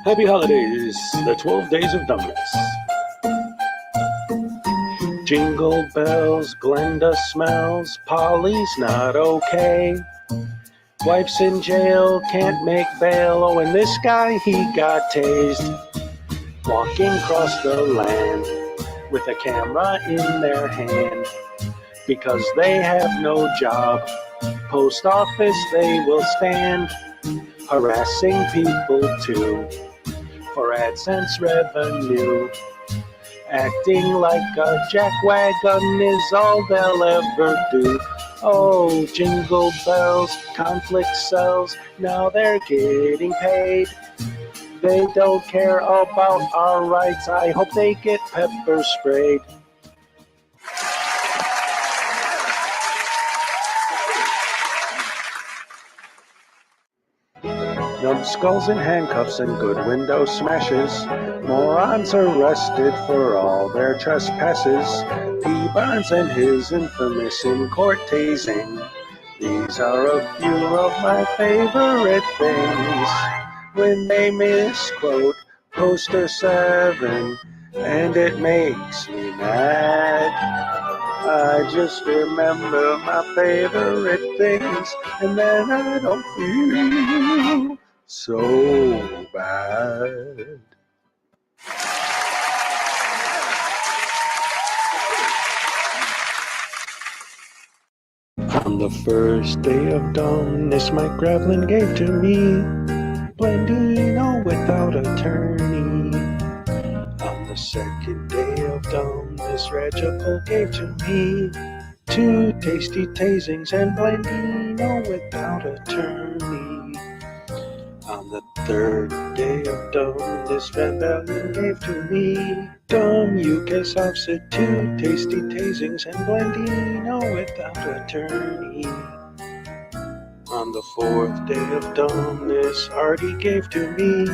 Happy holidays, the 12 days of dumbness. Jingle bells, Glenda smells, Polly's not okay. Wife's in jail, can't make bail, oh, and this guy, he got tased. Walking across the land with a camera in their hand. Because they have no job, post office they will stand. Harassing people too, for AdSense revenue. Acting like a jackwagon is all they'll ever do. Oh, jingle bells, conflict sells, now they're getting paid. They don't care about our rights, I hope they get pepper sprayed. Numbskulls in handcuffs and good window smashes. Morons arrested for all their trespasses. P. Barnes and his infamous in-court tasing. These are a few of my favorite things. When they misquote Poster 7, and it makes me mad. I just remember my favorite things, and then I don't feel so bad. On the first day of dumbness, Mike Gravelin gave to me Blandino without attorney. On the second day of dumbness, Regipol gave to me 2 tasty tasings and Blandino without attorney. On the third day of dumbness, Rebellion gave to me dumb UK Offset, 2 tasty tasings and Blandino without attorney. On the fourth day of dumbness, Artie gave to me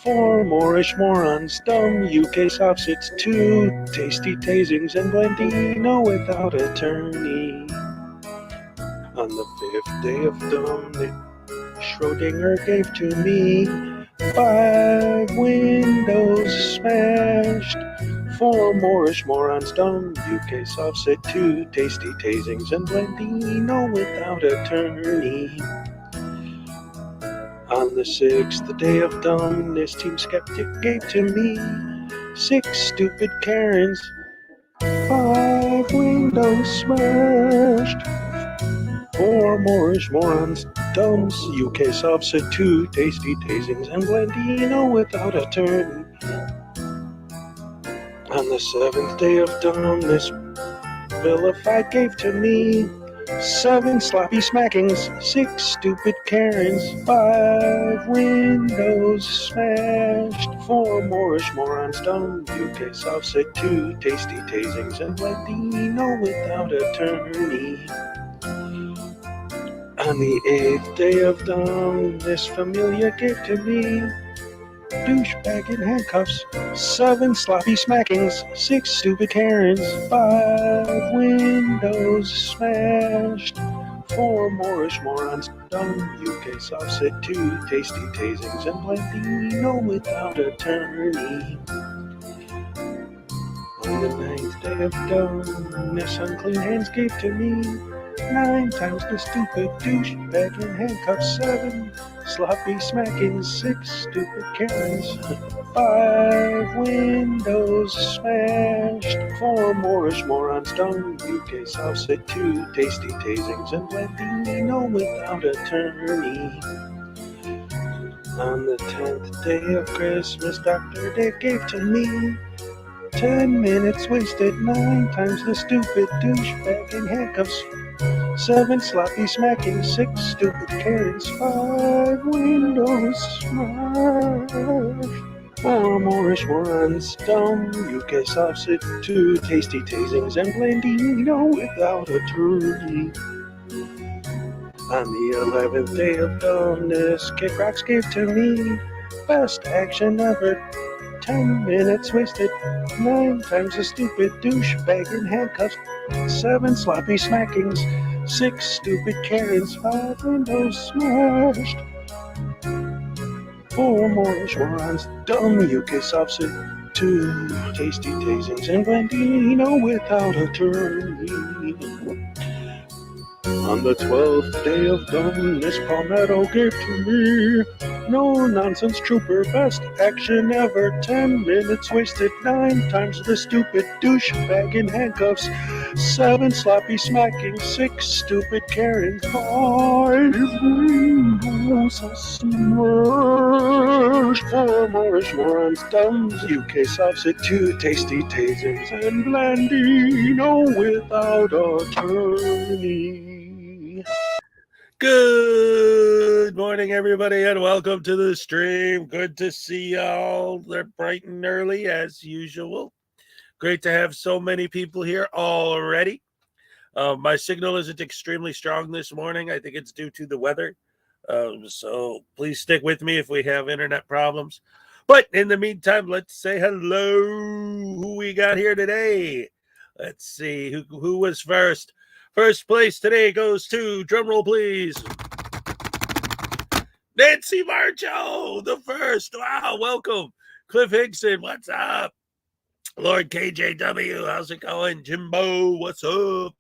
4 Moorish morons, dumb UK Offsets, 2 tasty tasings and Blandino without attorney. On the 5th day of dumbness, Schrodinger gave to me 5 windows smashed, 4 Moorish morons, dumb UK Offset, 2 tasty tasings and Blandino without attorney. On the 6th day of dumbness, Team Skeptic gave to me 6 stupid Karens, 5 windows smashed, 4 Moorish morons, dumbs, UK Offset, 2 tasty tasings and Blandino without attorney. On the 7th day of dumbness, Vilified gave to me 7 sloppy smackings, 6 stupid Karens, 5 windows smashed, 4 Moorish morons, dumb UK Offset, 2 tasty tasings and Blandino without attorney. On the 8th day of dumbness, Familia gave to me douchebag in handcuffs, 7 sloppy smackings, 6 stupid Karens, 5 windows smashed, 4 Moorish morons, dumb UK Offset, 2 tasty tasings and Blandino without attorney. On the 9th day of dumbness, Unclean Hands gave to me 9 times the stupid douchebag in handcuffs, 7 sloppy smackings, 6 stupid Karens, 5 windows smashed, 4 Moorish morons, dumb UK Offset, 2 tasty tasings and Blandino without attorney. On the 10th day of Christmas, Dr. Dave gave to me 10 minutes wasted, 9 times the stupid douchebag in handcuffs, 7 sloppy smacking, 6 stupid Karens, 5 windows smashed, 4 Moorish morons, dumb UK Offset, 2 tasty tasings and Blandino without attorney. On the 11th day of dumbness, Kid Rocks gave to me best action ever, 10 minutes wasted, 9 times the stupid douchebag in handcuffs, 7 sloppy smackings, 6 stupid Karens, 5 windows smashed, 4 more swans, dumb UK subset, 2 tasty tasings, and Blandino without attorney. On the 12th day of dumbness, Palmetto gave to me. No nonsense trooper, best action ever. 10 minutes wasted, 9 times the stupid douchebag in handcuffs. 7 sloppy smacking, 6 stupid Karens. 5 windows a smash. 4 more swans, dumbs, UK subset, 2 tasty tasings, and Blandino without attorney. Good morning, everybody, and welcome to the stream. Good to see y'all. They're bright and early as usual. Great to have so many people here already. My signal isn't extremely strong this morning. I think it's due to the weather. So please stick with me if we have internet problems. But in the meantime, let's say hello. Who we got here today? Let's see who was first. First place today goes to, drumroll please, Nancy Marcho, the first. Wow, welcome. Cliff Hickson, what's up? Lord KJW, how's it going? Jimbo, what's up?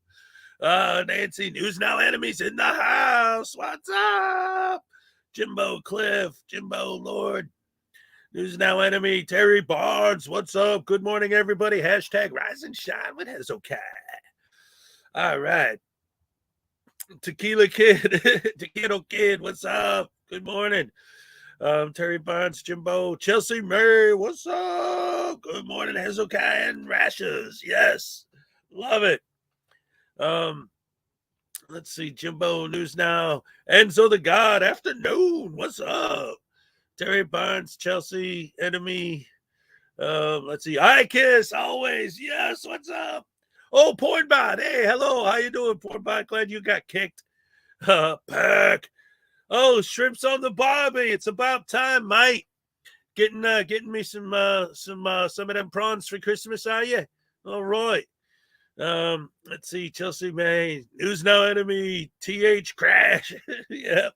Nancy, News Now enemies in the house. What's up? Jimbo, Cliff, Jimbo, Lord. News Now enemy, Terry Barnes, what's up? Good morning, everybody. Hashtag Rise and Shine with Hezokuai. All right. Tequila Kid, Tequila Kid, what's up? Good morning. Terry Barnes, Jimbo, Chelsea Murray, what's up? Good morning, Hezokuai and Rashes. Yes, love it. Let's see, Jimbo, News Now, Enzo the God, afternoon, what's up? Terry Barnes, Chelsea, enemy. Let's see, I Kiss, always, yes, what's up? Oh, Pornbot, hey, hello, how you doing, Pornbot? Glad you got kicked. Pack. Oh, shrimps on the barbie. It's about time, mate. Getting me some of them prawns for Christmas, are you? All right. Let's see, Chelsea May, News Now enemy, TH Crash. Yep.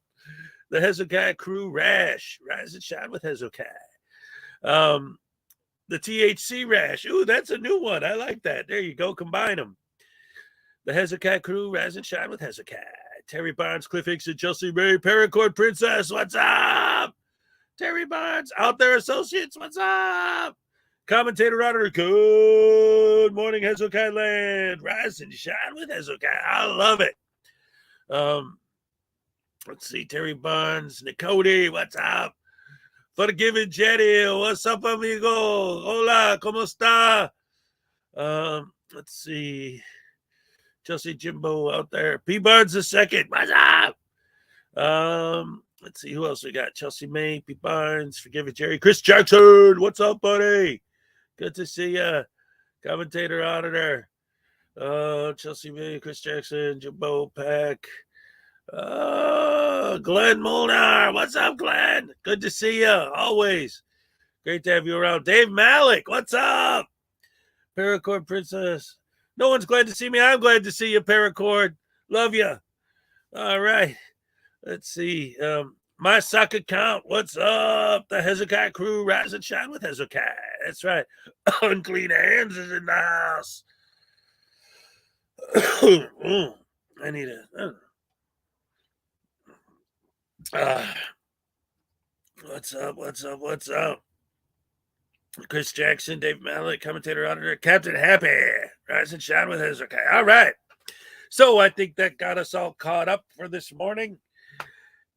The Hezokuai crew rash. Rise and shine with Hezokuai. The THC rash. Ooh, that's a new one. I like that. There you go. Combine them. The Hezokuai crew, rise and shine with Hezokuai. Terry Barnes, Cliff Hickson, Chelsea Murray, Paracord Princess, what's up? Terry Barnes, Out There Associates, what's up? Commentator Auditor, good morning, Hezokuai land. Rise and shine with Hezokuai. I love it. Let's see, Terry Barnes, Nicody, what's up? Forgiven Jetty, what's up, amigo? Hola, ¿cómo está? Let's see. Chelsea Jimbo out there. P. Barnes the second. What's up? Let's see who else we got. Chelsea May, P. Barnes, Forgive It Jerry, Chris Jackson. What's up, buddy? Good to see you. Commentator Auditor. Chelsea May, Chris Jackson, Jimbo Pack. Glenn Molnar. What's up, Glenn? Good to see you. Always. Great to have you around. Dave Malik. What's up? Paracord Princess. No one's glad to see me. I'm glad to see you, Paracord. Love you. All right. Let's see. My sock account. What's up? The Hezokuai crew. Rise and shine with Hezokuai. That's right. Unclean Hands is in the house. I need what's up? Chris Jackson, Dave Malik, commentator, auditor, Captain Happy. Rise and shine with Hezokuai. All right. So I think that got us all caught up for this morning.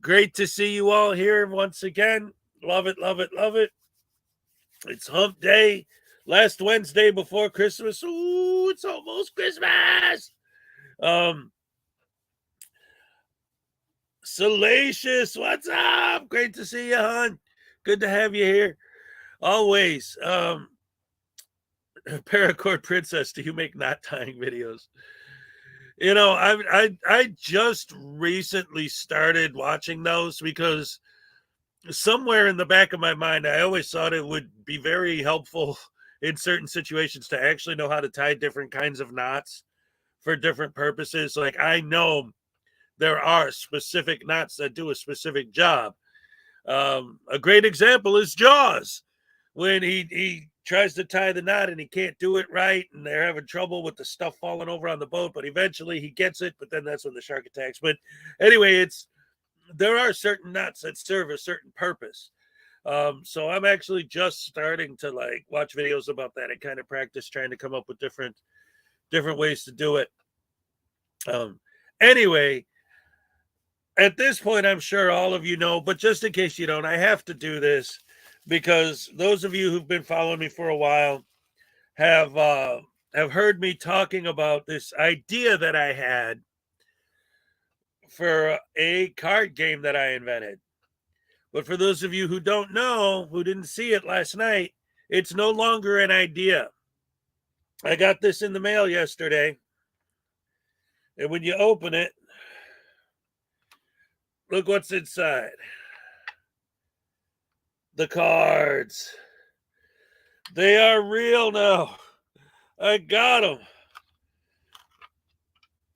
Great to see you all here once again. Love it, love it, love it. It's Hump Day. Last Wednesday before Christmas. Ooh, it's almost Christmas. Salacious, what's up? Great to see you, hon. Good to have you here. Always. Paracord Princess, do you make knot tying videos? You know, I just recently started watching those because somewhere in the back of my mind, I always thought it would be very helpful in certain situations to actually know how to tie different kinds of knots for different purposes. Like, I know there are specific knots that do a specific job. A great example is Jaws, when he tries to tie the knot and he can't do it right, and they're having trouble with the stuff falling over on the boat, but eventually he gets it, but then that's when the shark attacks. But anyway, there are certain knots that serve a certain purpose. So I'm actually just starting to like watch videos about that and kind of practice trying to come up with different ways to do it. Anyway, at this point, I'm sure all of you know, but just in case you don't, I have to do this because those of you who've been following me for a while have heard me talking about this idea that I had for a card game that I invented. But for those of you who don't know, who didn't see it last night, it's no longer an idea. I got this in the mail yesterday. And when you open it, look what's inside. The cards. They are real now. I got them.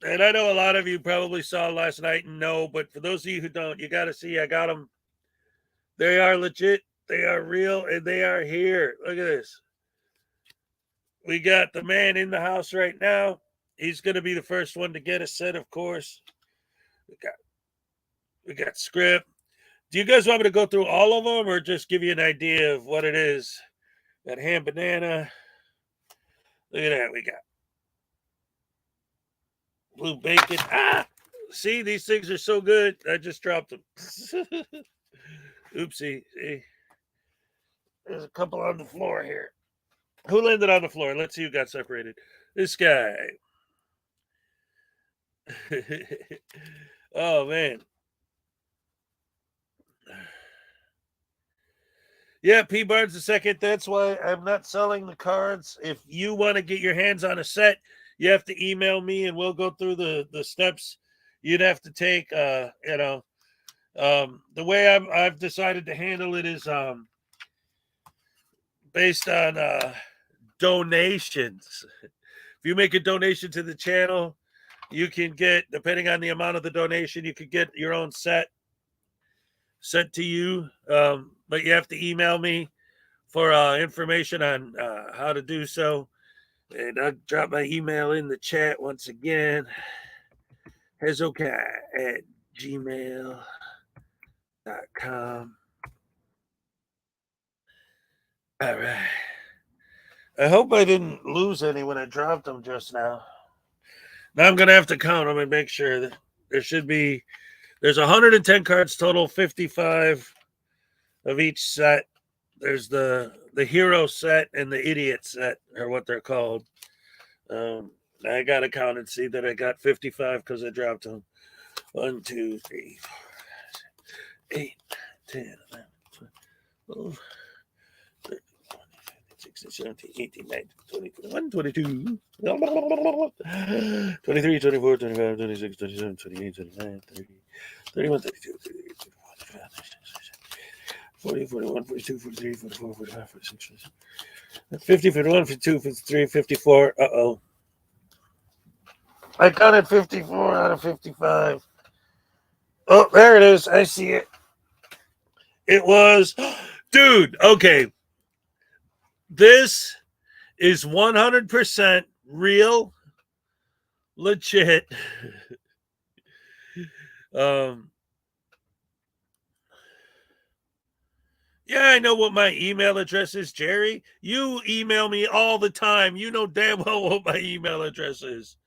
And I know a lot of you probably saw last night and know, but for those of you who don't, you got to see I got them. They are legit. They are real, and they are here. Look at this. We got the man in the house right now. He's going to be the first one to get a set, of course. We got script. Do you guys want me to go through all of them or just give you an idea of what it is? Got ham banana. Look at that. We got blue bacon. Ah! See, these things are so good. I just dropped them. Oopsie. See? There's a couple on the floor here. Who landed on the floor? Let's see who got separated. This guy. Oh, man. Yeah, P. Barnes II. That's why I'm not selling the cards. If you want to get your hands on a set, you have to email me and we'll go through the steps you'd have to take. The way I've decided to handle it is based on donations. If you make a donation to the channel, you can get, depending on the amount of the donation, you could get your own set sent to you. But you have to email me for information on how to do so. And I'll drop my email in the chat once again. Hezokuai@gmail.com. All right. I hope I didn't lose any when I dropped them just now. Now I'm going to have to count them and make sure that there's 110 cards total, 55 of each set. There's the hero set and the idiot set, or what they're called. I got to count and see that I got 55 because I dropped them. 1, 2, 3, 4, 8, 10, 11, 12, 13, 16, 17, 18, 19, 20, 21, 22, 23, 24, 25, 26, 27, 28, 29, 30, 31, 32, 33, 34, 35, 36, 40, 41, 42, 43, 44, 45, 46, 50, 51, 52, 53, 54. Uh-oh. I counted 54 out of 55. Oh, there it is. I see it. It was, dude, okay. This is 100% real, legit. Yeah, I know what my email address is, Jerry. You email me all the time. You know damn well what my email address is.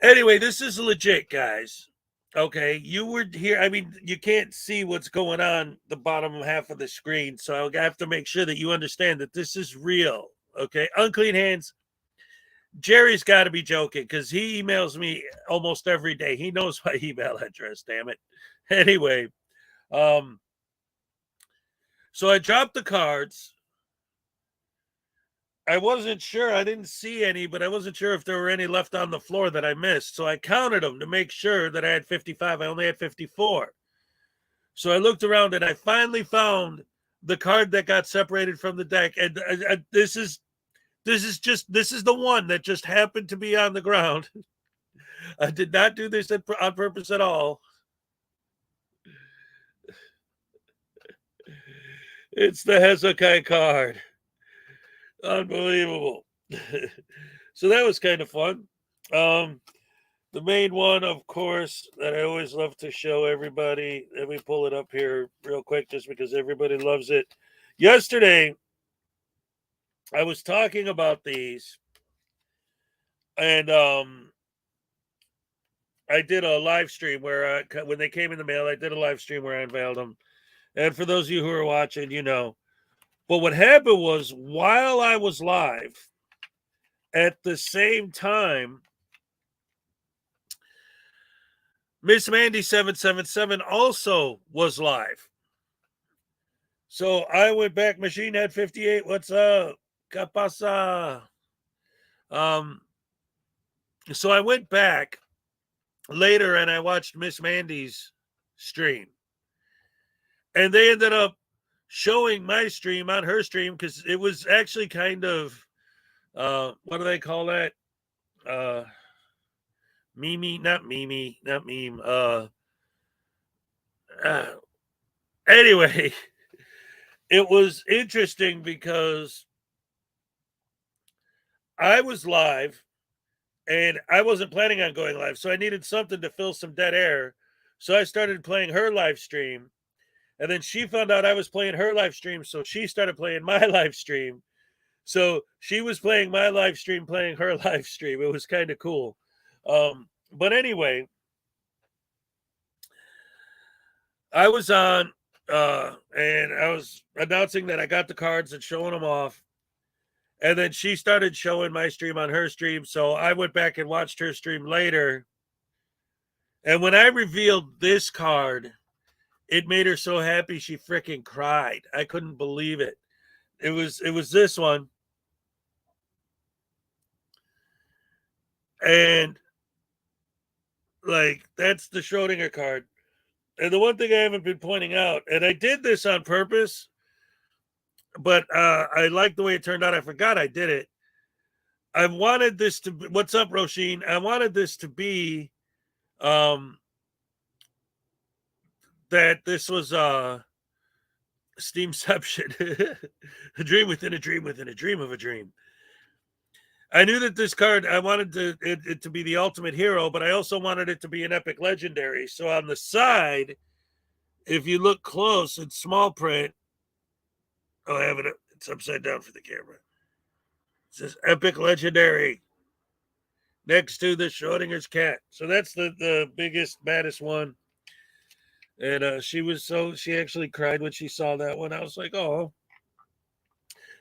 Anyway, this is legit, guys. Okay, you were here. I mean, you can't see what's going on the bottom half of the screen, so I have to make sure that you understand that this is real. Okay, Unclean Hands. Jerry's got to be joking because he emails me almost every day. He knows my email address. Damn it. Anyway, so I dropped the cards. I wasn't sure. I didn't see any, but I wasn't sure if there were any left on the floor that I missed. So I counted them to make sure that I had 55. I only had 54. So I looked around and I finally found the card that got separated from the deck. And this is the one that just happened to be on the ground. I did not do this on purpose at all. It's the Hezokuai card. Unbelievable. So that was kind of fun. The main one, of course, that I always love to show everybody. Let me pull it up here real quick just because everybody loves it. Yesterday, I was talking about these, and I did a live stream where when they came in the mail, I did a live stream where I unveiled them. And for those of you who are watching, you know. But what happened was while I was live, at the same time, Miss Mandy 777 also was live. So I went back, Machine Head 58, what's up? ¿Qué pasa? So I went back later and I watched Miss Mandy's stream. And they ended up showing my stream on her stream because it was actually kind of what do they call that? Not meme. Anyway, it was interesting because I was live and I wasn't planning on going live, so I needed something to fill some dead air. So I started playing her live stream, and then she found out I was playing her live stream, so she started playing my live stream. So she was playing my live stream, playing her live stream. It was kind of cool. But anyway, I was on and I was announcing that I got the cards and showing them off. And then she started showing my stream on her stream. So I went back and watched her stream later. And when I revealed this card, it made her so happy she freaking cried. I couldn't believe it. It was this one. And like that's the Schrodinger card. And the one thing I haven't been pointing out, and I did this on purpose, but I like the way it turned out. I forgot I did it. I wanted this to be, what's up, Roisin? I wanted this to be that this was Steamception. A dream within a dream within a dream of a dream. I knew that this card, I wanted it to be the ultimate hero, but I also wanted it to be an epic legendary. So on the side, if you look close in small print, oh, I have it. It's upside down for the camera. It says epic legendary next to the Schrodinger's cat. So that's the biggest, baddest one. And she actually cried when she saw that one. I was like, oh.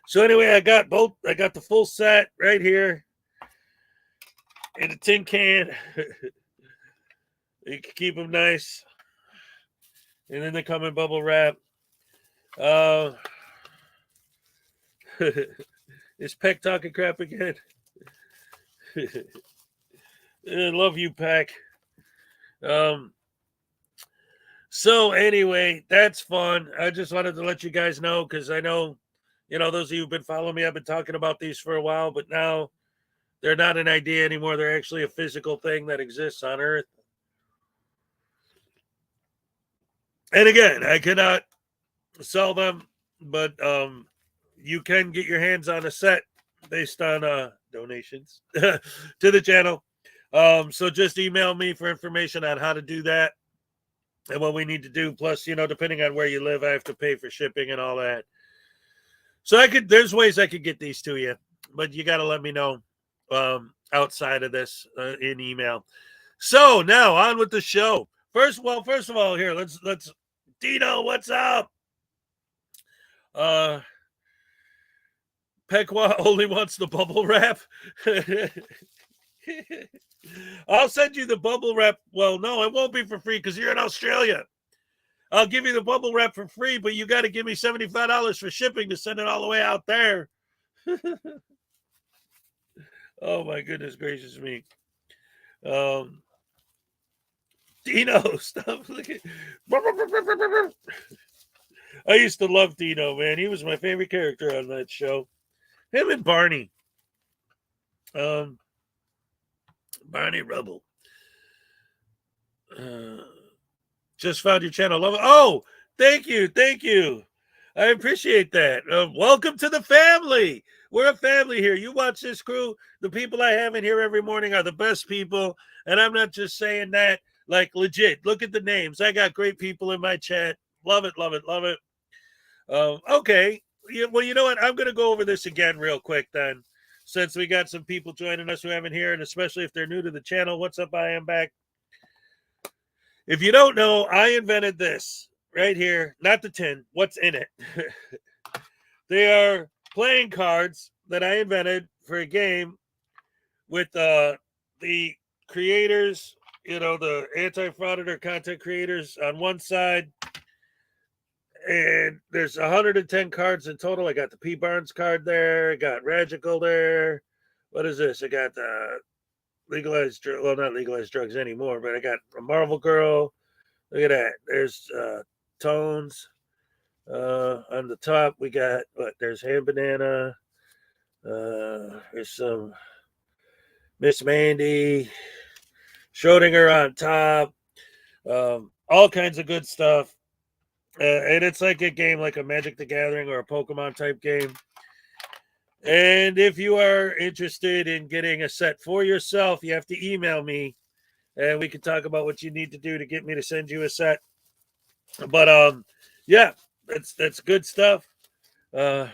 So anyway, I got the full set right here in a tin can. You can keep them nice. And then they come in bubble wrap. Is Peck talking crap again? I love you, Peck. So anyway, that's fun. I just wanted to let you guys know because I know, those of you who've been following me, I've been talking about these for a while, but now they're not an idea anymore. They're actually a physical thing that exists on Earth. And again, I cannot sell them, but you can get your hands on a set based on donations to the channel. So just email me for information on how to do that and what we need to do. Plus, depending on where you live, I have to pay for shipping and all that. So there's ways I could get these to you, but you got to let me know outside of this in email. So now on with the show. First of all, here, let's Dino, what's up? Pekwa only wants the bubble wrap. I'll send you the bubble wrap. Well, no, it won't be for free because you're in Australia. I'll give you the bubble wrap for free, but you got to give me $75 for shipping to send it all the way out there. Oh my goodness gracious me. Dino, stop looking. I used to love Dino, man. He was my favorite character on that show. Him and Barney. Barney Rubble. Just found your channel. Love it. Oh, thank you. I appreciate that. Welcome to the family. We're a family here. You watch this crew. The people I have in here every morning are the best people. And I'm not just saying that, like, legit. Look at the names. I got great people in my chat. Love it, love it, love it. Okay. Well, you know what? I'm going to go over this again real quick then, since we got some people joining us who haven't here, and especially if they're new to the channel. What's up? I am back. If you don't know, I invented this right here. Not the tin. What's in it? They are playing cards that I invented for a game with the creators, the anti-frauditor content creators on one side. And there's 110 cards in total. I got the P. Barnes card there. I got Ragical there. What is this? I got legalized, well, not legalized drugs anymore, but I got a Marvel Girl. Look at that. There's Tones. On the top, we got there's Ham Banana. There's some Miss Mandy, Schrodinger on top. All kinds of good stuff. And it's like a game like a Magic the Gathering or a Pokemon type game. And if you are interested in getting a set for yourself, you have to email me and we can talk about what you need to do to get me to send you a set. But yeah, that's good stuff. Oh,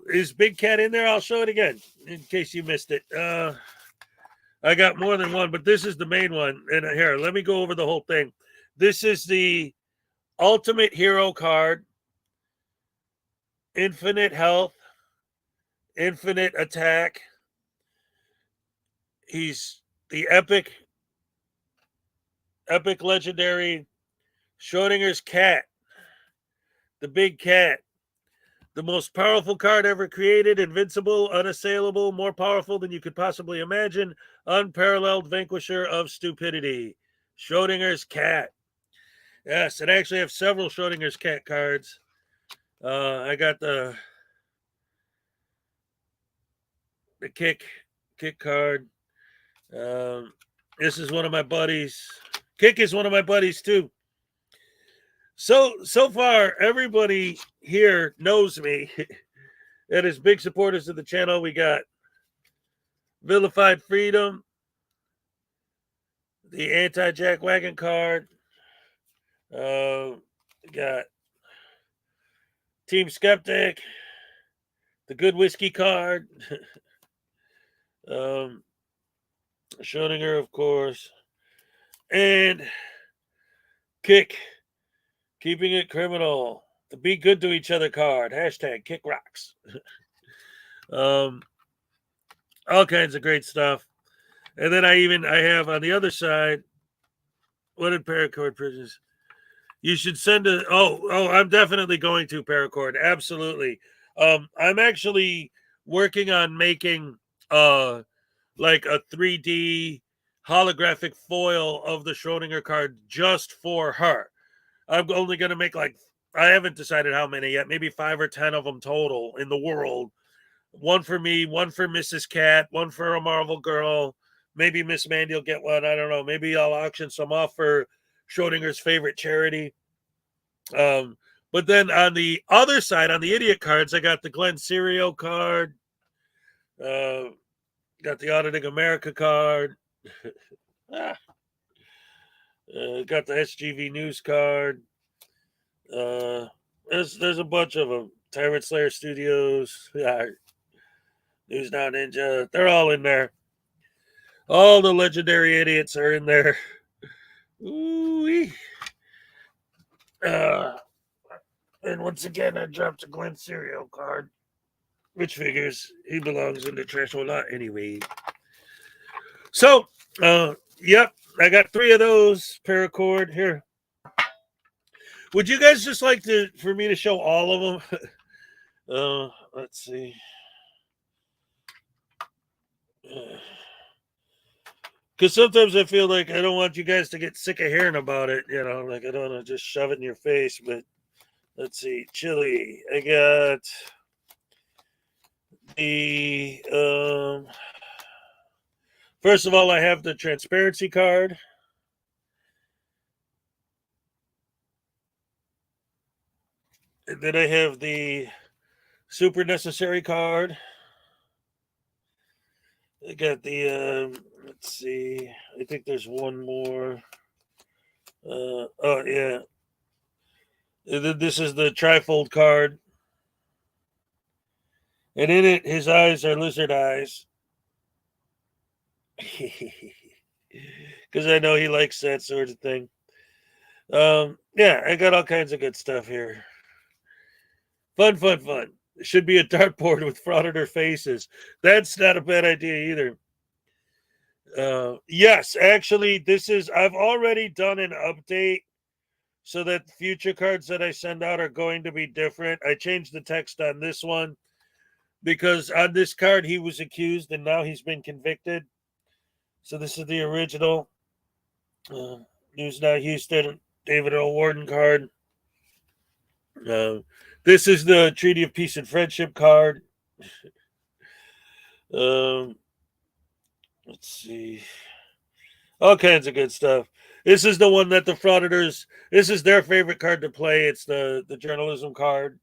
is Big Cat in there? I'll show it again in case you missed it. I got more than one, but this is the main one. And here, let me go over the whole thing. This is the Ultimate Hero card, Infinite Health, Infinite Attack. He's the epic legendary Schrodinger's cat, the big cat, the most powerful card ever created, invincible, unassailable, more powerful than you could possibly imagine, unparalleled vanquisher of stupidity, Schrodinger's cat. Yes, and I actually have several Schrodinger's cat cards. I got the kick card. This is one of my buddies. Kick is one of my buddies too. So far, everybody here knows me and is big supporters of the channel. We got Vilified Freedom, the anti-Jack Wagon card. Got Team Skeptic, the Good Whiskey card. Schrodinger, of course. And Kick, Keeping It Criminal. The Be Good to Each Other card. Hashtag Kick Rocks. All kinds of great stuff. And then I have on the other side, what did Paracord purchase? You should send I'm definitely going to Paracord. Absolutely. I'm actually working on making like a 3D holographic foil of the Schrodinger card just for her. I'm only going to make I haven't decided how many yet, maybe 5 or 10 of them total in the world. One for me, one for Mrs. Cat, one for a Marvel Girl. Maybe Miss Mandy will get one. I don't know. Maybe I'll auction some off for Schrodinger's favorite charity. But then on the other side, on the idiot cards, I got the Glenn Serio card. Got the Auditing America card. Got the SGV News card. There's a bunch of them. Tyrant Slayer Studios. News Now Ninja. They're all in there. All the legendary idiots are in there. Ooh-wee. And once again, I dropped a Glenn Serio card. Which figures he belongs in the trash a lot anyway. So, yep, I got 3 of those Paracord here. Would you guys just like for me to show all of them? Let's see. Because sometimes I feel like I don't want you guys to get sick of hearing about it. Like I don't want to just shove it in your face. But let's see. Chili. I got the first of all, I have the transparency card. And then I have the super necessary card. I got the, let's see, I think there's one more. Oh, yeah. This is the trifold card. And in it, his eyes are lizard eyes. Because I know he likes that sort of thing. Yeah, I got all kinds of good stuff here. Fun. It should be a dartboard with frauditor faces. That's not a bad idea either. Yes, actually, I've already done an update so that future cards that I send out are going to be different. I changed the text on this one because on this card he was accused and now he's been convicted. So this is the original News Now Houston David Earl Warden card. This is the Treaty of Peace and Friendship card. Let's see. All kinds of good stuff. This is the one that the frauditors, this is their favorite card to play. It's the journalism card.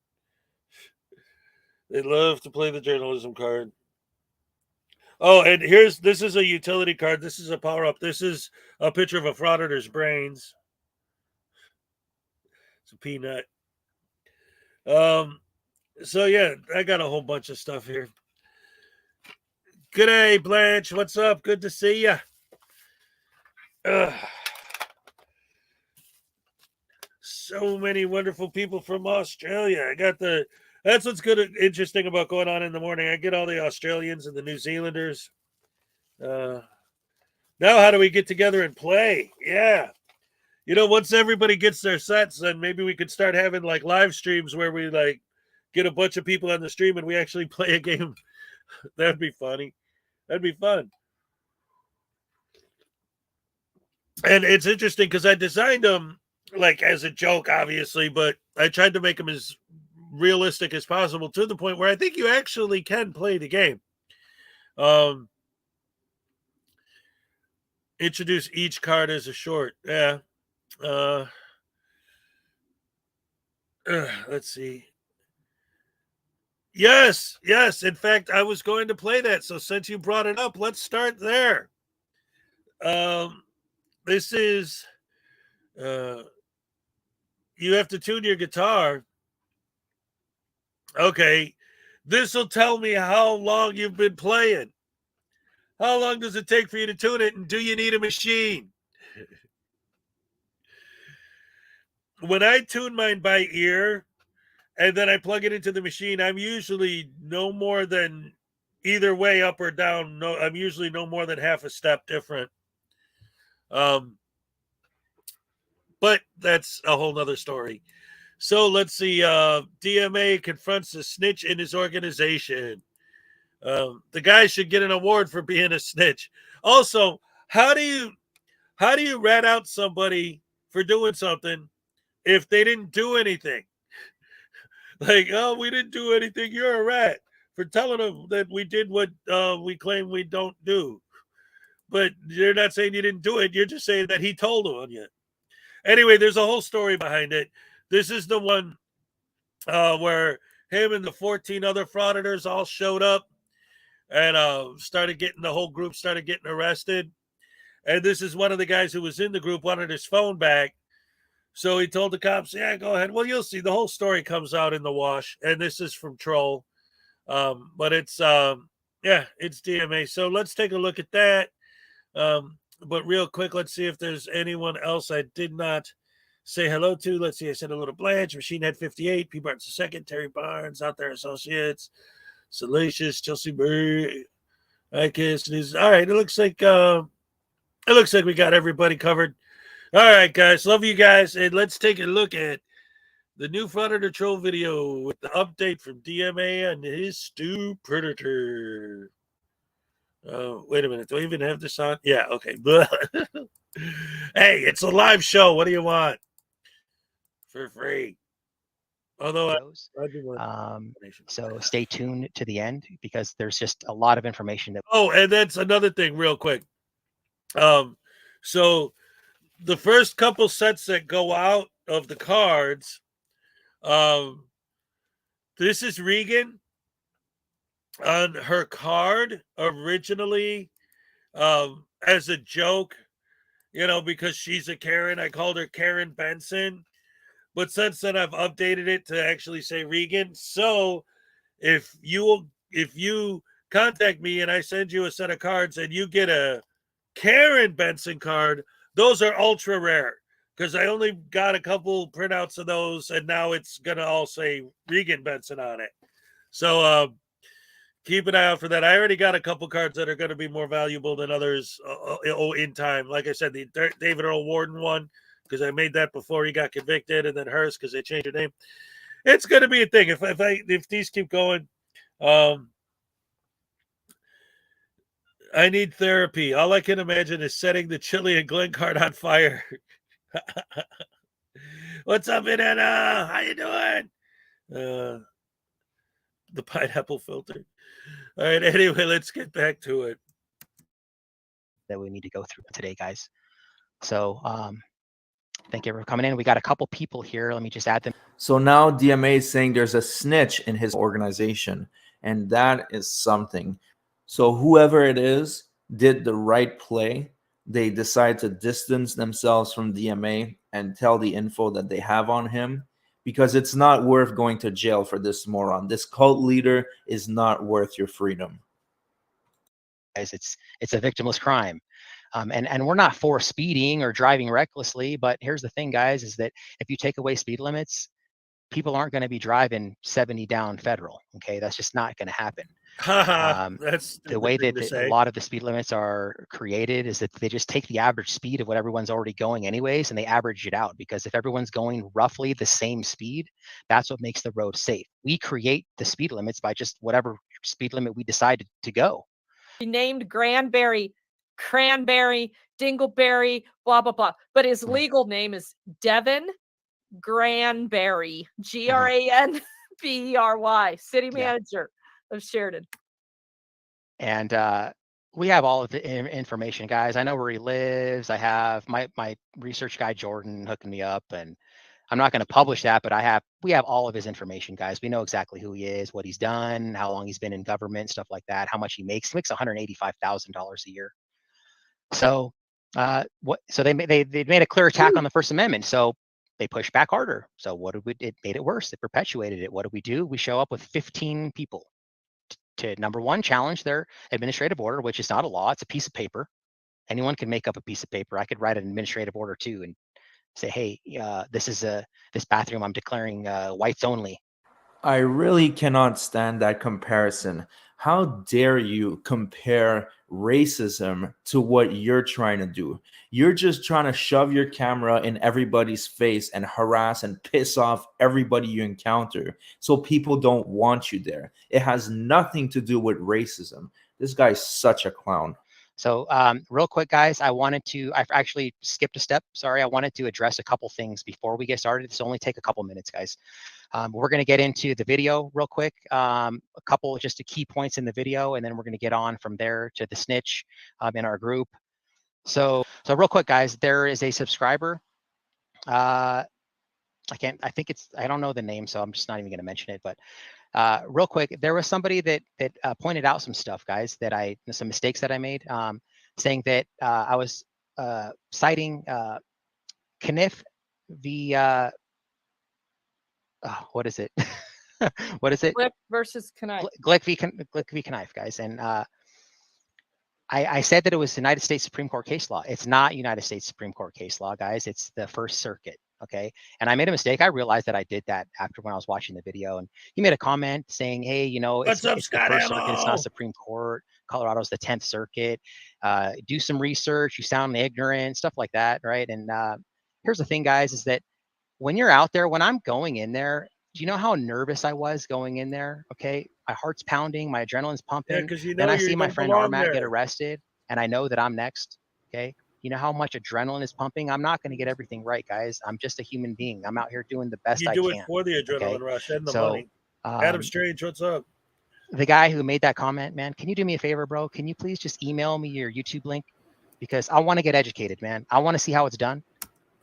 They love to play the journalism card. Oh, and this is a utility card. This is a power up. This is a picture of a frauditor's brains. It's a peanut. So yeah, I got a whole bunch of stuff here. G'day, Blanche. What's up? Good to see you. So many wonderful people from Australia. I got that's what's good, interesting about going on in the morning. I get all the Australians and the New Zealanders. Now, how do we get together and play? Yeah. Once everybody gets their sets, then maybe we could start having like live streams where we like get a bunch of people on the stream and we actually play a game. That'd be funny. That'd be fun. And it's interesting because I designed them like as a joke, obviously, but I tried to make them as realistic as possible to the point where I think you actually can play the game. Introduce each card as a short. Yeah. Let's see. Yes. In fact, I was going to play that. So since you brought it up, let's start there. This is you have to tune your guitar. Okay. This will tell me how long you've been playing. How long does it take for you to tune it? And do you need a machine? When I tune mine by ear and then I plug it into the machine, I'm usually no more than either way up or down. No, I'm usually no more than half a step different. But that's a whole nother story. So let's see. DMA confronts a snitch in his organization. The guy should get an award for being a snitch. Also, how do you rat out somebody for doing something if they didn't do anything? Like, oh, we didn't do anything. You're a rat for telling them that we did what we claim we don't do. But you're not saying you didn't do it. You're just saying that he told on you. Anyway, there's a whole story behind it. This is the one where him and the 14 other frauditors all showed up and the whole group started getting arrested. And this is one of the guys who was in the group wanted his phone back. So he told the cops, yeah, go ahead. Well, you'll see. The whole story comes out in the wash. And this is from Troll. But it's DMA. So let's take a look at that. But real quick, let's see if there's anyone else I did not say hello to. Let's see. I said hello to Blanche, Machine Head 58, P. Barnes II, Terry Barnes, Out There Associates, Salacious, Chelsea Burr, I Kiss News. All right, it looks like we got everybody covered. All right, guys, love you guys, and let's take a look at the new Frauditor Troll video with the update from DMA and his Stu Predator. Wait a minute. Do I even have this on? Yeah, okay. Hey, it's a live show. What do you want? For free. Although so stay tuned to the end because there's just a lot of information that. Oh, and that's another thing real quick. So the first couple sets that go out of the cards, This is Regan on her card originally as a joke, you know, because she's a Karen. I called her Karen Benson. But since then, I've updated it to actually say Regan. So if you contact me and I send you a set of cards and you get a Karen Benson card, those are ultra rare because I only got a couple printouts of those, and now it's gonna all say Regan Benson on it. So keep an eye out for that. I already got a couple cards that are going to be more valuable than others in time. Like I said, the David Earl Warden one, because I made that before he got convicted, and then hers because they changed her name. It's going to be a thing if these keep going. I need therapy. All I can imagine is setting the Chili and Glen card on fire. What's up, Banana? How you doing? The pineapple filter. All right. Anyway, let's get back to it. That we need to go through today, guys. So thank you for coming in. We got a couple people here. Let me just add them. So now DMA is saying there's a snitch in his organization, and that is something. So whoever it is did the right play. They decide to distance themselves from DMA and tell the info that they have on him, because it's not worth going to jail for this moron. This cult leader is not worth your freedom. Guys, it's a victimless crime. And we're not for speeding or driving recklessly, but here's the thing, guys, is that if you take away speed limits, people aren't going to be driving 70 down federal. Okay, that's just not going to happen. That's the way that a lot of the speed limits are created is that they just take the average speed of what everyone's already going anyways, and they average it out, because if everyone's going roughly the same speed, that's what makes the road safe. We create the speed limits by just whatever speed limit we decide to go. Named Granberry, Cranberry, Dingleberry, blah, blah, blah. But his legal name is Devin Granberry, Granberry, city manager of Sheridan. And we have all of the information, guys. I know where he lives. I have my research guy, Jordan, hooking me up, and I'm not going to publish that, but we have all of his information, guys. We know exactly who he is, what he's done, how long he's been in government, stuff like that, how much he makes. He makes $185,000 a year. So so they made a clear attack on the First Amendment. So they pushed back harder. So what did we? It made it worse. It perpetuated it. What do? We show up with 15 people to, number one, challenge their administrative order, which is not a law. It's a piece of paper. Anyone can make up a piece of paper. I could write an administrative order too and say, hey, this bathroom, I'm declaring whites only. I really cannot stand that comparison. How dare you compare racism to what you're trying to do? You're just trying to shove your camera in everybody's face and harass and piss off everybody you encounter so people don't want you there. It has nothing to do with racism. This guy's such a clown. So real quick, guys, I actually skipped a step. Sorry, I wanted to address a couple things before we get started. This will only take a couple minutes, guys. We're going to get into the video real quick, a couple just the key points in the video, and then we're going to get on from there to the snitch in our group. So real quick, guys, there is a subscriber. I don't know the name, so I'm just not even going to mention it, but real quick, there was somebody that pointed out some stuff, guys, some mistakes that I made, saying that I was citing Kniff v. What is it? What is it? Glick versus Knife. Glick v. Knife, guys. And I said that it was United States Supreme Court case law. It's not United States Supreme Court case law, guys. It's the First Circuit. Okay. And I made a mistake. I realized that I did that after when I was watching the video, and he made a comment saying, hey, it's the First Circuit, it's not Supreme Court. Colorado's the 10th Circuit. Do some research. You sound ignorant, stuff like that. Right. And here's the thing, guys, is that when you're out there, when I'm going in there, do you know how nervous I was going in there? Okay. My heart's pounding, my adrenaline's pumping. Yeah, then I see my friend Armat get arrested, and I know that I'm next. Okay. You know how much adrenaline is pumping? I'm not going to get everything right, guys. I'm just a human being. I'm out here doing the best I can. You do it for the adrenaline rush and the money. Adam Strange, what's up? The guy who made that comment, man, can you do me a favor, bro? Can you please just email me your YouTube link? Because I want to get educated, man. I want to see how it's done.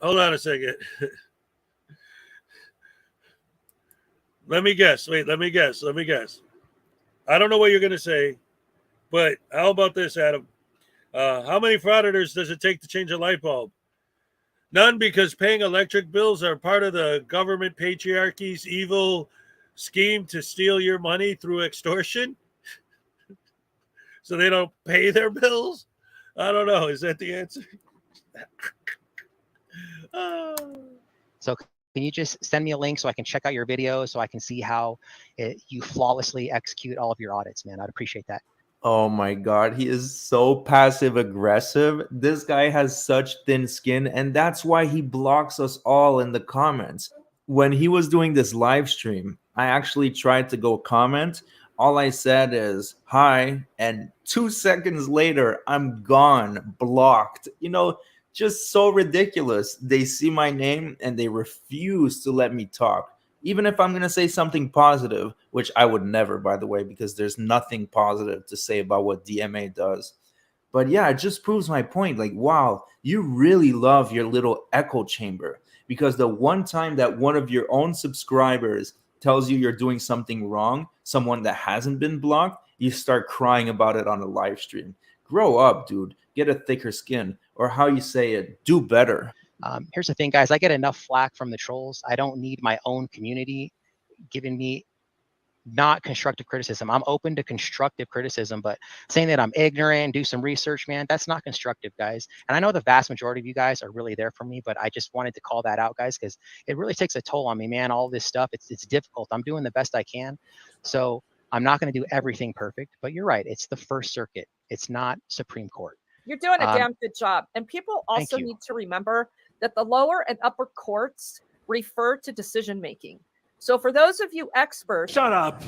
Hold on a second. Let me guess. Wait, let me guess. I don't know what you're going to say, but how about this, Adam? How many frauditors does it take to change a light bulb? None, because paying electric bills are part of the government patriarchy's evil scheme to steal your money through extortion. So they don't pay their bills? I don't know. Is that the answer? So can you just send me a link so I can check out your video so I can see how you flawlessly execute all of your audits, man? I'd appreciate that. Oh my God, he is so passive aggressive. This guy has such thin skin, and that's why he blocks us all in the comments. When he was doing this live stream, I actually tried to go comment. All I said is hi, and 2 seconds later, I'm gone, blocked. You know, just so ridiculous. They see my name and they refuse to let me talk. Even if I'm going to say something positive, which I would never, by the way, because there's nothing positive to say about what DMA does. But yeah, it just proves my point. Like, wow, you really love your little echo chamber, because the one time that one of your own subscribers tells you you're doing something wrong, someone that hasn't been blocked, you start crying about it on a live stream. Grow up, dude. Get a thicker skin, or how you say it, do better. Here's the thing, guys. I get enough flack from the trolls. I don't need my own community giving me not constructive criticism. I'm open to constructive criticism, but saying that I'm ignorant, do some research, man, that's not constructive, guys. And I know the vast majority of you guys are really there for me, but I just wanted to call that out, guys, because it really takes a toll on me, man. All this stuff, it's difficult. I'm doing the best I can. So I'm not going to do everything perfect, but you're right. It's the First Circuit. It's not Supreme Court. You're doing a damn good job. And people also need to remember that the lower and upper courts refer to decision making. So for those of you experts, Shut up.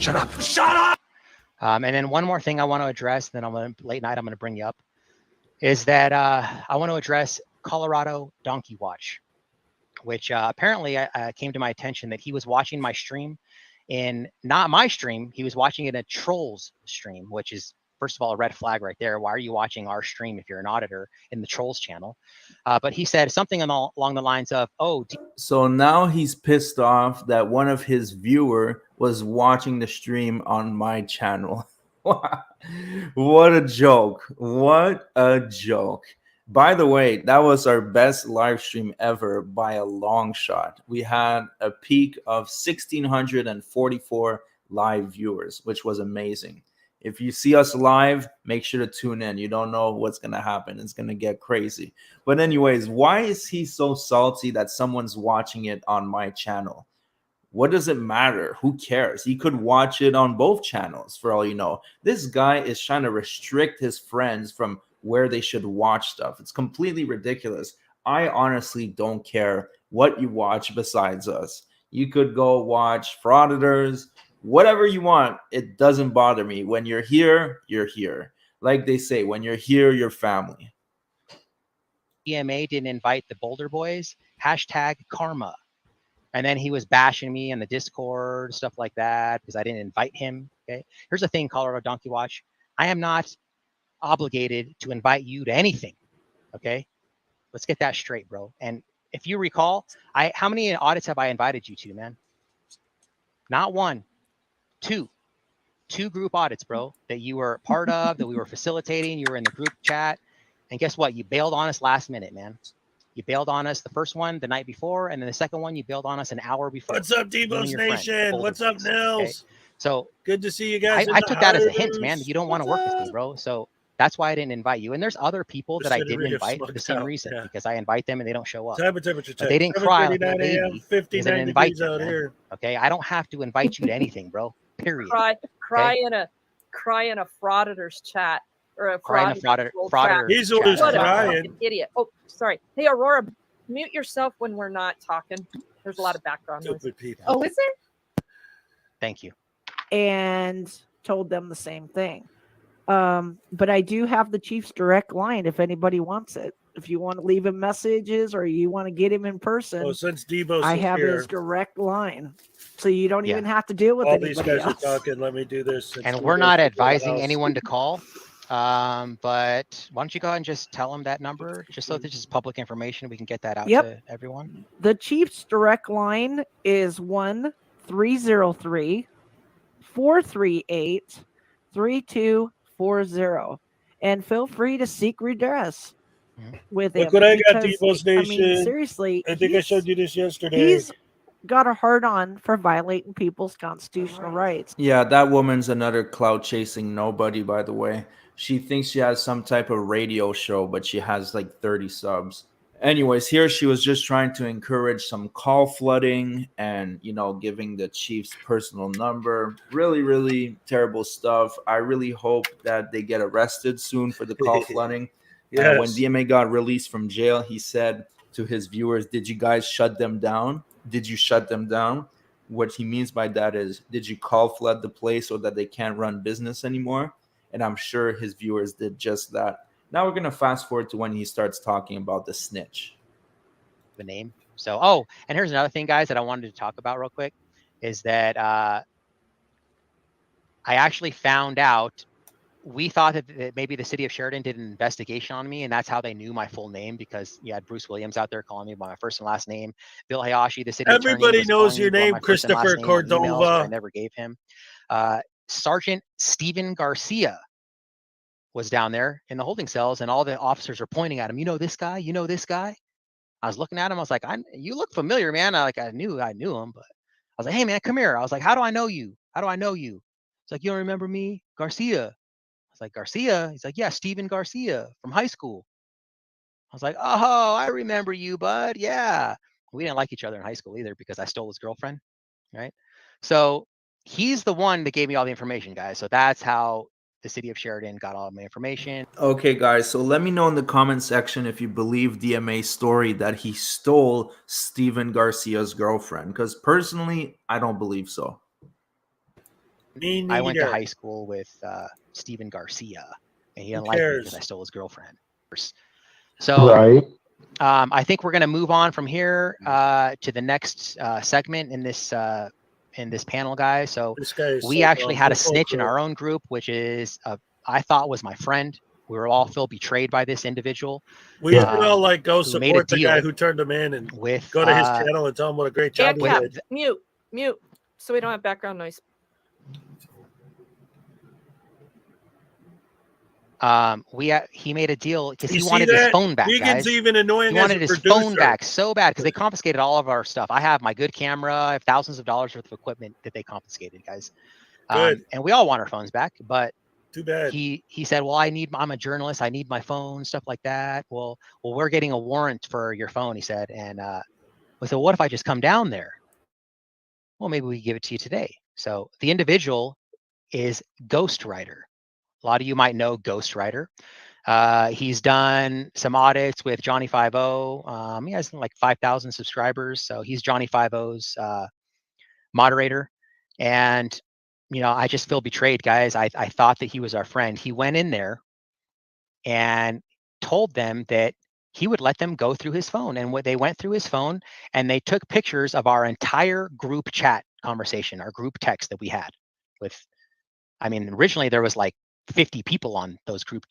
And then one more thing I want to address, then I'm going to late night, I'm going to bring you up, is that I want to address Colorado Donkey Watch, which apparently came to my attention that he was watching my stream in not my stream. He was watching it in a troll's stream, which is, first of all, a red flag right there. Why are you watching our stream if you're an auditor in the trolls channel? But he said something along the lines of, oh. So now he's pissed off that one of his viewer was watching the stream on my channel. What a joke. What a joke. By the way, that was our best live stream ever by a long shot. We had a peak of 1,644 live viewers, which was amazing. If you see us live, make sure to tune in. You don't know what's going to happen. It's going to get crazy. But anyways, why is he so salty that someone's watching it on my channel? What does it matter? Who cares? He could watch it on both channels for all you know. This guy is trying to restrict his friends from where they should watch stuff. It's completely ridiculous. I honestly don't care what you watch besides us. You could go watch Frauditors, whatever you want. It doesn't bother me. When you're here, you're here. Like they say, when you're here, you're family. DMA didn't invite the Boulder Boys, #karma. And then he was bashing me in the Discord, stuff like that, because I didn't invite him. Okay. Here's the thing, Colorado Donkey Watch. I am not obligated to invite you to anything. Okay. Let's get that straight, bro. And if you recall, how many audits have I invited you to, man? Not one, two group audits, bro, that you were part of, that we were facilitating. You were in the group chat. And guess what? You bailed on us last minute, man. You bailed on us the first one the night before, and then the second one you bailed on us an hour before. What's up, Devo's Nation? What's up, Nils? Okay? So good to see you guys. I took that as a hint, man. That you don't want to work with me, bro. So that's why I didn't invite you. And there's other people that I didn't invite for the same reason, because I invite them and they don't show up. Temperature but they didn't cry like a 7:39 a.m., baby. 59 invite degrees out here. Okay, I don't have to invite you to anything, bro. Period. Cry in a frauditors chat. Or a frauditor. He's always crying. Idiot. Oh, sorry. Hey, Aurora, mute yourself when we're not talking. There's a lot of background noise. People. Oh, is there? Thank you. And told them the same thing. But I do have the Chief's direct line if anybody wants it. If you want to leave him messages or you want to get him in person, since Devo's I have his direct line. So you don't even have to deal with all anybody these guys else. are talking. Let me do this. And we're not advising anyone to call. But why don't you go ahead and just tell them that number, just so this is public information. We can get that out to everyone. The Chief's direct line is 303-438-3240. And feel free to seek redress with him. Look what I got, because, Devo's Nation. seriously, I think I showed you this yesterday. He's got a hard on for violating people's constitutional rights. Yeah, that woman's another clout chasing nobody, by the way. She thinks she has some type of radio show, but she has like 30 subs. Anyways, here she was just trying to encourage some call flooding and, giving the chief's personal number. Really, really terrible stuff. I really hope that they get arrested soon for the call flooding. Yes. When DMA got released from jail, he said to his viewers, "Did you guys shut them down? Did you shut them down?" What he means by that is, did you call flood the place so that they can't run business anymore? And I'm sure his viewers did just that. Now we're going to fast forward to when he starts talking about the snitch. The name. So, and here's another thing, guys, that I wanted to talk about real quick, is that I actually found out, we thought that maybe the city of Sheridan did an investigation on me, and that's how they knew my full name, because you had Bruce Williams out there calling me by my first and last name. Bill Hayashi, the city Everybody attorney, knows your name, Christopher Cordova. I never gave him. Sergeant Stephen Garcia was down there in the holding cells, and all the officers were pointing at him. You know this guy? You know this guy? I was looking at him. I was like, you look familiar, man. I knew him, but I was like, hey, man, come here. I was like, how do I know you? How do I know you? It's like, you don't remember me? Garcia. I was like, Garcia? He's like, yeah, Stephen Garcia from high school. I was like, oh, I remember you, bud. Yeah. We didn't like each other in high school either, because I stole his girlfriend, right? So he's the one that gave me all the information, guys. So that's how the city of Sheridan got all of my information. Okay, guys, so let me know in the comment section if you believe DMA's story that he stole Stephen Garcia's girlfriend, because personally, I don't believe so. Me neither. I went to high school with Stephen Garcia, and he didn't like me because I stole his girlfriend. So right. I think we're going to move on from here to the next segment in this panel, guys. So we actually had a snitch in our own group, which is I thought was my friend. We were all feel betrayed by this individual. We all like go support the guy who turned him in, and with go to his channel and tell him what a great job he did. Mute, so we don't have background noise. He made a deal because he wanted his phone back, guys. Even annoying. He wanted his phone back so bad because they confiscated all of our stuff. I have my good camera. I have thousands of dollars worth of equipment that they confiscated, guys. And we all want our phones back, but too bad. He said, well, I'm a journalist. I need my phone, stuff like that. Well, we're getting a warrant for your phone, he said. And we said, what if I just come down there? Well, maybe we give it to you today. So the individual is Ghostwriter. A lot of you might know Ghostwriter. He's done some audits with Johnny 5-0. He has like 5,000 subscribers. So he's Johnny 5-0's moderator. And, I just feel betrayed, guys. I thought that he was our friend. He went in there and told them that he would let them go through his phone. And they went through his phone and they took pictures of our entire group chat conversation, our group text that we had originally there was like 50 people on those group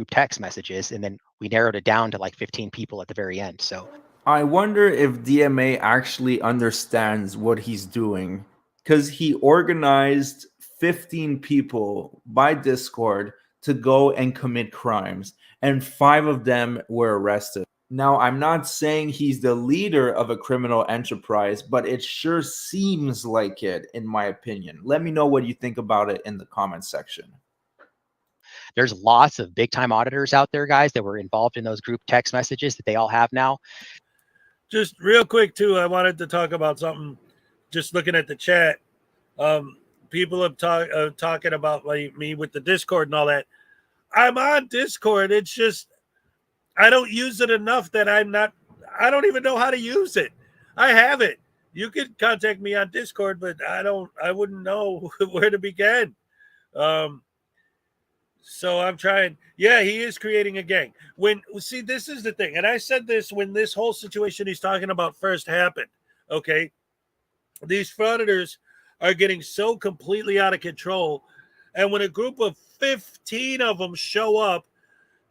text messages, and then we narrowed it down to like 15 people at the very end. So I wonder if DMA actually understands what he's doing, because he organized 15 people by Discord to go and commit crimes, and 5 of them were arrested. Now, I'm not saying he's the leader of a criminal enterprise, but it sure seems like it, in my opinion. Let me know what you think about it in the comments section. There's lots of big time auditors out there, guys, that were involved in those group text messages that they all have now. Just real quick, too, I wanted to talk about something. Just looking at the chat, people have talking about me with the Discord and all that. I'm on Discord. It's just I don't use it enough that I don't even know how to use it. I have it. You could contact me on Discord, but I wouldn't know where to begin. So I'm trying. Yeah, he is creating a gang. See, this is the thing. And I said this when this whole situation he's talking about first happened. Okay. These frauditors are getting so completely out of control. And when a group of 15 of them show up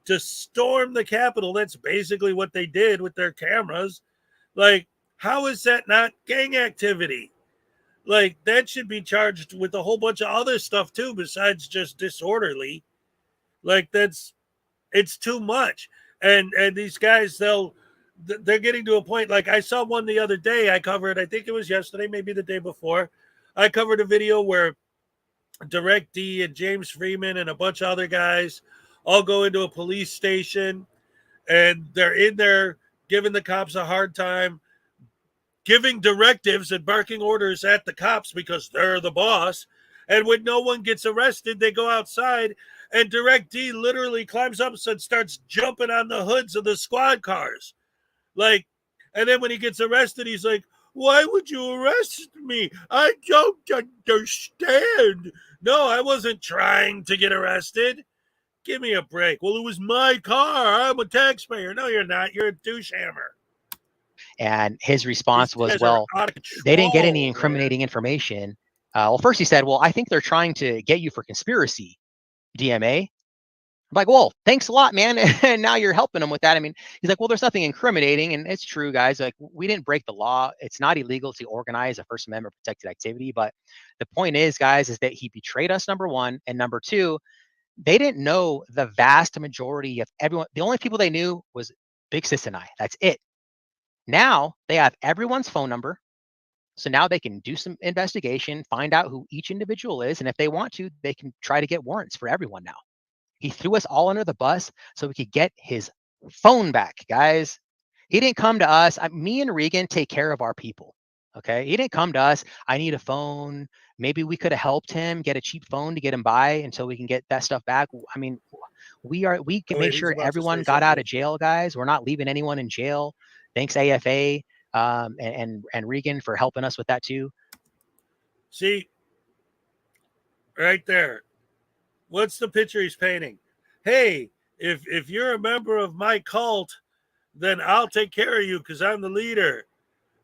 to storm the Capitol, that's basically what they did with their cameras. Like, how is that not gang activity? Like, that should be charged with a whole bunch of other stuff too, besides just disorderly. Like, it's too much. And these guys, they're getting to a point. Like, I saw one the other day. I covered, I think it was yesterday, maybe the day before. I covered a video where Direct D and James Freeman and a bunch of other guys all go into a police station, and they're in there giving the cops a hard time, giving directives and barking orders at the cops because they're the boss. And when no one gets arrested, they go outside, and Direct D literally climbs up and starts jumping on the hoods of the squad cars. Like, and then when he gets arrested, he's like, "Why would you arrest me? I don't understand. No, I wasn't trying to get arrested. Give me a break." "Well, it was my car. I'm a taxpayer." "No, you're not. You're a douche hammer." And his response was, well, they didn't get any incriminating information. Well, first he said, well, I think they're trying to get you for conspiracy, DMA. I'm like, well, thanks a lot, man. And now you're helping them with that. I mean, he's like, well, there's nothing incriminating. And it's true, guys. Like, we didn't break the law. It's not illegal to organize a First Amendment protected activity. But the point is, guys, is that he betrayed us, number one. And number two, they didn't know the vast majority of everyone. The only people they knew was Big Sis and I. That's it. Now they have everyone's phone number. So now they can do some investigation, find out who each individual is. And if they want to, they can try to get warrants for everyone now. He threw us all under the bus so we could get his phone back, guys. He didn't come to us. Me and Regan take care of our people. Okay. He didn't come to us. I need a phone. Maybe we could have helped him get a cheap phone to get him by until we can get that stuff back. I mean, we can make sure everyone got out of jail, guys. We're not leaving anyone in jail. Thanks, AFA, and Regan for helping us with that too. See, right there. What's the picture he's painting? Hey, if you're a member of my cult, then I'll take care of you because I'm the leader.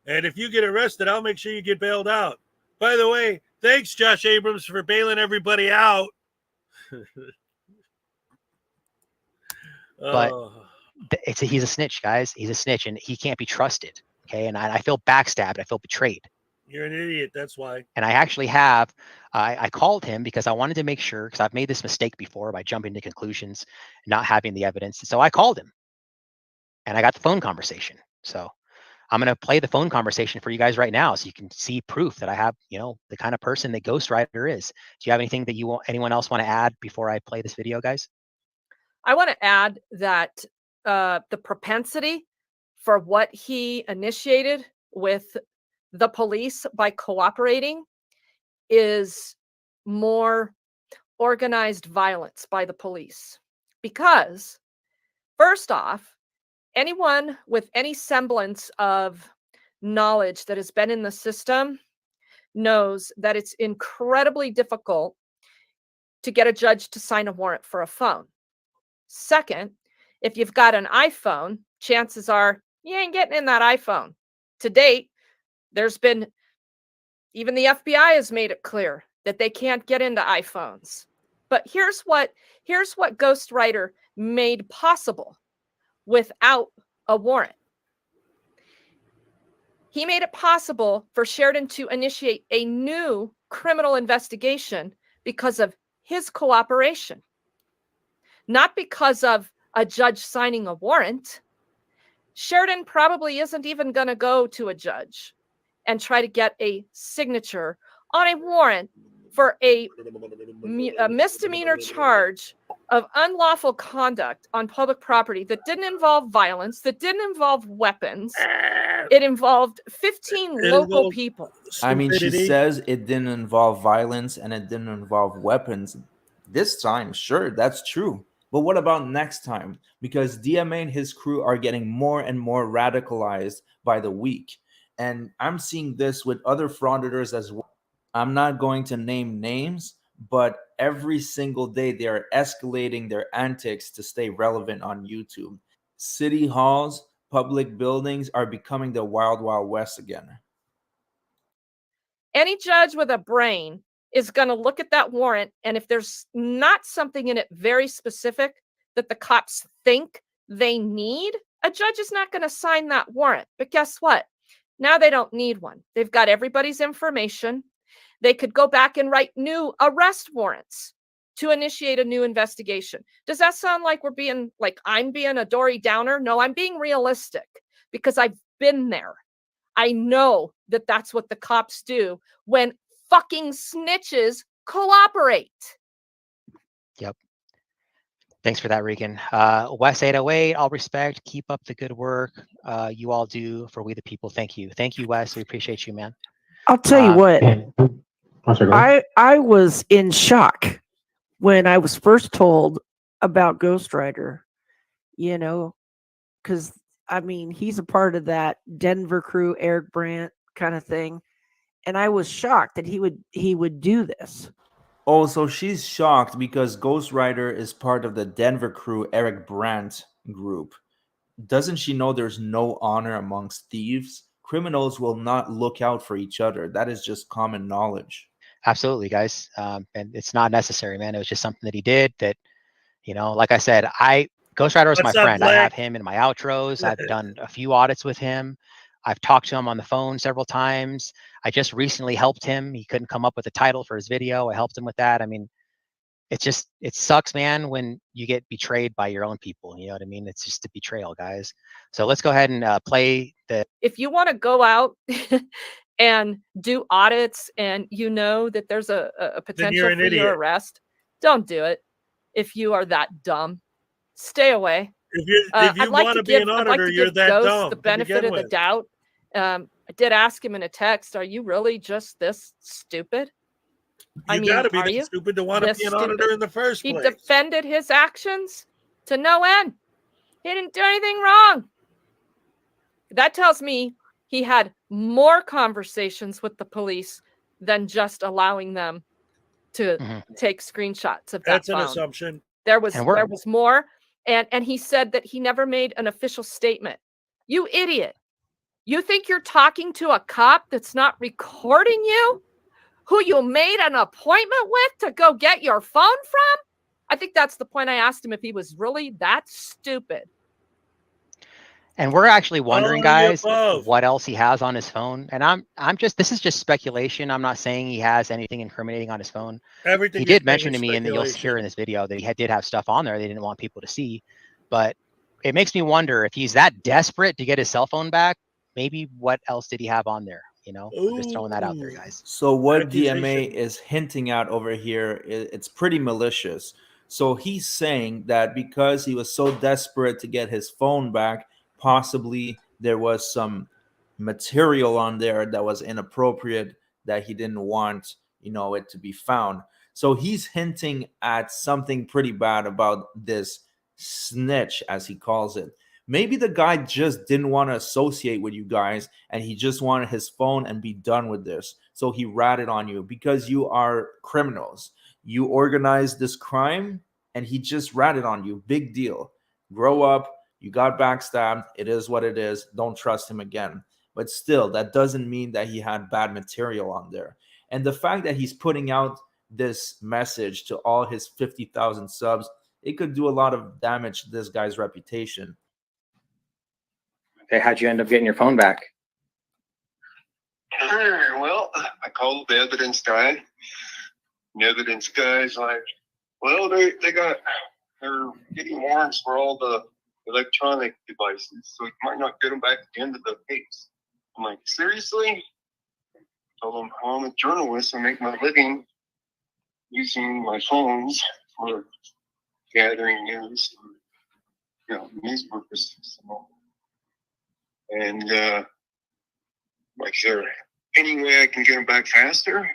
And if you get arrested, I'll make sure you get bailed out. By the way, thanks, Josh Abrams, for bailing everybody out. But he's a snitch, guys. He's a snitch, and he can't be trusted. Okay, and I feel backstabbed. I feel betrayed. You're an idiot. That's why. And I actually have. I called him because I wanted to make sure, because I've made this mistake before by jumping to conclusions, not having the evidence. So I called him, and I got the phone conversation. So I'm going to play the phone conversation for you guys right now, so you can see proof that I have, the kind of person that Ghostwriter is. Do you have anything that anyone else want to add before I play this video, guys? I want to add that the propensity for what he initiated with the police by cooperating is more organized violence by the police. Because, first off, anyone with any semblance of knowledge that has been in the system knows that it's incredibly difficult to get a judge to sign a warrant for a phone. Second, if you've got an iPhone, chances are you ain't getting in that iPhone. To date, there's been, even the FBI has made it clear that they can't get into iPhones. But here's what Ghostwriter made possible without a warrant. He made it possible for Sheridan to initiate a new criminal investigation because of his cooperation, not because of a judge signing a warrant. Sheridan probably isn't even going to go to a judge and try to get a signature on a warrant for a misdemeanor charge of unlawful conduct on public property that didn't involve violence, that didn't involve weapons. It involved 15 local people. I mean, she says it didn't involve violence and it didn't involve weapons. This time, sure, that's true. But what about next time? Because DMA and his crew are getting more and more radicalized by the week. And I'm seeing this with other frauditors as well. I'm not going to name names, but every single day they are escalating their antics to stay relevant on YouTube. City halls, public buildings are becoming the wild, wild west again. Any judge with a brain is going to look at that warrant, and if there's not something in it very specific that the cops think they need, a judge is not going to sign that warrant. But guess what? Now they don't need one. They've got everybody's information. They could go back and write new arrest warrants to initiate a new investigation. Does that sound like I'm being a Dory Downer? No, I'm being realistic because I've been there. I know that that's what the cops do when fucking snitches cooperate. Yep. Thanks for that, Regan. Wes 808, all respect. Keep up the good work you all do for we the people. Thank you. Thank you, Wes. We appreciate you, man. I'll tell you what. I was in shock when I was first told about Ghost Rider, you know, because I mean, he's a part of that Denver crew, Eric Brandt kind of thing. And I was shocked that he would do this. Oh, so she's shocked because Ghost Rider is part of the Denver crew, Eric Brandt group. Doesn't she know there's no honor amongst thieves? Criminals will not look out for each other. That is just common knowledge. Absolutely, guys. And it's not necessary, man. It was just something that he did that, you know, like I said, Ghost Rider is my What's up, friend. I Blake? have him in my outros. I've done a few audits with him. I've talked to him on the phone several times. I just recently helped him. He couldn't come up with a title for his video. I helped him with that. I mean, it sucks, man, when you get betrayed by your own people. You know what I mean? It's just a betrayal, guys. So let's go ahead and play the. If you want to go out and do audits and you know that there's a potential for your arrest, don't do it. If you are that dumb, stay away. If you want to be an auditor, you're that Ghost dumb. The benefit of the doubt. I did ask him in a text, are you really just this stupid? You got to be that stupid to want to be an auditor in the first place. He defended his actions to no end. He didn't do anything wrong. That tells me he had more conversations with the police than just allowing them to take screenshots of that. That's phone. An assumption. There was more. And he said that he never made an official statement. You idiot. You think you're talking to a cop that's not recording you? Who you made an appointment with to go get your phone from? I think that's the point I asked him, if he was really that stupid. And we're actually wondering, guys, what else he has on his phone. And this is just speculation. I'm not saying he has anything incriminating on his phone. Everything he did mention to me, and you'll hear in this video, that he did have stuff on there they didn't want people to see. But it makes me wonder if he's that desperate to get his cell phone back. Maybe what else did he have on there? You know, I'm just throwing that out there, guys. So what DMA is hinting at over here, it's pretty malicious. So he's saying that because he was so desperate to get his phone back, possibly there was some material on there that was inappropriate that he didn't want, it to be found. So he's hinting at something pretty bad about this snitch, as he calls it. Maybe the guy just didn't want to associate with you guys and he just wanted his phone and be done with this. So he ratted on you because you are criminals. You organized this crime and he just ratted on you. Big deal. Grow up. You got backstabbed. It is what it is. Don't trust him again. But still, that doesn't mean that he had bad material on there. And the fact that he's putting out this message to all his 50,000 subs, it could do a lot of damage to this guy's reputation. Okay, how'd you end up getting your phone back? Sure. Well, I called the evidence guy. The evidence guy's like, well, they're getting warrants for all the electronic devices, so you might not get them back at the end of the case. I'm like, seriously? I told him, I'm a journalist. I make my living using my phones for gathering news, news purposes. And like, is there any way I can get him back faster?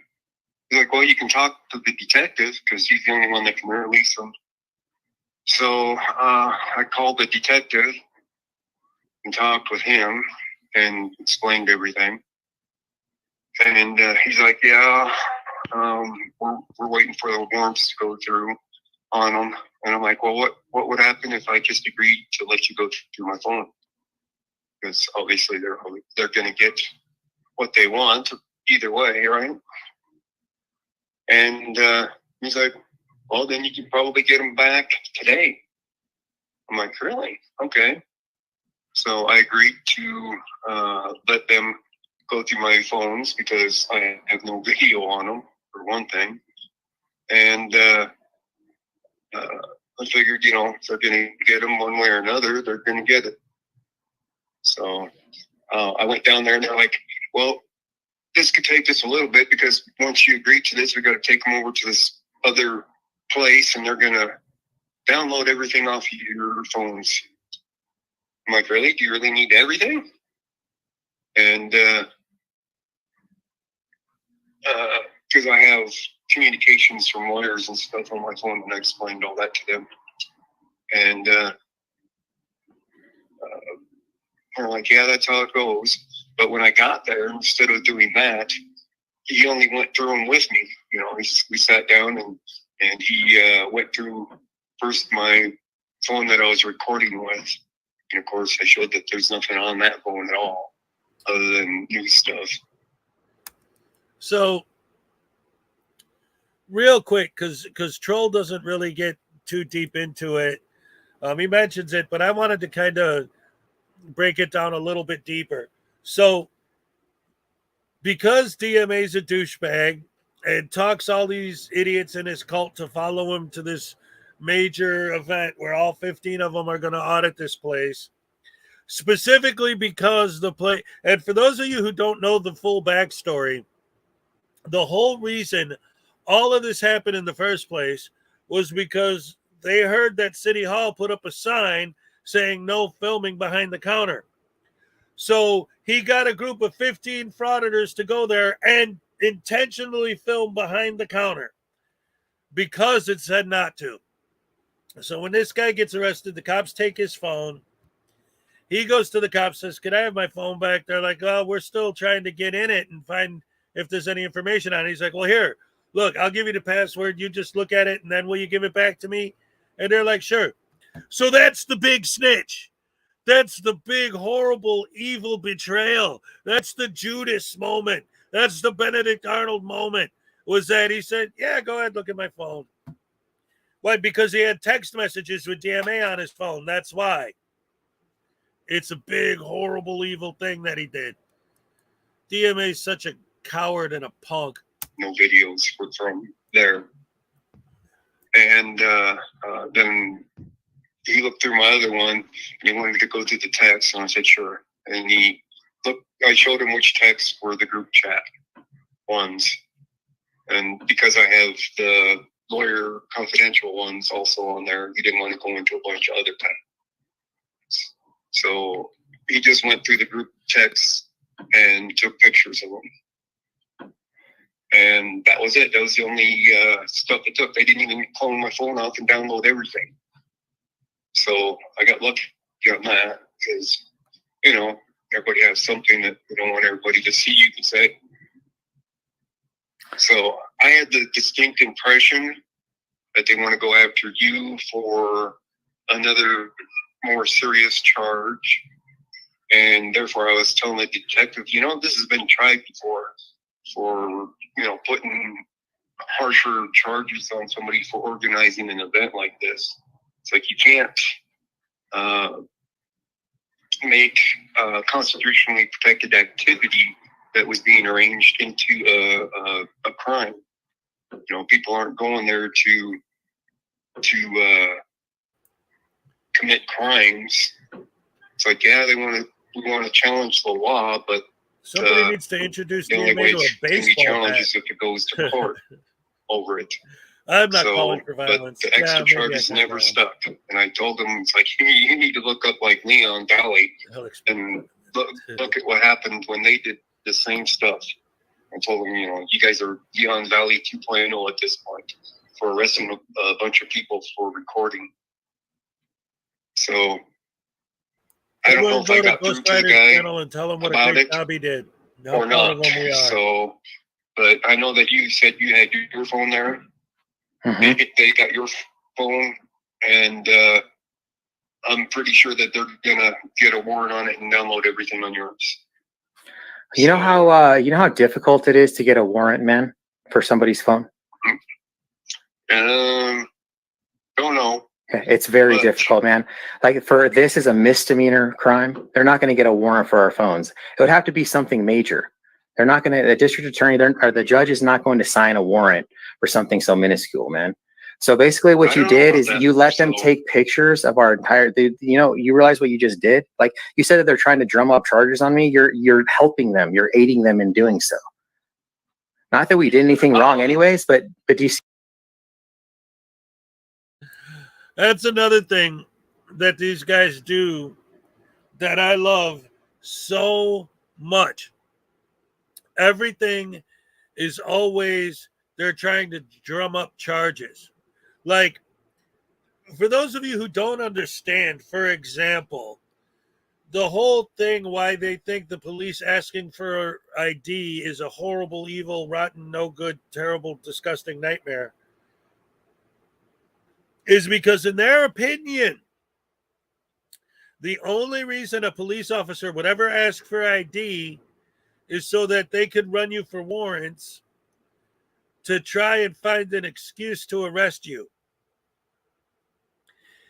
He's like, well, you can talk to the detective because he's the only one that can release them. So I called the detective and talked with him and explained everything. And he's like, yeah, we're waiting for the warrants to go through on them. And I'm like, well, what would happen if I just agreed to let you go through my phone? Because obviously they're going to get what they want either way, right? And he's like, well, then you can probably get them back today. I'm like, really? Okay. So I agreed to let them go through my phones because I have no video on them, for one thing. And I figured, you know, if they're going to get them one way or another, they're going to get it. So I went down there and they're like, well, this could take us a little bit because once you agree to this, we got to take them over to this other place and they're going to download everything off of your phones. I'm like, really? Do you really need everything? And because I have communications from lawyers and stuff on my phone, and I explained all that to them. And they're like, yeah, that's how it goes. But when I got there, instead of doing that, he only went through them with me. You know, we sat down and he went through first my phone that I was recording with. And of course, I showed that there's nothing on that phone at all other than new stuff. So, real quick, because Troll doesn't really get too deep into it. He mentions it, but I wanted to kind of break it down a little bit deeper. So, because DMA's a douchebag and talks all these idiots in his cult to follow him to this major event where all 15 of them are going to audit this place, specifically because and for those of you who don't know the full backstory, the whole reason all of this happened in the first place was because they heard that City Hall put up a sign saying no filming behind the counter. So he got a group of 15 frauditors to go there and intentionally film behind the counter because it said not to. So when this guy gets arrested, the cops take his phone. He goes to the cops, says, can I have my phone back? They're like, oh, we're still trying to get in it and find if there's any information on it. He's like, well, here, look, I'll give you the password. You just look at it, and then will you give it back to me? And they're like, sure. So that's the big snitch. That's the big, horrible, evil betrayal. That's the Judas moment. That's the Benedict Arnold moment. Was that he said, yeah, go ahead, look at my phone. Why? Because he had text messages with DMA on his phone. That's why. It's a big, horrible, evil thing that he did. DMA is such a coward and a punk. No videos were from there. And then he looked through my other one and he wanted to go through the text, and I said, sure. And I showed him which texts were the group chat ones. And because I have the lawyer confidential ones also on there, he didn't want to go into a bunch of other texts. So he just went through the group texts and took pictures of them. And that was it. That was the only stuff it took. They didn't even clone my phone off and download everything. So I got lucky on that because, you know, everybody has something that we don't want everybody to see, you can say. So I had the distinct impression that they want to go after you for another more serious charge. And therefore I was telling the detective, you know, this has been tried before for, you know, putting harsher charges on somebody for organizing an event like this. It's like you can't make constitutionally protected activity that was being arranged into a crime. You know, people aren't going there to commit crimes. It's like, yeah, we want to challenge the law, but somebody needs to introduce the only way to a it can be baseball challenged bat. is if it goes to court over it. I'm not calling for violence. But the extra charges never stuck. And I told them, it's like, you need to look up like Leon Valley and look at what happened when they did the same stuff. I told them, you know, you guys are Leon Valley 2.0 at this point for arresting a bunch of people for recording. So I don't know if I got through to the guy and tell him what about a great it job he did. or not. So, but I know that you said you had your phone there. Mm-hmm. They got your phone, and I'm pretty sure that they're gonna get a warrant on it and download everything on yours. You know how difficult it is to get a warrant, man, for somebody's phone? Don't know. It's very difficult, man. Like, this is a misdemeanor crime. They're not going to get a warrant for our phones. It would have to be something major. They're not going to, the district attorney or the judge is not going to sign a warrant for something so minuscule, man. So basically what you did is you let them take pictures of our entire, you realize what you just did? Like you said that they're trying to drum up charges on me. You're helping them. You're aiding them in doing so. Not that we did anything wrong anyways, but do you see? That's another thing that these guys do that I love so much. Everything is always, they're trying to drum up charges. Like, for those of you who don't understand, for example, the whole thing why they think the police asking for ID is a horrible, evil, rotten, no good, terrible, disgusting nightmare is because in their opinion, the only reason a police officer would ever ask for ID is so that they could run you for warrants to try and find an excuse to arrest you.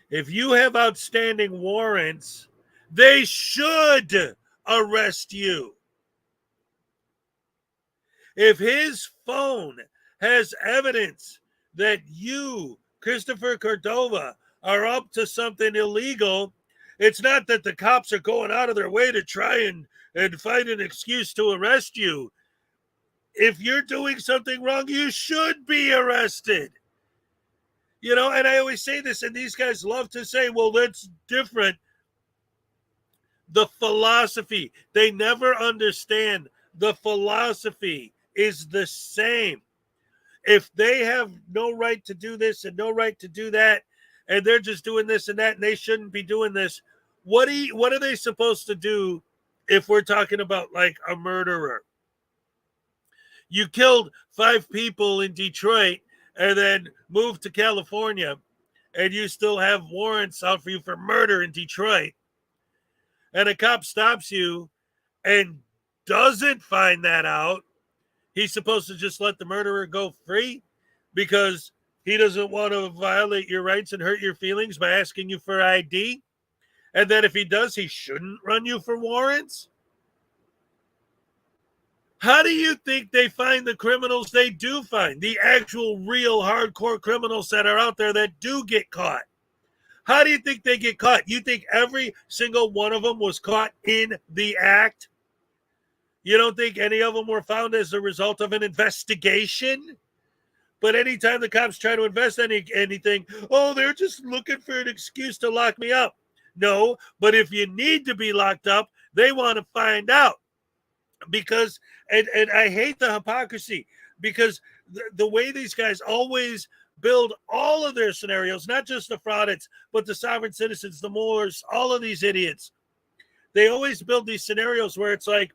If you have outstanding warrants, they should arrest you. If his phone has evidence that you, Christopher Cordova, are up to something illegal, it's not that the cops are going out of their way to try and find an excuse to arrest you. If you're doing something wrong, you should be arrested. You know, and I always say this, and these guys love to say, well, that's different. The philosophy, they never understand the philosophy is the same. If they have no right to do this and no right to do that, and they're just doing this and that, and they shouldn't be doing this, what are they supposed to do if we're talking about like a murderer? You killed 5 people in Detroit and then moved to California, and you still have warrants out for you for murder in Detroit, and a cop stops you and doesn't find that out, he's supposed to just let the murderer go free because he doesn't want to violate your rights and hurt your feelings by asking you for ID? And then if he does, he shouldn't run you for warrants? How do you think they find the criminals they do find? The actual real hardcore criminals that are out there that do get caught. How do you think they get caught? You think every single one of them was caught in the act? You don't think any of them were found as a result of an investigation? But anytime the cops try to invest anything, oh, they're just looking for an excuse to lock me up. No, but if you need to be locked up, they want to find out. Because, and I hate the hypocrisy, because the way these guys always build all of their scenarios, not just the fraudits, but the sovereign citizens, the Moors, all of these idiots, they always build these scenarios where it's like,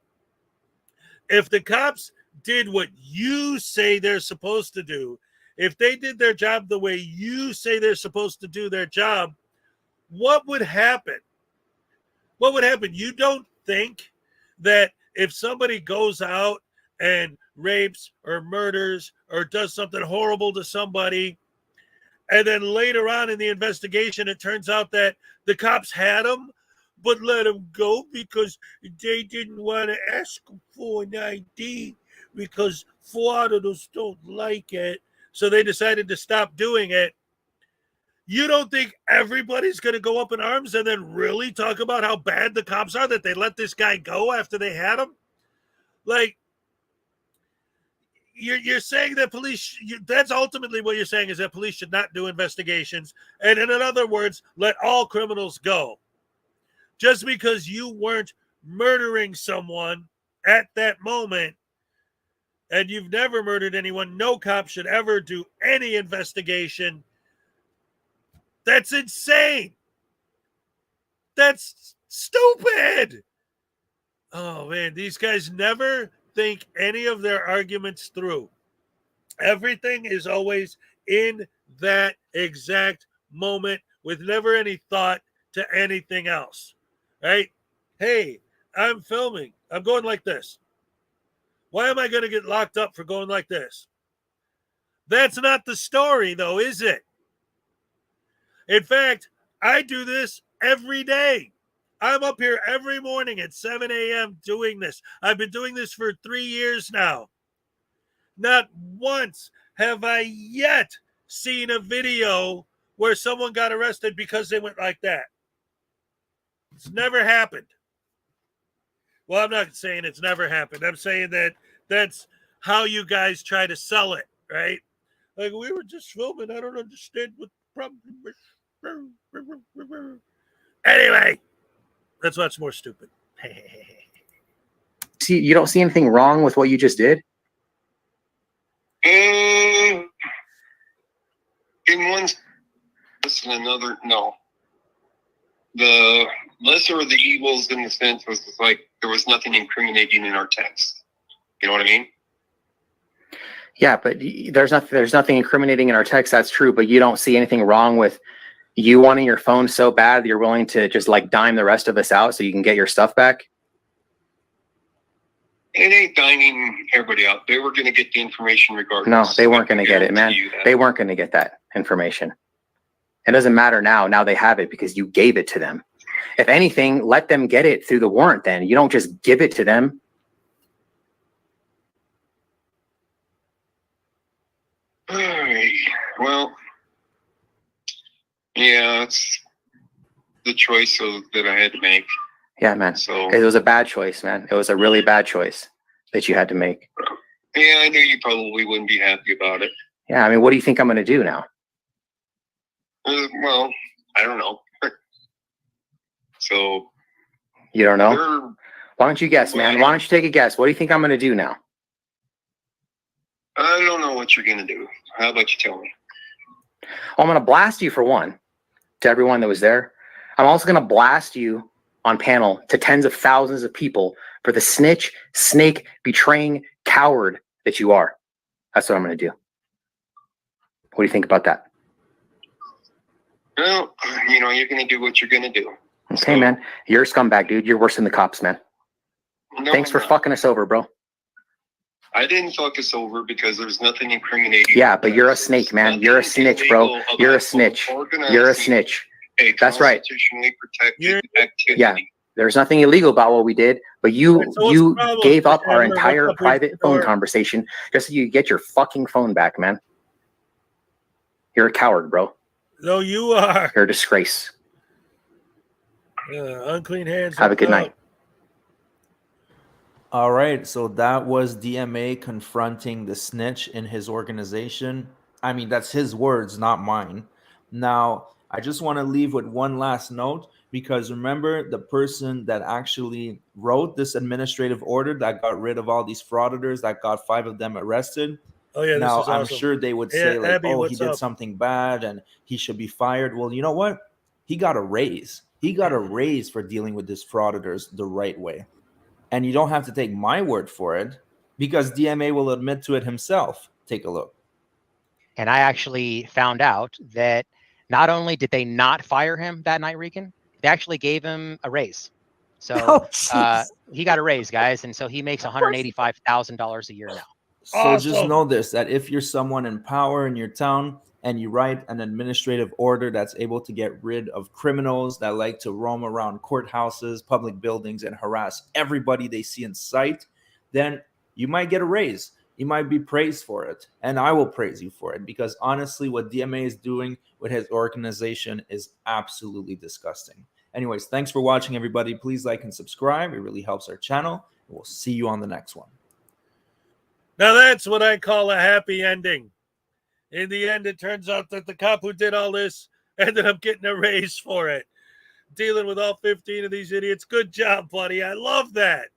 if the cops did what you say they're supposed to do, if they did their job the way you say they're supposed to do their job, what would happen? What would happen? You don't think that if somebody goes out and rapes or murders or does something horrible to somebody, and then later on in the investigation, it turns out that the cops had them, but let them go because they didn't want to ask for an ID because frauditors don't like it. So they decided to stop doing it. You don't think everybody's going to go up in arms and then really talk about how bad the cops are that they let this guy go after they had him? Like, you're saying that police, that's ultimately what you're saying, is that police should not do investigations. And in other words, let all criminals go. Just because you weren't murdering someone at that moment and you've never murdered anyone, no cop should ever do any investigation. That's insane. That's stupid. Oh, man, these guys never think any of their arguments through. Everything is always in that exact moment with never any thought to anything else, right? Hey, I'm filming. I'm going like this. Why am I going to get locked up for going like this? That's not the story, though, is it? In fact, I do this every day. I'm up here every morning at 7 a.m. doing this. I've been doing this for 3 years now. Not once have I yet seen a video where someone got arrested because they went like that. It's never happened. Well, I'm not saying it's never happened. I'm saying that that's how you guys try to sell it, right? Like, we were just filming. I don't understand what the problem is. Anyway, let's watch more stupid. See, you don't see anything wrong with what you just did? In one sense and another, no. The lesser of the evils in the sense was like there was nothing incriminating in our text. You know what I mean? Yeah, but there's nothing incriminating in our text. That's true, but you don't see anything wrong with you wanting your phone so bad that you're willing to just like dime the rest of us out so you can get your stuff back. It ain't diming everybody out. They were going to get the information regardless. No, they weren't going to get it, man. They weren't going to get that information. It doesn't matter now. Now they have it because you gave it to them. If anything, let them get it through the warrant then. You don't just give it to them. All right. Well, yeah, it's the choice that I had to make. Yeah, man. So it was a bad choice, man. It was a really bad choice that you had to make. Yeah, I knew you probably wouldn't be happy about it. Yeah, I mean, what do you think I'm going to do now? Well, I don't know. So you don't know? Why don't you guess, man? Why don't you take a guess? What do you think I'm going to do now? I don't know what you're going to do. How about you tell me? I'm going to blast you for one, to everyone that was there. I'm also going to blast you on panel to tens of thousands of people for the snitch, snake, betraying coward that you are. That's what I'm going to do. What do you think about that? Well, you know, you're going to do what you're going to do. Okay, so, man. You're a scumbag, dude. You're worse than the cops, man. No, thanks for fucking us over, bro. I didn't fuck us over because there's nothing incriminating. Yeah, but you're a snake, man. You're a snitch, bro. You're a snitch. You're a snitch. That's right. Protected activity. Yeah. There's nothing illegal about what we did, but you gave up our entire private phone conversation just so you get your fucking phone back, man. You're a coward, bro. No, you are. You're a disgrace. Unclean hands. Have a good night. All right, so that was DMA confronting the snitch in his organization. I mean, that's his words, not mine. Now, I just want to leave with one last note, because remember the person that actually wrote this administrative order that got rid of all these frauditors, that got 5 of them arrested. Oh yeah, now this is I'm awesome. sure they would say, like, Abby, oh, he did something bad and he should be fired. Well, you know what? He got a raise. He got a raise for dealing with these frauditors the right way. And you don't have to take my word for it, because DMA will admit to it himself. Take a look. And I actually found out that not only did they not fire him that night, Regan, they actually gave him a raise. So he got a raise, guys. And so he makes $185,000 a year now. So just know this, that if you're someone in power in your town and you write an administrative order that's able to get rid of criminals that like to roam around courthouses, public buildings, and harass everybody they see in sight, then you might get a raise. You might be praised for it. And I will praise you for it, because honestly, what DMA is doing with his organization is absolutely disgusting. Anyways, thanks for watching, everybody. Please like and subscribe. It really helps our channel. We'll see you on the next one. Now that's what I call a happy ending. In the end, it turns out that the cop who did all this ended up getting a raise for it. Dealing with all 15 of these idiots. Good job, buddy. I love that.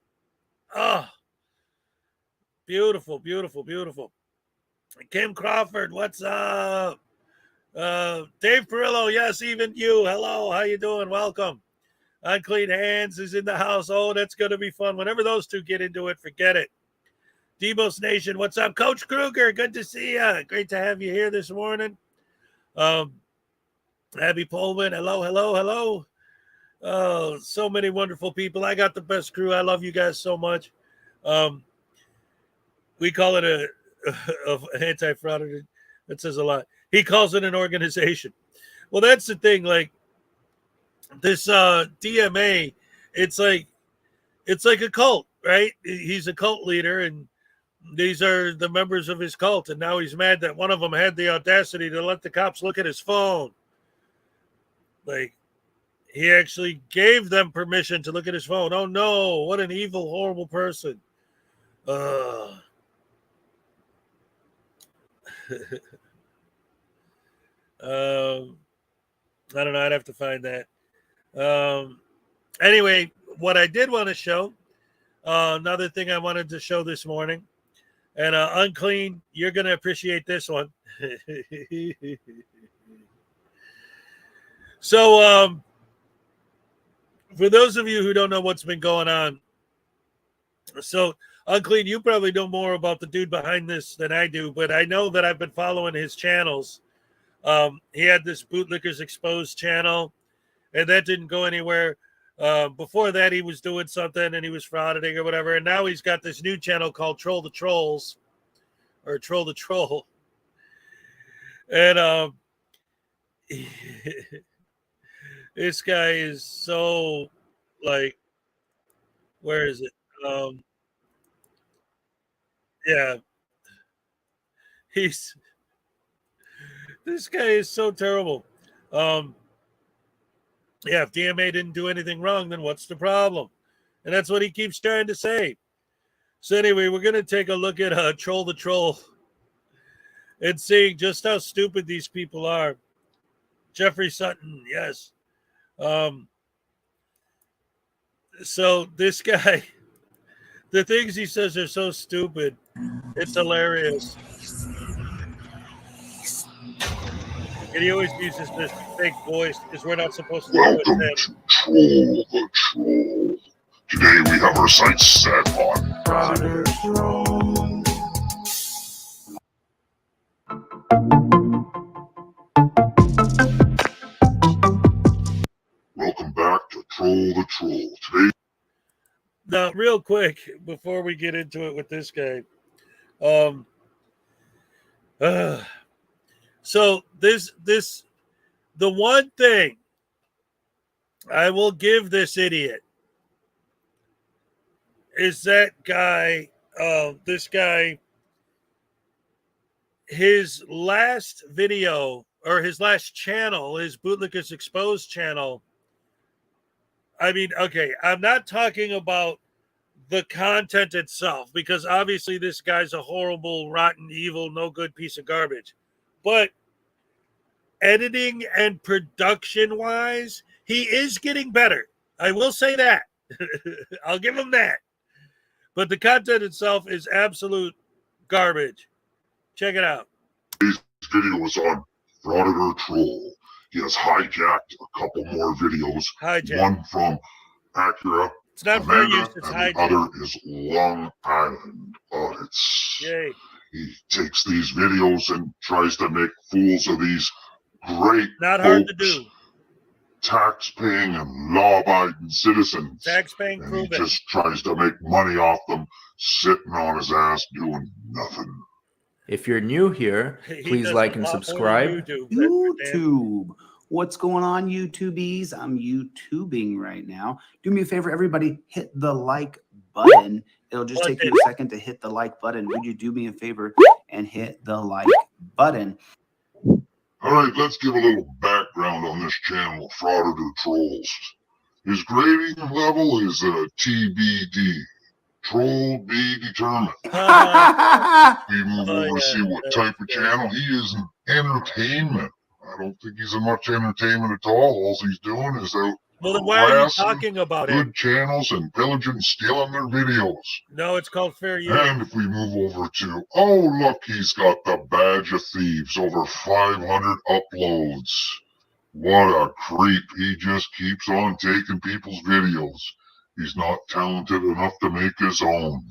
Oh, beautiful, beautiful, beautiful. Kim Crawford, what's up? Dave Perillo, yes, even you. Hello, how you doing? Welcome. Unclean Hands is in the house. Oh, that's going to be fun. Whenever those two get into it, forget it. Demos Nation, what's up? Coach Kruger, good to see you. Great to have you here this morning. Abby Pullman, hello, hello, hello. Oh, so many wonderful people. I got the best crew. I love you guys so much. We call it a anti-fraud. That says a lot. He calls it an organization. Well, that's the thing. Like this DMA it's like a cult, right? He's a cult leader, and these are the members of his cult, and now he's mad that one of them had the audacity to let the cops look at his phone. Like, he actually gave them permission to look at his phone. Oh no, what an evil, horrible person. I don't know, I'd have to find that. Anyway, what I did want to show, another thing I wanted to show this morning, and Unclean, you're going to appreciate this one. So, for those of you who don't know what's been going on, so Unclean, you probably know more about the dude behind this than I do, but I know that I've been following his channels. He had this Bootlickers Exposed channel, and that didn't go anywhere. Before that, he was doing something, and he was frauditing or whatever, and now he's got this new channel called Troll the Trolls, or Troll the Troll. And this guy is so, like, where is it? Yeah. This guy is so terrible. Yeah, if DMA didn't do anything wrong, then what's the problem? And that's what he keeps trying to say. So anyway, we're going to take a look at Troll the Troll and seeing just how stupid these people are. Jeffrey Sutton, yes. So this guy, the things he says are so stupid. It's hilarious. And he always uses this fake voice because we're not supposed to do it. Welcome to Troll the Troll. Today we have our sights set on Auditor. Welcome back to Troll the Troll. Today, now, real quick, before we get into it with this guy, so the one thing I will give this idiot is that guy, this guy, his last video or his last channel, his Bootlickers Exposed channel. I mean, okay, I'm not talking about the content itself, because obviously this guy's a horrible, rotten, evil, no good piece of garbage. But editing and production wise, he is getting better. I will say that. I'll give him that. But the content itself is absolute garbage. Check it out. today's video is on Auditor Troll. He has hijacked a couple more videos. Hijack. One from Acura, It's not fair Amanda, use, it's and hijack. the other is Long Island Audits. Yay. He takes these videos and tries to make fools of these great Not hard to folks, do. tax-paying and law-abiding citizens. Tax-paying, And prove he it. just tries to make money off them, sitting on his ass doing nothing. If you're new here, He please does like a and lot more than subscribe. you do. That's for damn- YouTube. What's going on, YouTubies? I'm YouTubing right now. Do me a favor, everybody, hit the like button. It'll just take you a second to hit the like button. Would you do me a favor and hit the like button? All right, let's give a little background on this channel, Auditor Trolls. His grading level is a TBD. Troll be determined. We move over to see what type of channel. He is an entertainment. I don't think he's in much entertainment at all. All he's doing is out Well, then why are you harassing talking about it? good channels and pillaging and stealing their videos. No, it's called fair use. And if we move over to, oh, look, he's got the badge of thieves, over 500 uploads. What a creep. He just keeps on taking people's videos. He's not talented enough to make his own.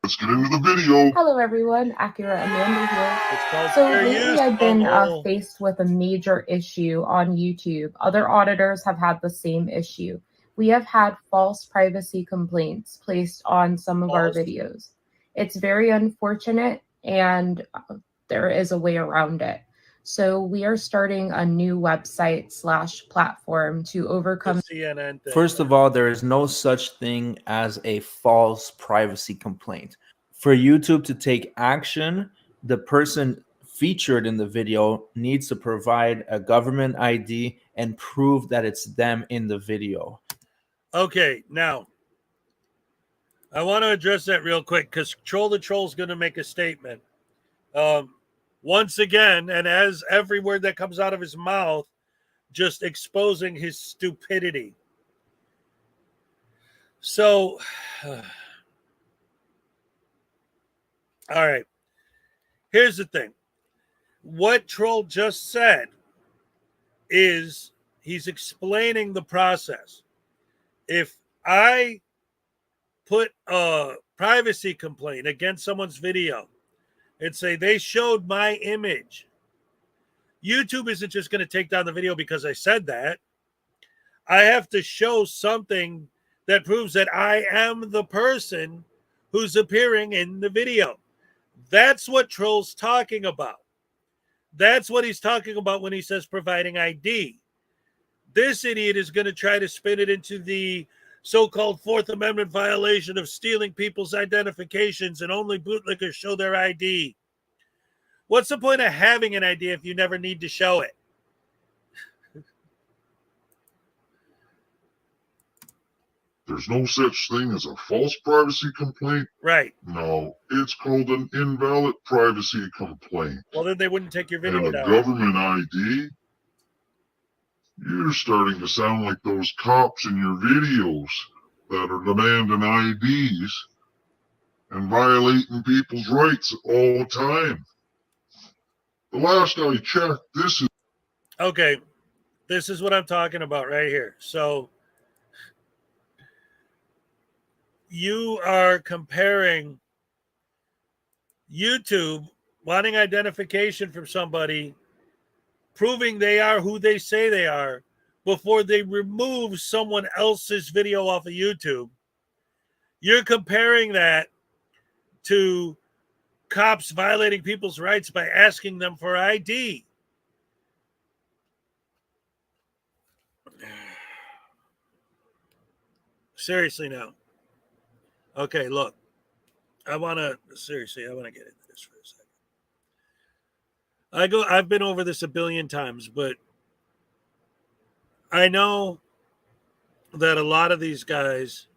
Let's get into the video. Hello everyone, Acura Amanda here. It's called So fair lately use. I've been bubble. faced with a major issue on YouTube. Other auditors have had the same issue. We have had false privacy complaints placed on some of our False. videos. It's very unfortunate, and there is a way around it. So we are starting a new website / platform to overcome CNN thing. First of all, there is no such thing as a false privacy complaint. For YouTube to take action, the person featured in the video needs to provide a government ID and prove that it's them in the video. Okay, now I want to address that real quick because Troll the Troll is going to make a statement. Once again, and as every word that comes out of his mouth, just exposing his stupidity. So, all right. Here's the thing. What Troll just said is he's explaining the process. If I put a privacy complaint against someone's video and say they showed my image, YouTube isn't just going to take down the video because I said that. I have to show something that proves that I am the person who's appearing in the video. That's what Troll's talking about. That's what he's talking about when he says providing ID. This idiot is going to try to spin it into the so-called Fourth Amendment violation of stealing people's identifications and only bootlickers show their ID. What's the point of having an ID if you never need to show it? There's no such thing as a false privacy complaint. Right. No, it's called an invalid privacy complaint. Well, then they wouldn't take your video And a down. government ID? You're starting to sound like those cops in your videos that are demanding IDs and violating people's rights all the time. The last I checked, this is... Okay, this is what I'm talking about right here. So you are comparing YouTube wanting identification from somebody, proving they are who they say they are, before they remove someone else's video off of YouTube. You're comparing that to cops violating people's rights by asking them for ID. Seriously now. Okay, look. I want to get into this for a second. I've been over this a billion times, but I know that a lot of these guys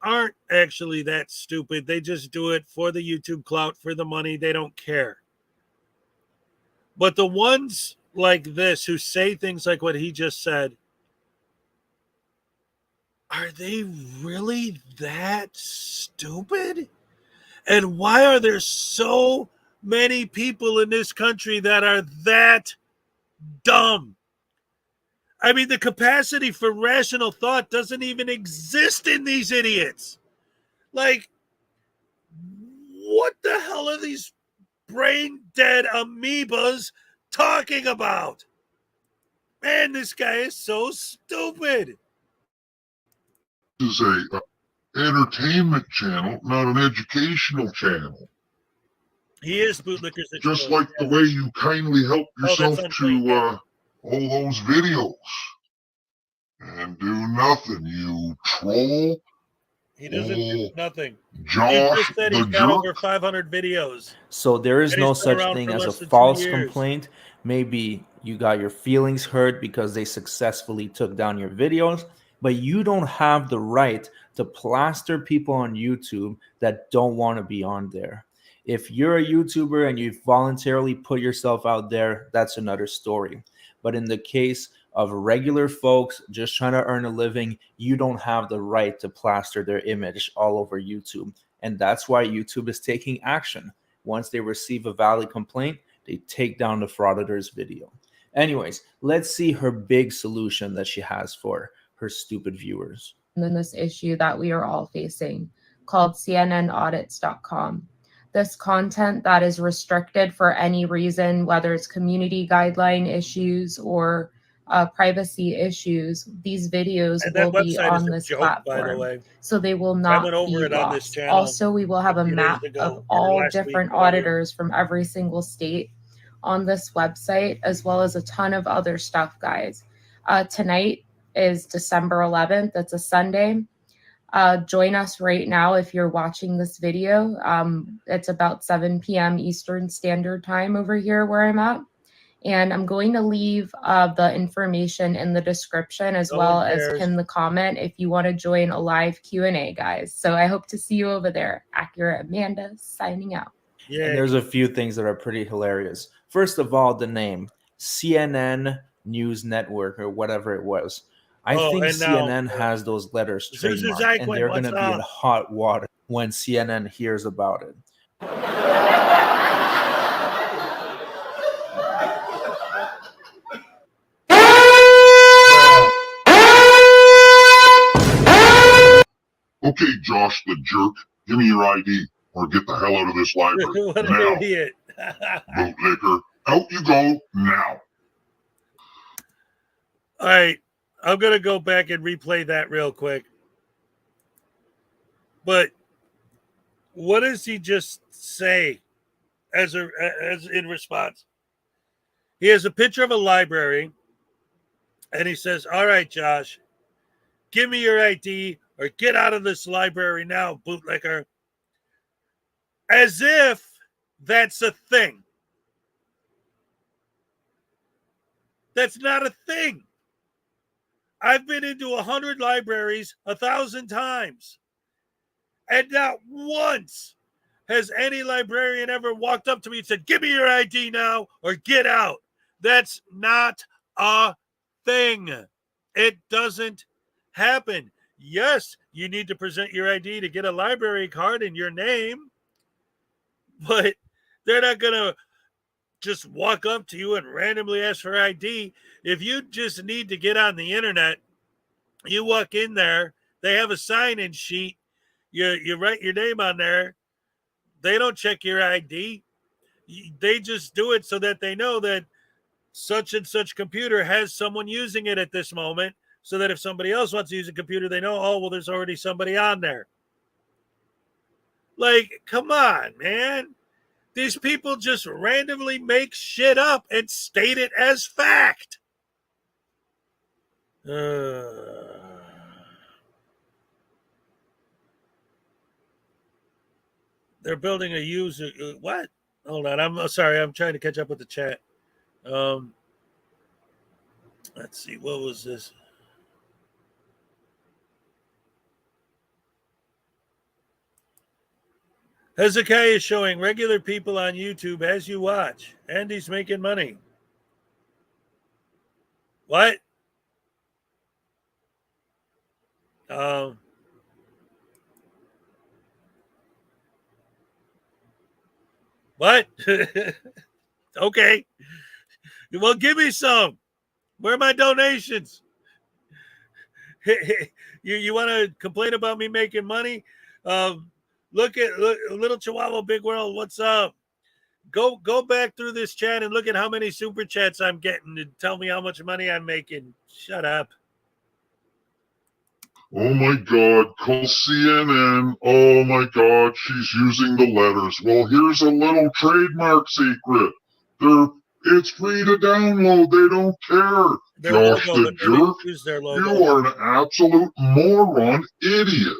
aren't actually that stupid. They just do it for the YouTube clout, for the money. They don't care. But the ones like this who say things like what he just said, are they really that stupid? And why are there so many people in this country that are that dumb? I mean, the capacity for rational thought doesn't even exist in these idiots. Like, what the hell are these brain-dead amoebas talking about? Man, this guy is so stupid. This is a entertainment channel, not an educational channel. He is Bootlickers. Just like the way you kindly help yourself to all those videos and do nothing, you troll. He doesn't do nothing. Josh, he just said he's got over 500 videos. So there is no such thing as a false complaint. Maybe you got your feelings hurt because they successfully took down your videos, but you don't have the right to plaster people on YouTube that don't want to be on there. If you're a YouTuber and you voluntarily put yourself out there, that's another story. But in the case of regular folks just trying to earn a living, you don't have the right to plaster their image all over YouTube. And that's why YouTube is taking action. Once they receive a valid complaint, they take down the frauditor's video. Anyways, let's see her big solution that she has for her stupid viewers. And then this issue that we are all facing called cnnaudits.com. This content that is restricted for any reason, whether it's community guideline issues or privacy issues, these videos will be on this platform. By the way. So they will not be lost. Also, we will have a map of all different auditors from every single state on this website, as well as a ton of other stuff, guys. Tonight is December 11th. It's a Sunday. Join us right now if you're watching this video. It's about 7 p.m. Eastern Standard Time over here where I'm at. And I'm going to leave the information in the description as well as pin the comment if you want to join a live Q&A, guys. So I hope to see you over there. Accurate Amanda signing out. Yeah. And there's a few things that are pretty hilarious. First of all, the name CNN News Network or whatever it was. I think CNN has those letters trademarked, and they're going to be in hot water when CNN hears about it. Okay, Josh the jerk, give me your ID or get the hell out of this library. What now. an idiot. Bootlicker, out you go now. All right, I'm going to go back and replay that real quick. But what does he just say as in response? He has a picture of a library, and he says, all right, Josh, give me your ID or get out of this library now, bootlicker. As if that's a thing. That's not a thing. I've been into 100 libraries 1,000 times. And not once has any librarian ever walked up to me and said, give me your ID now or get out. That's not a thing. It doesn't happen. Yes, you need to present your ID to get a library card in your name, but they're not going to just walk up to you and randomly ask for ID. If you just need to get on the internet, you walk in there, they have a sign-in sheet, you write your name on there. They don't check your ID. They just do it so that they know that such and such computer has someone using it at this moment, so that if somebody else wants to use a computer, they know, oh, well, there's already somebody on there. Like, come on, man. These people just randomly make shit up and state it as fact. They're building a user. What? Hold on. I'm sorry. I'm trying to catch up with the chat. Let's see. What was this? Hezokuai is showing regular people on YouTube as you watch. Andy's making money. What? What? Okay. Well, give me some. Where are my donations? You want to complain about me making money? Look, Little Chihuahua Big World. What's up? Go back through this chat and look at how many super chats I'm getting and tell me how much money I'm making. Shut up. Oh my God, call CNN. Oh my God, she's using the letters. Well, here's a little trademark secret. It's free to download. They don't care. Josh the jerk, you are an absolute moron idiot.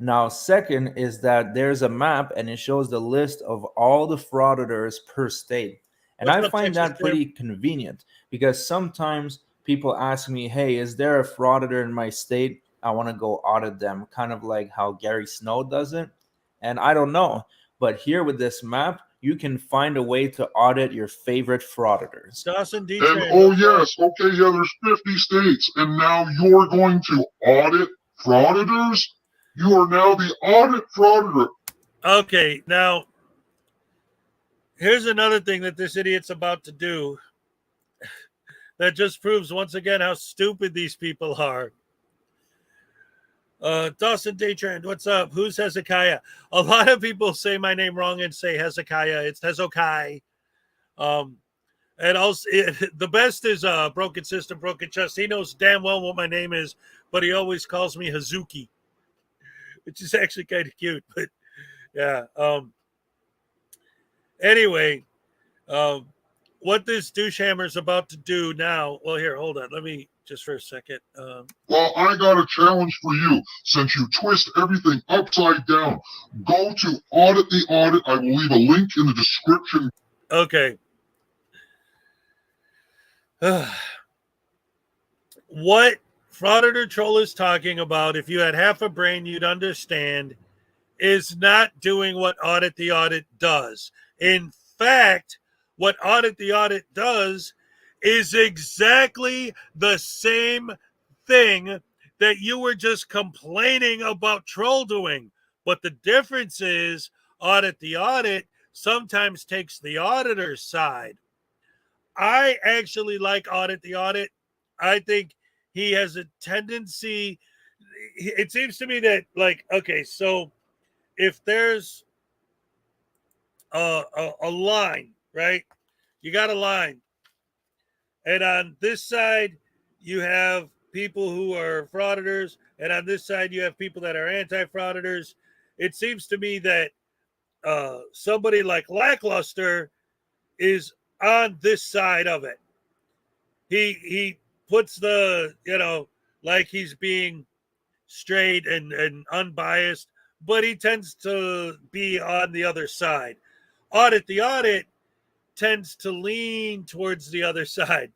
Now, second is that there's a map and it shows the list of all the frauditors per state. And I find that pretty convenient because sometimes people ask me, hey, is there a frauditor in my state? I want to go audit them, kind of like how Gary Snow does it. And I don't know. But here with this map, you can find a way to audit your favorite frauditors. And oh yes, okay, yeah, there's 50 states. And now you're going to audit frauditors? You are now the audit frauditor. Okay, now, here's another thing that this idiot's about to do that just proves once again how stupid these people are. Dawson Daytrend, what's up? Who's Hezekiah? A lot of people say my name wrong and say Hezekiah. It's Hezokuai. And also, the best is Broken System, Broken Chest. He knows damn well what my name is, but he always calls me Hazuki, which is actually kind of cute. But yeah. Anyway, what this douchehammer's about to do now. Well, here, hold on. Let me just for a second. Well, I got a challenge for you. Since you twist everything upside down, go to Audit the Audit. I will leave a link in the description. Okay. What Frauditor Troll is talking about, if you had half a brain, you'd understand, is not doing what Audit the Audit does. In fact, what Audit the Audit does is exactly the same thing that you were just complaining about Troll doing. But the difference is Audit the Audit sometimes takes the auditor's side. I actually like Audit the Audit. I think he has a tendency. It seems to me that, like, okay, so if there's a line, right? You got a line. And on this side, you have people who are frauditors. And on this side, you have people that are anti-frauditors. It seems to me that somebody like Lackluster is on this side of it. He puts the, like he's being straight and unbiased, but he tends to be on the other side. Audit the Audit tends to lean towards the other side.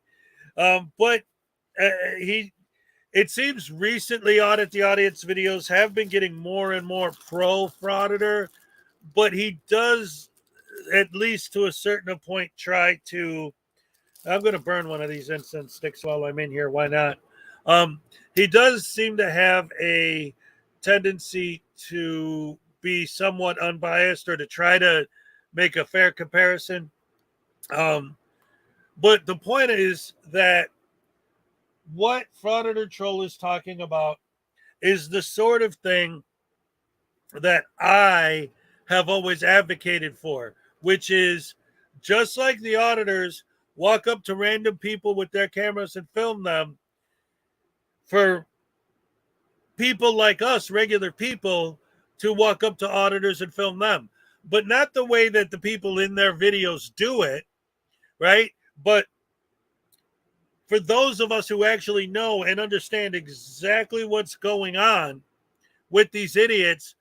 But it seems recently Audit the Audit's videos have been getting more and more pro-frauditor, but he does, at least to a certain point, try to, I'm going to burn one of these incense sticks while I'm in here. Why not? He does seem to have a tendency to be somewhat unbiased or to try to make a fair comparison. But the point is that what Frauditor Troll is talking about is the sort of thing that I have always advocated for, which is just like the auditors walk up to random people with their cameras and film them, for people like us, regular people, to walk up to auditors and film them. But not the way that the people in their videos do it, right? But for those of us who actually know and understand exactly what's going on with these idiots,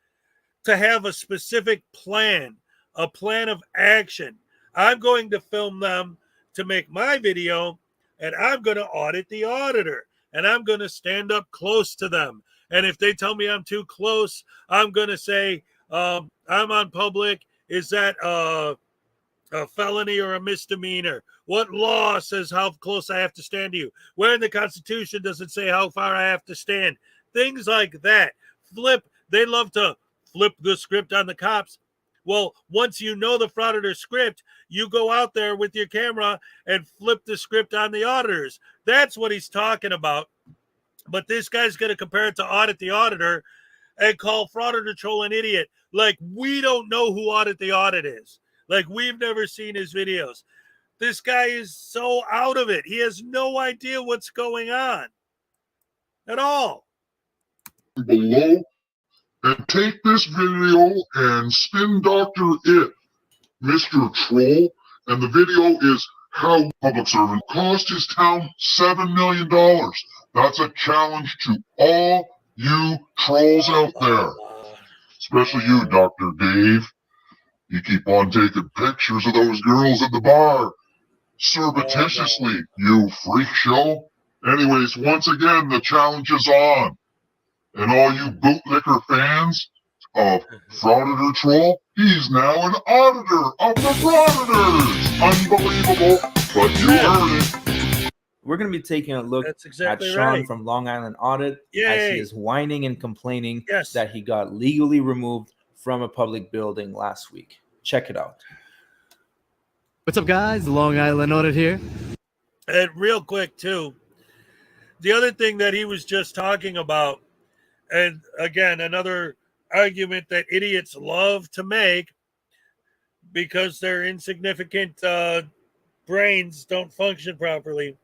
to have a specific plan, a plan of action. I'm going to film them to make my video, and I'm going to audit the auditor, and I'm going to stand up close to them. And if they tell me I'm too close, I'm going to say, I'm on public. Is that a felony or a misdemeanor? What law says how close I have to stand to you? Where in the Constitution does it say how far I have to stand? Things like that. They love to flip the script on the cops. Well, once you know the frauditor script, you go out there with your camera and flip the script on the auditors. That's what he's talking about. But this guy's going to compare it to Audit the Auditor and call Frauditor Troll an idiot. Like, we don't know who Audit the Audit is. Like, we've never seen his videos. This guy is so out of it. He has no idea what's going on at all. Below, and take this video and spin doctor it, Mr. Troll. And the video is how public servant cost his town $7 million. That's a challenge to all you trolls out there, especially you, Dr. Dave. You keep on taking pictures of those girls at the bar surreptitiously, you freak show. Anyways, once again, the challenge is on. And all you bootlicker fans of Frauditor Troll, he's now an auditor of the Frauditors. Unbelievable, but you heard it. We're going to be taking a look That's exactly at Sean right. from Long Island Audit as Yay. he is whining and complaining Yes. that he got legally removed from a public building last week. Check it out. What's up, guys? Long Island Audit here. And real quick, too, the other thing that he was just talking about, and again, another argument that idiots love to make because their insignificant brains don't function properly.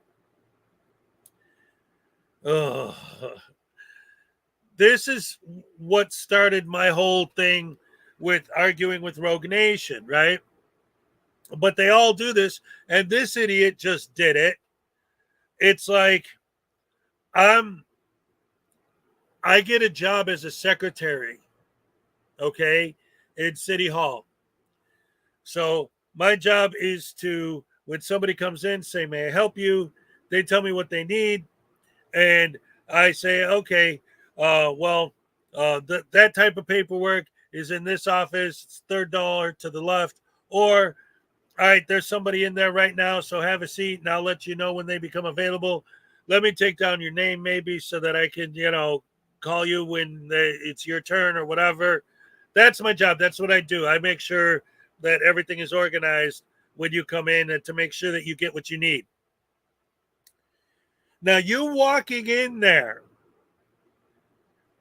This is what started my whole thing with arguing with Rogue Nation, right? But they all do this, and this idiot just did it. It's like I get a job as a secretary, okay, in City Hall. So my job is to, when somebody comes in, say, may I help you? They tell me what they need. And I say, okay, that type of paperwork is in this office. It's third door to the left. Or, all right, there's somebody in there right now, so have a seat, and I'll let you know when they become available. Let me take down your name maybe so that I can, call you when it's your turn or whatever. That's my job. That's what I do. I make sure that everything is organized when you come in and to make sure that you get what you need. Now, you walking in there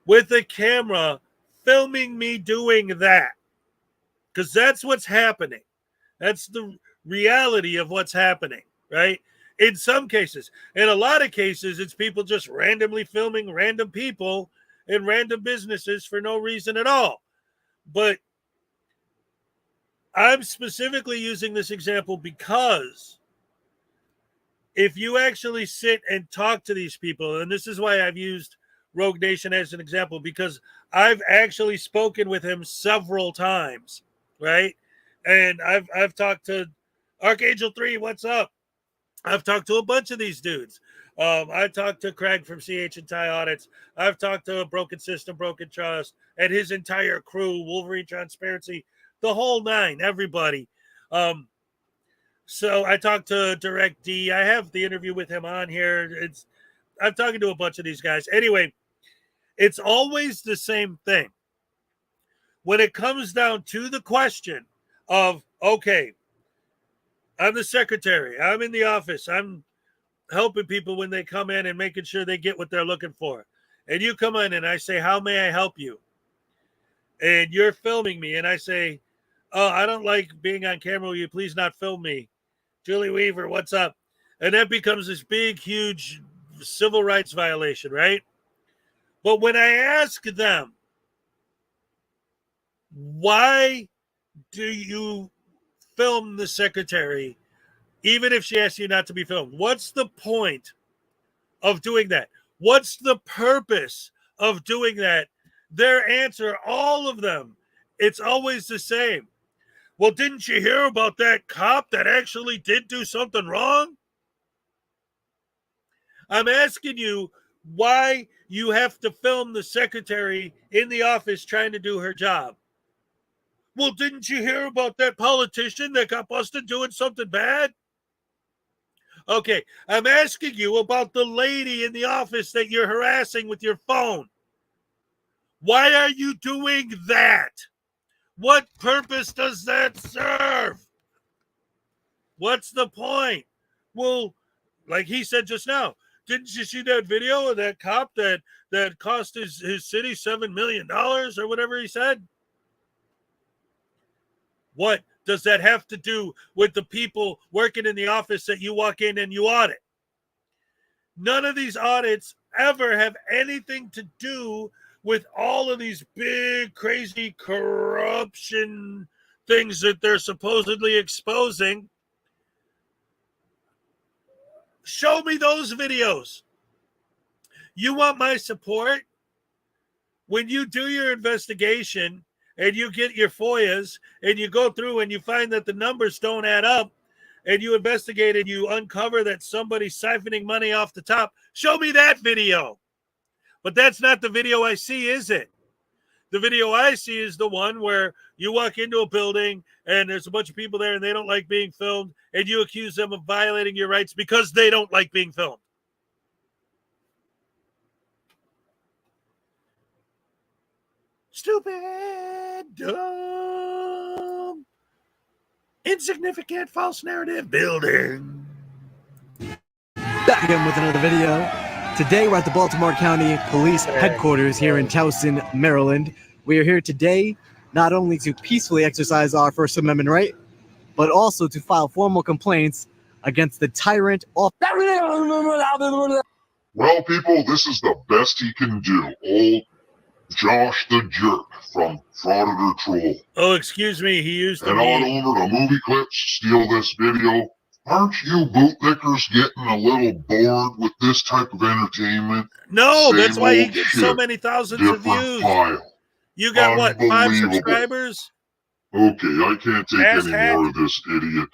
with a camera filming me doing that, because that's what's happening. That's the reality of what's happening, right? In some cases. In a lot of cases, it's people just randomly filming random people in random businesses for no reason at all. But I'm specifically using this example because if you actually sit and talk to these people, and this is why I've used Rogue Nation as an example, because I've actually spoken with him several times, right? And I've talked to Archangel 3, what's up? I've talked to a bunch of these dudes. I talked to Craig from CH and Tie Audits. I've talked to Broken System, Broken Trust, and his entire crew, Wolverine Transparency, the whole nine, everybody. So I talked to Direct D. I have the interview with him on here. I'm talking to a bunch of these guys. Anyway, it's always the same thing. When it comes down to the question of, okay, I'm the secretary. I'm in the office. I'm helping people when they come in and making sure they get what they're looking for. And you come in and I say, how may I help you? And you're filming me. And I say, oh, I don't like being on camera. Will you please not film me? Julie Weaver, what's up? And that becomes this big, huge civil rights violation, right? But when I ask them, why do you film the secretary, even if she asks you not to be filmed? What's the point of doing that? What's the purpose of doing that? Their answer, all of them, it's always the same. Well, didn't you hear about that cop that actually did do something wrong? I'm asking you why you have to film the secretary in the office trying to do her job. Well, didn't you hear about that politician that got busted doing something bad? Okay, I'm asking you about the lady in the office that you're harassing with your phone. Why are you doing that? What purpose does that serve? What's the point? Well, like he said just now, didn't you see that video of that cop that cost his city $7 million or whatever he said? What does that have to do with the people working in the office that you walk in and you audit? None of these audits ever have anything to do with all of these big, crazy corruption things that they're supposedly exposing. Show me those videos. You want my support? When you do your investigation and you get your FOIAs and you go through and you find that the numbers don't add up and you investigate and you uncover that somebody's siphoning money off the top, show me that video. But that's not the video I see, is it? The video I see is the one where you walk into a building and there's a bunch of people there and they don't like being filmed and you accuse them of violating your rights because they don't like being filmed. Stupid, dumb, insignificant, false narrative building. Back again with another video. Today we're at the Baltimore County Police Headquarters here in Towson, Maryland. We are here today not only to peacefully exercise our First Amendment right, but also to file formal complaints against the tyrant. Well, people, this is the best he can do. Old Josh the Jerk from Frauditor Troll. Oh, excuse me. He used the Head on meme. over to Movie Clips, steal this video. Aren't you bootlickers getting a little bored with this type of entertainment? No, Same that's why he old gets shit, so many thousands of different views. file. You got what, 5 Unbelievable. subscribers? Okay, I can't take Ass any hat? more of this idiot.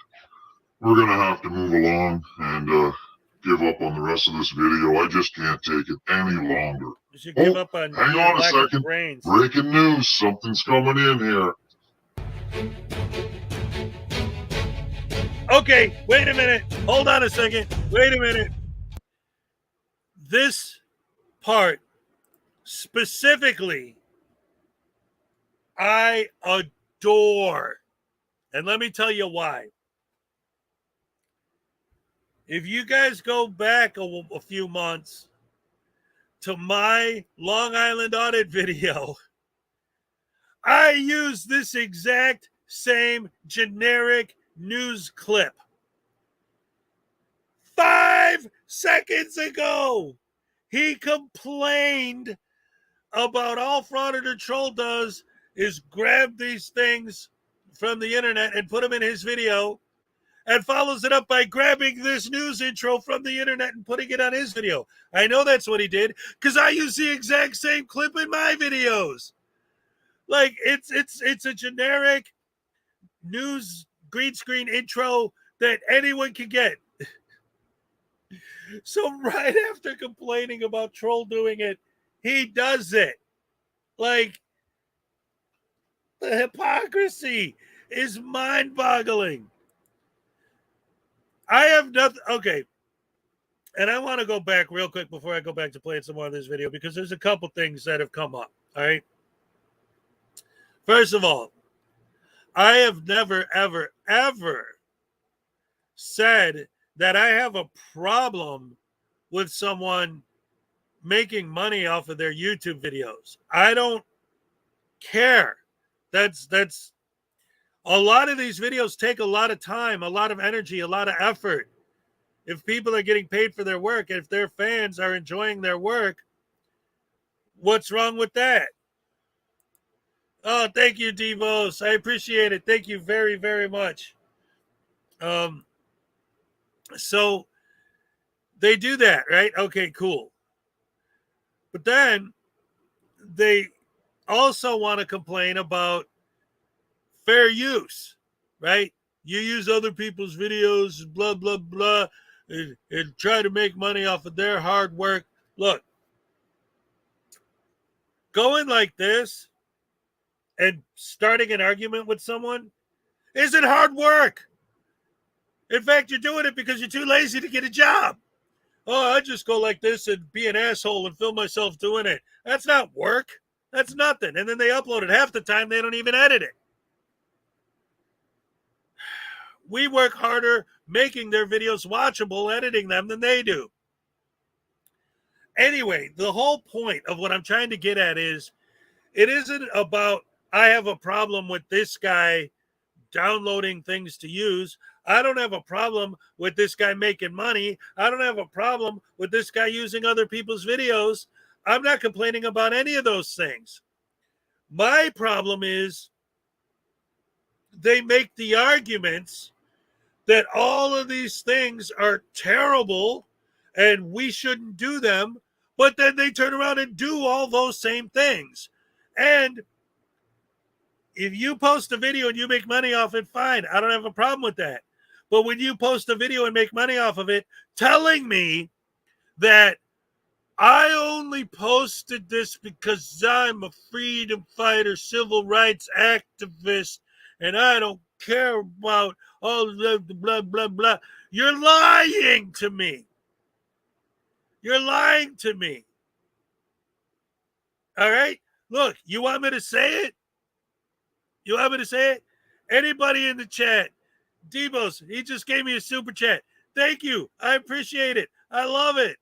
We're gonna have to move along and give up on the rest of this video. I just can't take it any longer. You should give up on hang your on a lack of second. brains. Breaking news. Something's coming in here. Okay, wait a minute. Hold on a second. Wait a minute. This part specifically, I adore. And let me tell you why. If you guys go back a few months to my Long Island audit video, I use this exact same generic news clip. 5 seconds ago, he complained about all Frauditor Troll does is grab these things from the internet and put them in his video, and follows it up by grabbing this news intro from the internet and putting it on his video. I know that's what he did because I use the exact same clip in my videos. Like it's a generic news green screen intro that anyone can get. So right after complaining about Troll doing it, he does it. Like, the hypocrisy is mind-boggling. I have nothing. Okay. And I want to go back real quick before I go back to playing some more of this video because there's a couple things that have come up. All right. First of all, I have never, ever, ever said that I have a problem with someone making money off of their YouTube videos. I don't care. That's a lot of these videos take a lot of time, a lot of energy, a lot of effort. If people are getting paid for their work, if their fans are enjoying their work, what's wrong with that? Oh, thank you, Devos. I appreciate it. Thank you very, very much. So they do that, right? Okay, cool. But then they also want to complain about fair use, right? You use other people's videos, blah, blah, blah, and try to make money off of their hard work. Look, going like this and starting an argument with someone isn't hard work. In fact, you're doing it because you're too lazy to get a job. Oh, I just go like this and be an asshole and film myself doing it. That's not work. That's nothing. And then they upload it. Half the time, they don't even edit it. We work harder making their videos watchable, editing them than they do. Anyway, the whole point of what I'm trying to get at is it isn't about I have a problem with this guy downloading things to use. I don't have a problem with this guy making money. I don't have a problem with this guy using other people's videos. I'm not complaining about any of those things. My problem is they make the arguments that all of these things are terrible and we shouldn't do them, but then they turn around and do all those same things. And if you post a video and you make money off it, fine. I don't have a problem with that. But when you post a video and make money off of it, telling me that I only posted this because I'm a freedom fighter, civil rights activist, and I don't care about all the blah, blah, blah. You're lying to me. You're lying to me. All right? Look, you want me to say it? You want me to say it? Anybody in the chat? Debos, he just gave me a super chat. Thank you. I appreciate it. I love it.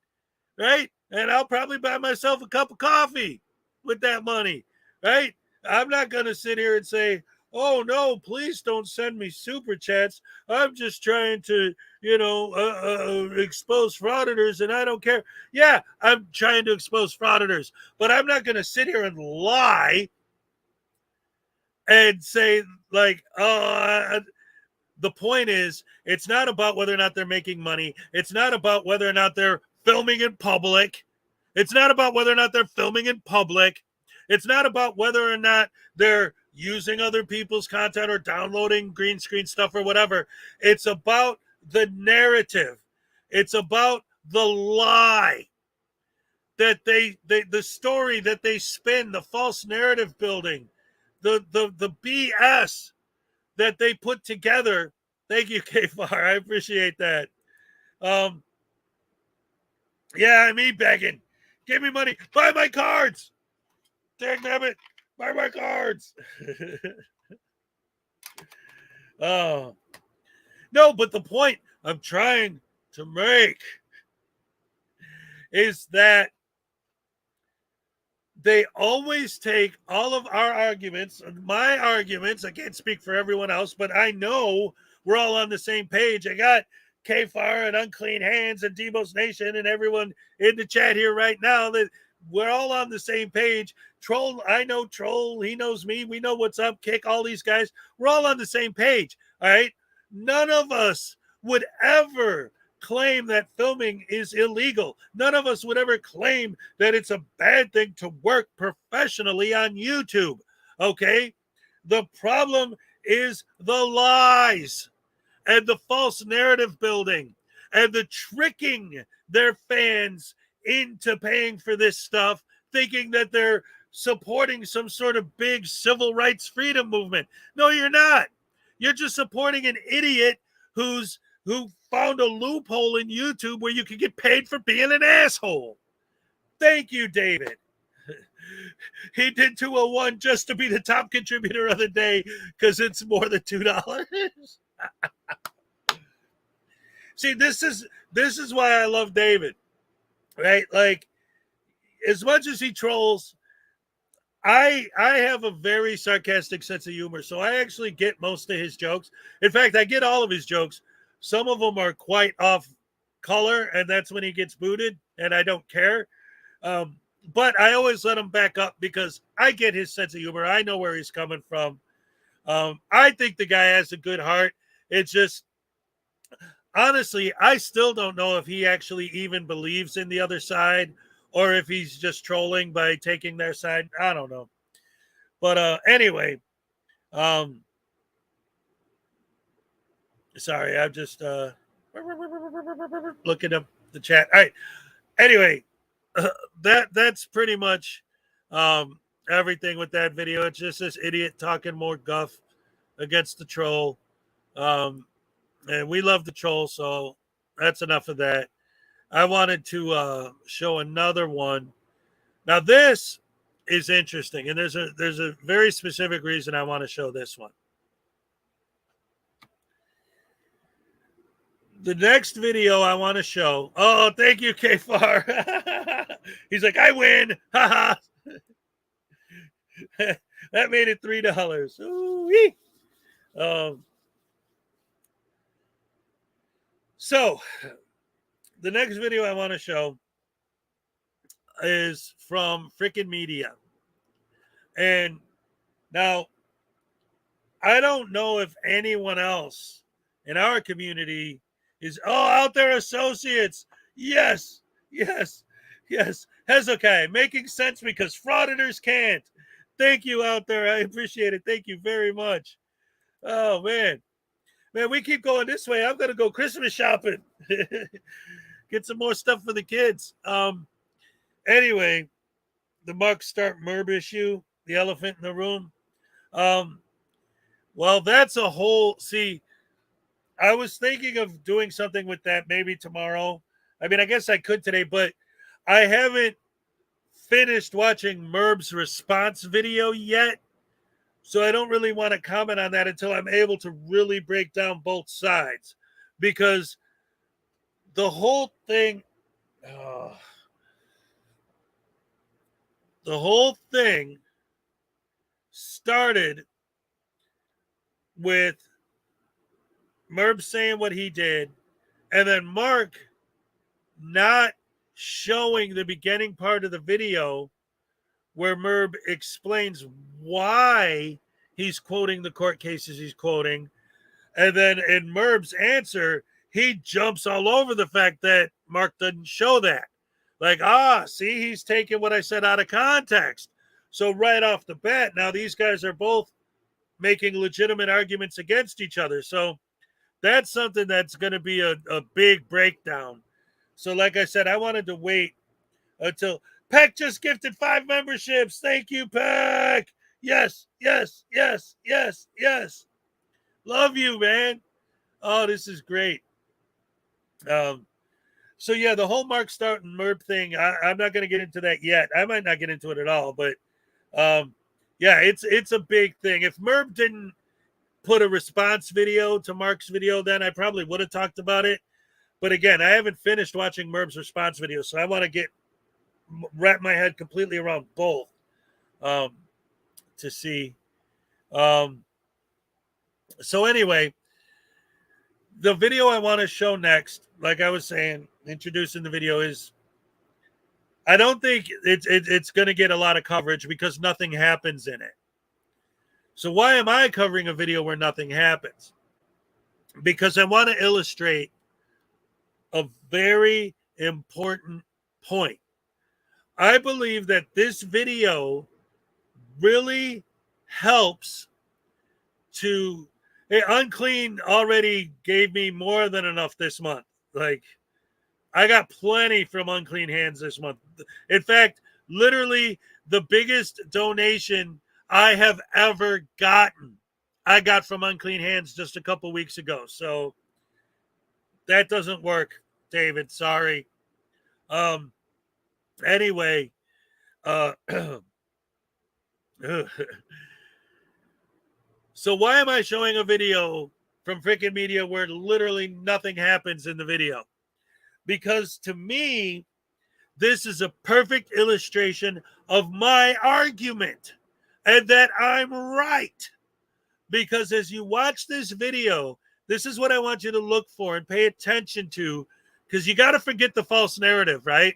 Right? And I'll probably buy myself a cup of coffee with that money. Right? I'm not going to sit here and say, oh no, please don't send me super chats. I'm just trying to, expose frauditors and I don't care. Yeah, I'm trying to expose frauditors, but I'm not going to sit here and lie and say like, the point is, it's not about whether or not they're making money. It's not about whether or not they're filming in public. It's not about whether or not they're filming in public. It's not about whether or not they're using other people's content or downloading green screen stuff or whatever. It's about the narrative. It's about the lie that the story that they spin, the false narrative building, the BS that they put together. Thank you, KFAR. I appreciate that. Yeah, me begging. Give me money. Buy my cards. Dang it. Buy my cards. Oh. No, but the point I'm trying to make is that they always take all of our arguments, my arguments. I can't speak for everyone else, but I know we're all on the same page. I got KFAR and Unclean Hands and Demos Nation and everyone in the chat here right now that we're all on the same page. Troll, I know Troll. He knows me. We know what's up. Kick, all these guys. We're all on the same page. All right. None of us would ever claim that filming is illegal. None of us would ever claim that it's a bad thing to work professionally on YouTube. Okay? The problem is the lies and the false narrative building and the tricking their fans into paying for this stuff, thinking that they're supporting some sort of big civil rights freedom movement. No, you're not. You're just supporting an idiot who found a loophole in YouTube where you can get paid for being an asshole. Thank you, David. He did 201 just to be the top contributor of the day because it's more than $2. See, this is why I love David, right? Like, as much as he trolls, I have a very sarcastic sense of humor, so I actually get most of his jokes. In fact, I get all of his jokes. Some of them are quite off color, and that's when he gets booted, and I don't care. But I always let him back up because I get his sense of humor. I know where he's coming from. I think the guy has a good heart. It's just, honestly, I still don't know if he actually even believes in the other side or if he's just trolling by taking their side. I don't know. But anyway, sorry, I'm just looking up the chat. All right. Anyway, that's pretty much everything with that video. It's just this idiot talking more guff against the troll. And we love the troll, so that's enough of that. I wanted to show another one. Now this is interesting, and there's a very specific reason I want to show this one. The next video I want to show. Oh, thank you, KFAR. He's like, I win. Haha. That made it $3. Ooh-wee. So the next video I want to show is from Frickin' Media. And now, I don't know if anyone else in our community is, Out There Associates. Yes, yes, yes. Hezokuai, making sense because frauditors can't. Thank you, Out There. I appreciate it. Thank you very much. Oh, man. Man, we keep going this way. I'm going to go Christmas shopping. Get some more stuff for the kids. Anyway, the Mark Stark Merb issue, the elephant in the room. Well, that's a whole. See, I was thinking of doing something with that maybe tomorrow. I mean, I guess I could today, but I haven't finished watching Merb's response video yet. So I don't really want to comment on that until I'm able to really break down both sides. Because the whole thing, started with Merb saying what he did, and then Mark not showing the beginning part of the video where Merb explains why he's quoting the court cases he's quoting. And then in Merb's answer, he jumps all over the fact that Mark doesn't show that. Like, see, he's taking what I said out of context. So right off the bat, now these guys are both making legitimate arguments against each other. So that's something that's going to be a big breakdown. So like I said, I wanted to wait until Peck just gifted 5 memberships. Thank you, Peck. Yes, yes, yes, yes, yes. Love you, man. Oh, this is great. So yeah, the whole Mark Start and Merb thing, I'm not going to get into that yet. I might not get into it at all, but yeah, it's a big thing. If Merb didn't put a response video to Mark's video, then I probably would have talked about it. But again, I haven't finished watching Merb's response video, so I want to wrap my head completely around both to see. So anyway, the video I want to show next, like I was saying, introducing the video, is I don't think it's going to get a lot of coverage because nothing happens in it. So why am I covering a video where nothing happens? Because I want to illustrate a very important point. I believe that this video really helps to... Unclean already gave me more than enough this month. Like, I got plenty from Unclean Hands this month. In fact, literally the biggest donation I have ever gotten, I got from Unclean Hands just a couple weeks ago. So that doesn't work, David. Sorry. Anyway, so why am I showing a video from Frickin' Media where literally nothing happens in the video? Because to me, this is a perfect illustration of my argument and that I'm right. Because as you watch this video, this is what I want you to look for and pay attention to, because you got to forget the false narrative, right?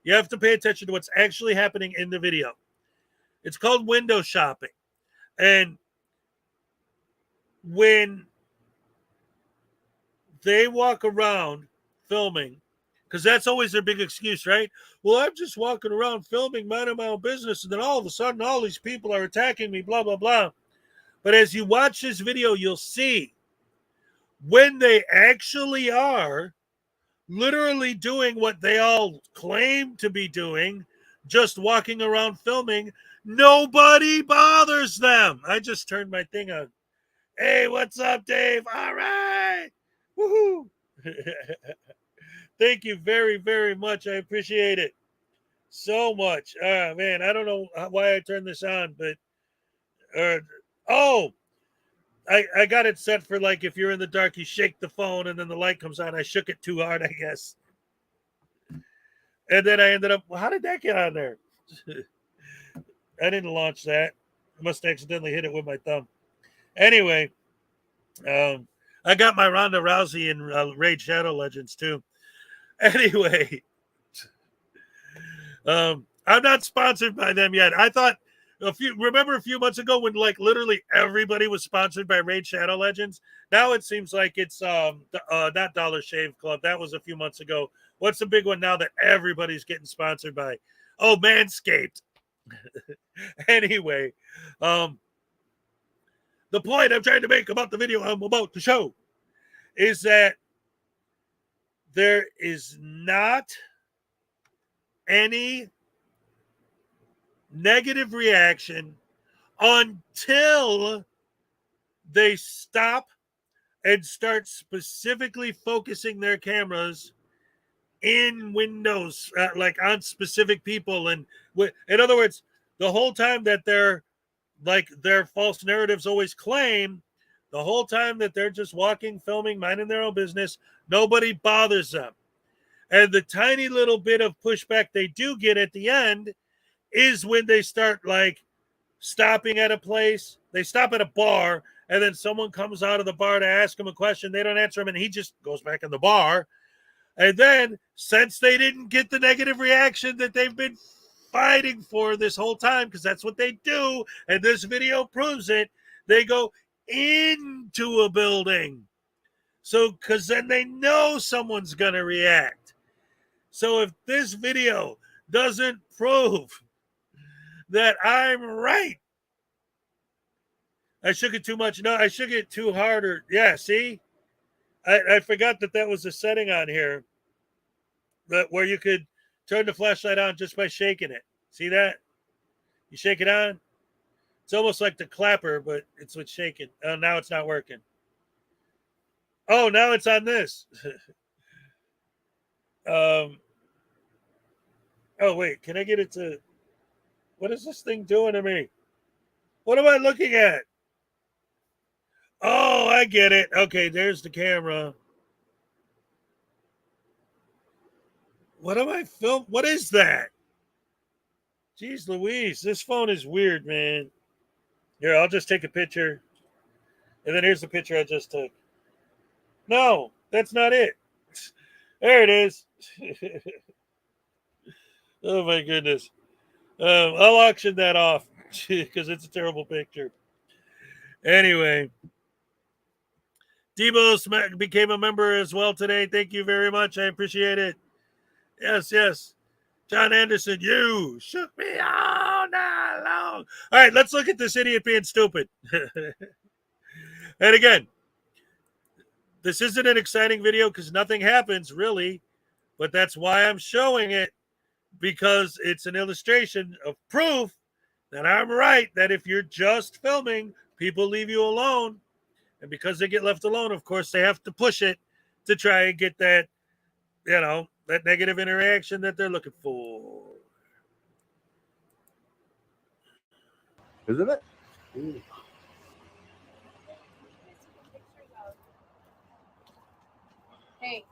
You have to pay attention to what's actually happening in the video. It's called window shopping. And when they walk around filming, because that's always their big excuse, right? Well, I'm just walking around filming, minding my own business, and then all of a sudden all these people are attacking me, blah, blah, blah. But as you watch this video, you'll see when they actually are literally doing what they all claim to be doing, just walking around filming, nobody bothers them. I just turned my thing on. Hey, what's up, Dave? All right. Woohoo. Thank you very, very much. I appreciate it so much. Man, I don't know why I turned this on, but I got it set for, like, if you're in the dark, you shake the phone and then the light comes on. I shook it too hard, I guess. And then I ended up, well, how did that get on there? I didn't launch that. I must have accidentally hit it with my thumb. Anyway, I got my Ronda Rousey in Raid Shadow Legends too. Anyway, I'm not sponsored by them yet. I thought remember a few months ago when, like, literally everybody was sponsored by Raid Shadow Legends? Now it seems like it's not Dollar Shave Club. That was a few months ago. What's the big one now that everybody's getting sponsored by? Oh, Manscaped. Anyway, the point I'm trying to make about the video I'm about to show is that there is not any negative reaction until they stop and start specifically focusing their cameras in windows, like on specific people. And in other words, the whole time that they're, like, their false narratives always claim, the whole time that they're just walking, filming, minding their own business, nobody bothers them. And the tiny little bit of pushback they do get at the end is when they start, like, stopping at a place. They stop at a bar and then someone comes out of the bar to ask him a question. They don't answer him, and he just goes back in the bar. And then, since they didn't get the negative reaction that they've been fighting for this whole time, because that's what they do, and this video proves it, they go into a building. So, because then they know someone's going to react. So if this video doesn't prove that I'm right, I shook it too much. No, I shook it too harder. Yeah, see? I forgot that was a setting on here where you could turn the flashlight on just by shaking it. See that? You shake it on. It's almost like the clapper, but it's with shaking. Oh, now it's not working. Oh, now it's on this. Oh, wait. Can I get it to... What is this thing doing to me? What am I looking at? Oh, I get it. Okay, there's the camera. What am I film? What is that? Jeez Louise, this phone is weird, man. Here, I'll just take a picture. And then here's the picture I just took. No, that's not it. There it is. Oh, my goodness. I'll auction that off because it's a terrible picture. Anyway. Debo became a member as well today. Thank you very much. I appreciate it. Yes, yes. John Anderson, you shook me all night long. All right, let's look at this idiot being stupid. And again, this isn't an exciting video because nothing happens really, but that's why I'm showing it, because it's an illustration of proof that I'm right, that if you're just filming, people leave you alone. And because they get left alone, of course, they have to push it to try and get that, that negative interaction that they're looking for. Isn't it? Hey,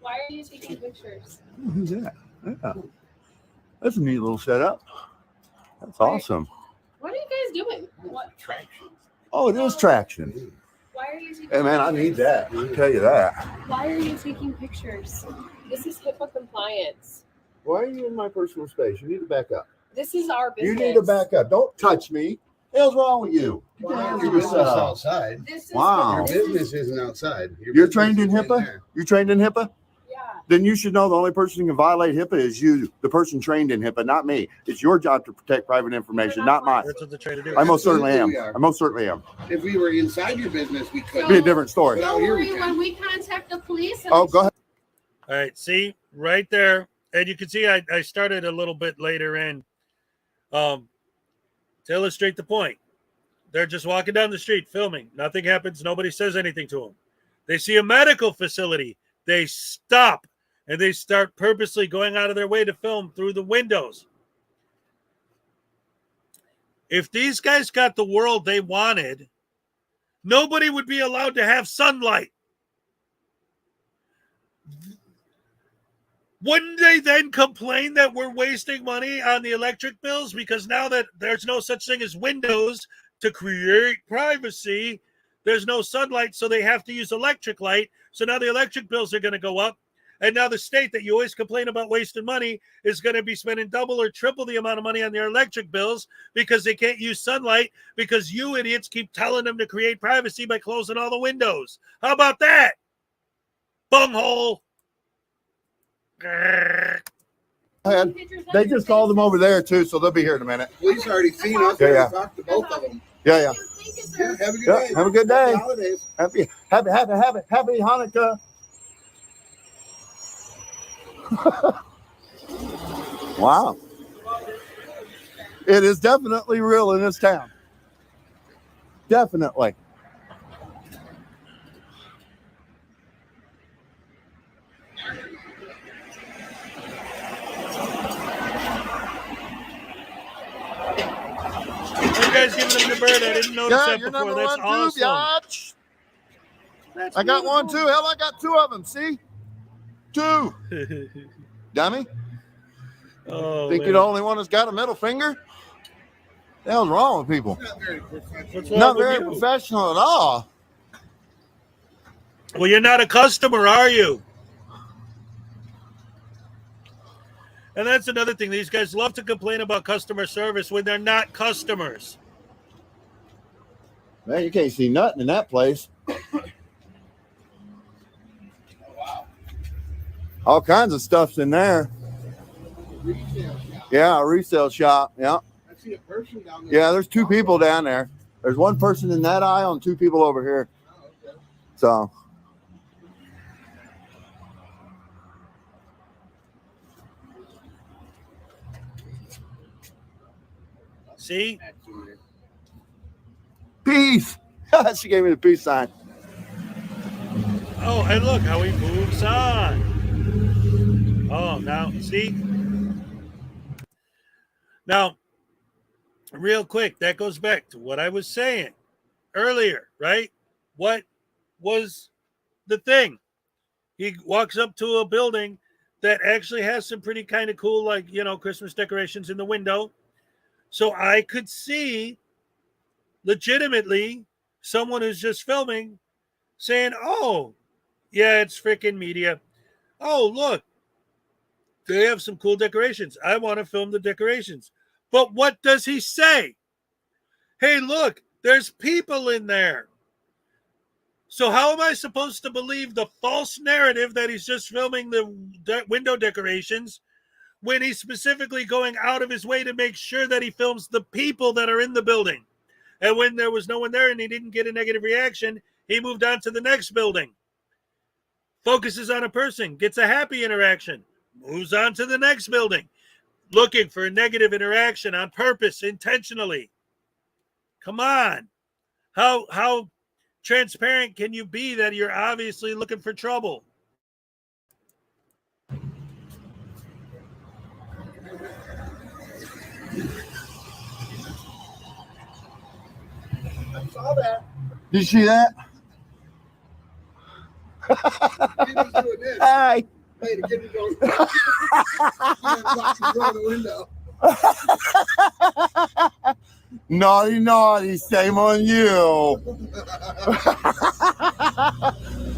why are you taking pictures? Who's that? Yeah. That's a neat little setup. That's awesome. What are you guys doing? What traction? Oh, it is traction. Why are you taking Hey, man, I need that. I can tell you that. Why are you taking pictures? This is HIPAA compliance. Why are you in my personal space? You need to back up. This is our business. You need to back up. Don't touch me. What the hell's wrong with you? Wow. Your business outside. This is Wow. Your business isn't outside. You're trained in HIPAA? You trained in HIPAA? Yeah. Then you should know the only person who can violate HIPAA is you, the person trained in HIPAA, not me. It's your job to protect private information, not mine. That's what they're trying to do. I most certainly am. We are. I most certainly am. If we were inside your business, we could. It'd be a different story. But out Don't here worry, we when can. we contact the police. Oh, go ahead. All right, see right there. And you can see I started a little bit later in to illustrate the point. They're just walking down the street filming. Nothing happens. Nobody says anything to them. They see a medical facility. They stop and they start purposely going out of their way to film through the windows. If these guys got the world they wanted, nobody would be allowed to have sunlight. Wouldn't they then complain that we're wasting money on the electric bills? Because now that there's no such thing as windows to create privacy, there's no sunlight, so they have to use electric light. So now the electric bills are going to go up. And now the state that you always complain about wasting money is going to be spending double or triple the amount of money on their electric bills because they can't use sunlight because you idiots keep telling them to create privacy by closing all the windows. How about that? Bunghole. And they just called them over there too, so they'll be here in a minute. Police already seen us. Yeah, We yeah. talked to both of them. Yeah. Yeah, have a good Yeah, day. have a good day. Happy holidays. Happy Hanukkah. Wow. It is definitely real in this town. Definitely. You guys giving them the bird. I didn't notice that you're before. number That's one too, awesome. biatch. That's I got one beautiful. too. Hell, I got two of them. See? Two. Dummy. Oh, Think man. you're the only one that's got a middle finger? The hell's wrong with people? Not very professional. What's wrong Not with very you? professional at all. Well, you're not a customer, are you? And that's another thing. These guys love to complain about customer service when they're not customers. Man, you can't see nothing in that place. All kinds of stuff's in there. Retail shop. Yeah, a resale shop. Yeah. I see a person down there. Yeah, there's two people down there. There's one person in that aisle and two people over here. Oh, okay. So. See? Peace. She gave me the peace sign. Oh, and look how he moves on. Oh, now, see? Now, real quick, that goes back to what I was saying earlier, right? What was the thing? He walks up to a building that actually has some pretty kind of cool, like, you know, Christmas decorations in the window. So I could see legitimately someone who's just filming saying, oh, yeah, it's freaking media. Oh, look, they have some cool decorations. I want to film the decorations. But what does he say? Hey, look, there's people in there. So how am I supposed to believe the false narrative that he's just filming the window decorations when he's specifically going out of his way to make sure that he films the people that are in the building? And when there was no one there and he didn't get a negative reaction, he moved on to the next building. Focuses on a person, gets a happy interaction, moves on to the next building, looking for a negative interaction on purpose, intentionally. Come on. How transparent can you be that you're obviously looking for trouble? I saw that. Did you see that? He was doing this. Hi. Hey, the kid goes. Through the window. Naughty, naughty, shame on you.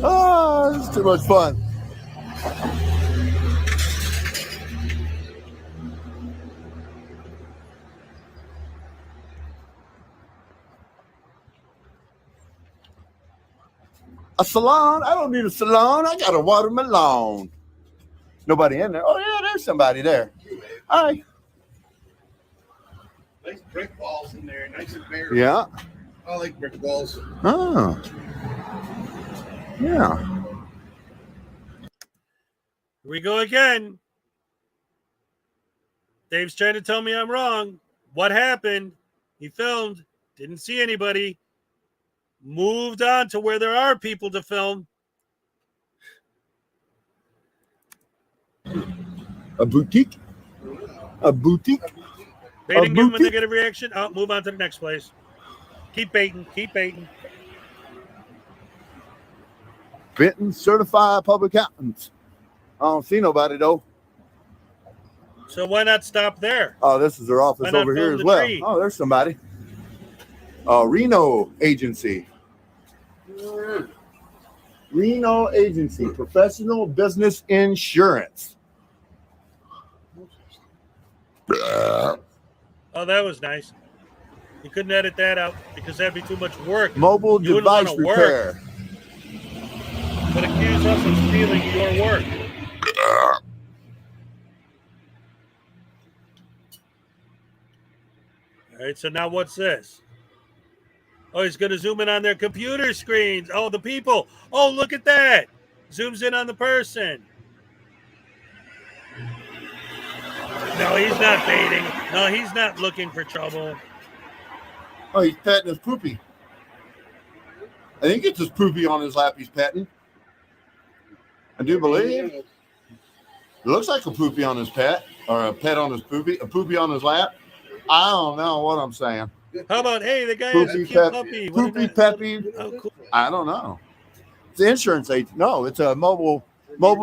Oh, it's too much fun. A salon? I don't need a salon. I got a watermelon. Nobody in there. Oh, yeah, there's somebody there. Hi. Nice brick walls in there, nice and bare. Yeah. I like brick walls. Oh. Yeah. Here we go again. Dave's trying to tell me I'm wrong. What happened? He filmed, didn't see anybody, moved on to where there are people to film. A boutique? A boutique? They didn't give him a negative reaction. Oh, move on to the next place. Keep baiting. Keep baiting. Benton Certified Public Accountants. I don't see nobody, though. So why not stop there? Oh, this is their office over here as well. Oh, there's somebody. Reno Agency. Reno Agency. Professional Business Insurance. Oh, that was nice. You couldn't edit that out because that'd be too much work. Mobile device repair. But accuse us of stealing your work. All right, so now what's this? Oh, he's going to zoom in on their computer screens. Oh, the people. Oh, look at that. Zooms in on the person. No, he's not baiting. No, he's not looking for trouble. Oh, he's petting his poopy. I think it's his poopy on his lap he's petting. I do believe. It looks like a poopy on his pet, or a pet on his poopy, a poopy on his lap. I don't know what I'm saying. How about, hey, the guy has a cute puppy. Poopy peppy. Oh, cool. I don't know. It's an insurance agent. No, it's a mobile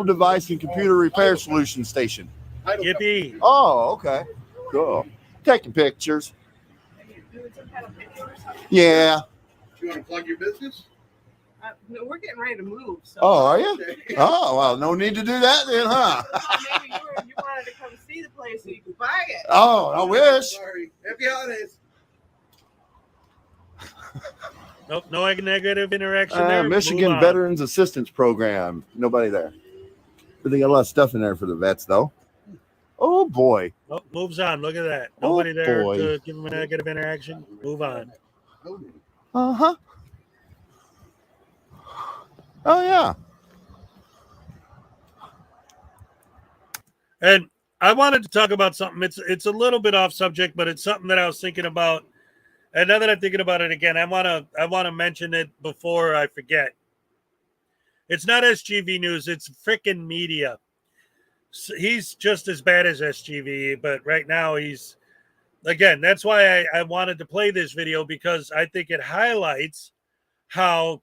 device and computer repair solution station. Yippee. Oh, okay. Cool. Taking pictures. Doing some kind of picture or something? Yeah. You want to plug your business? No, we're getting ready to move. So. Oh, are you? Oh, well, no need to do that then, huh? Maybe you wanted to come see the place so you could buy it. Oh, I wish. Sorry. Happy holidays. Nope, no negative interaction there. Michigan Veterans Assistance Program. Nobody there. But they got a lot of stuff in there for the vets, though. Oh, boy. Oh, moves on. Look at that. Nobody there boy. to give them a negative interaction. Move on. Uh-huh. Oh, yeah. And I wanted to talk about something. It's a little bit off subject, but it's something that I was thinking about. And now that I'm thinking about it again, I wanna mention it before I forget. It's not SGV news. It's frickin' media. He's just as bad as SGV, but right now he's, again, that's why I wanted to play this video, because I think it highlights how